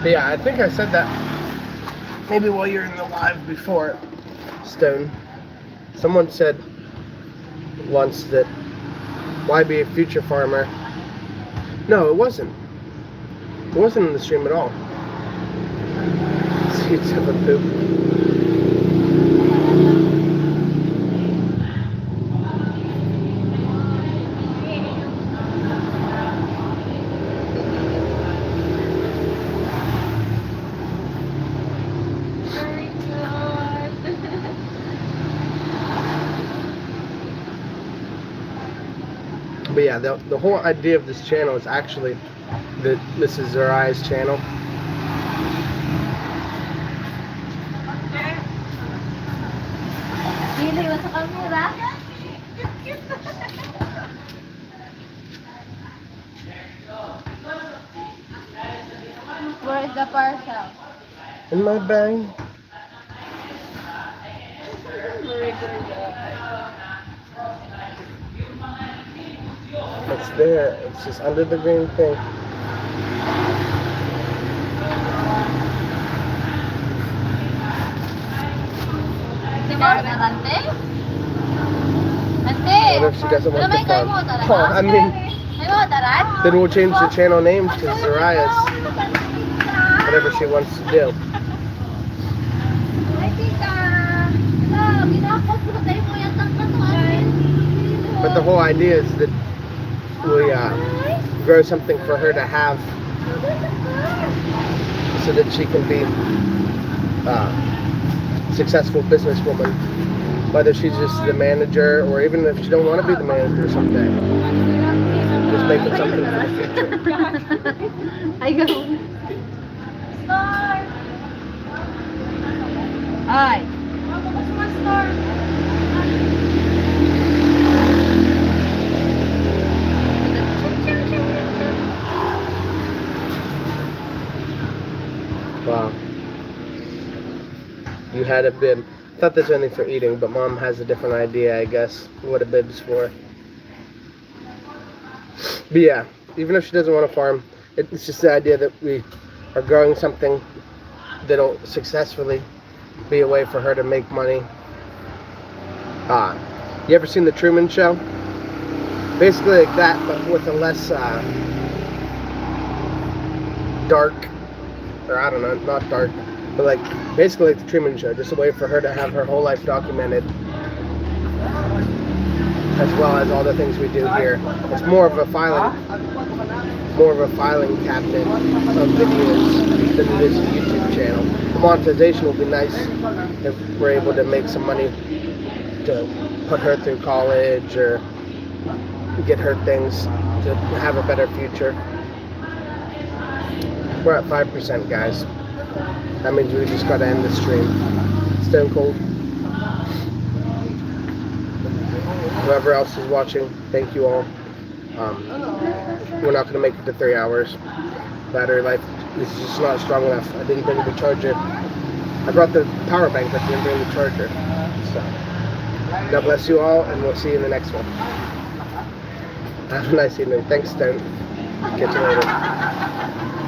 But yeah, I think I said that maybe while you're in the live before, Stone. Someone said once that, why be a future farmer? No, it wasn't. It wasn't in the stream at all. Seeds of a poop. But yeah, the whole idea of this channel is actually that this is Zariah's channel. Dili mo sa camera. Where is the parcel? In my bag. It's there. It's just under the green thing. What if she doesn't want the farm? Oh, I mean, then we'll change the channel name to Zariah's. Whatever she wants to do. But the whole idea is that we grow something for her to have, so that she can be a successful businesswoman, whether she's just the manager or even if she don't want to be the manager someday. Just making something for the future. I go. Star. Ay. Wow. You had a bib. I thought that's only for eating, but Mom has a different idea, I guess, what a bib's for. But yeah, even if she doesn't want to farm, it's just the idea that we are growing something that'll successfully be a way for her to make money. You ever seen The Truman Show? Basically like that, but with a less dark, or I don't know, not dark, but like basically like The Truman Show, just a way for her to have her whole life documented, as well as all the things we do here. It's more of a filing cabinet of videos than it is a YouTube channel. The monetization will be nice if we're able to make some money to put her through college or get her things to have a better future. We're at 5%, guys. That means we just gotta end the stream. Stone cold. Whoever else is watching, thank you all. We're not gonna make it to 3 hours. Battery life is just not strong enough. I didn't bring the charger. I brought the power bank, but didn't bring the charger. So, God bless you all, and we'll see you in the next one. Have a nice evening. Thanks, Dan. Catch you later.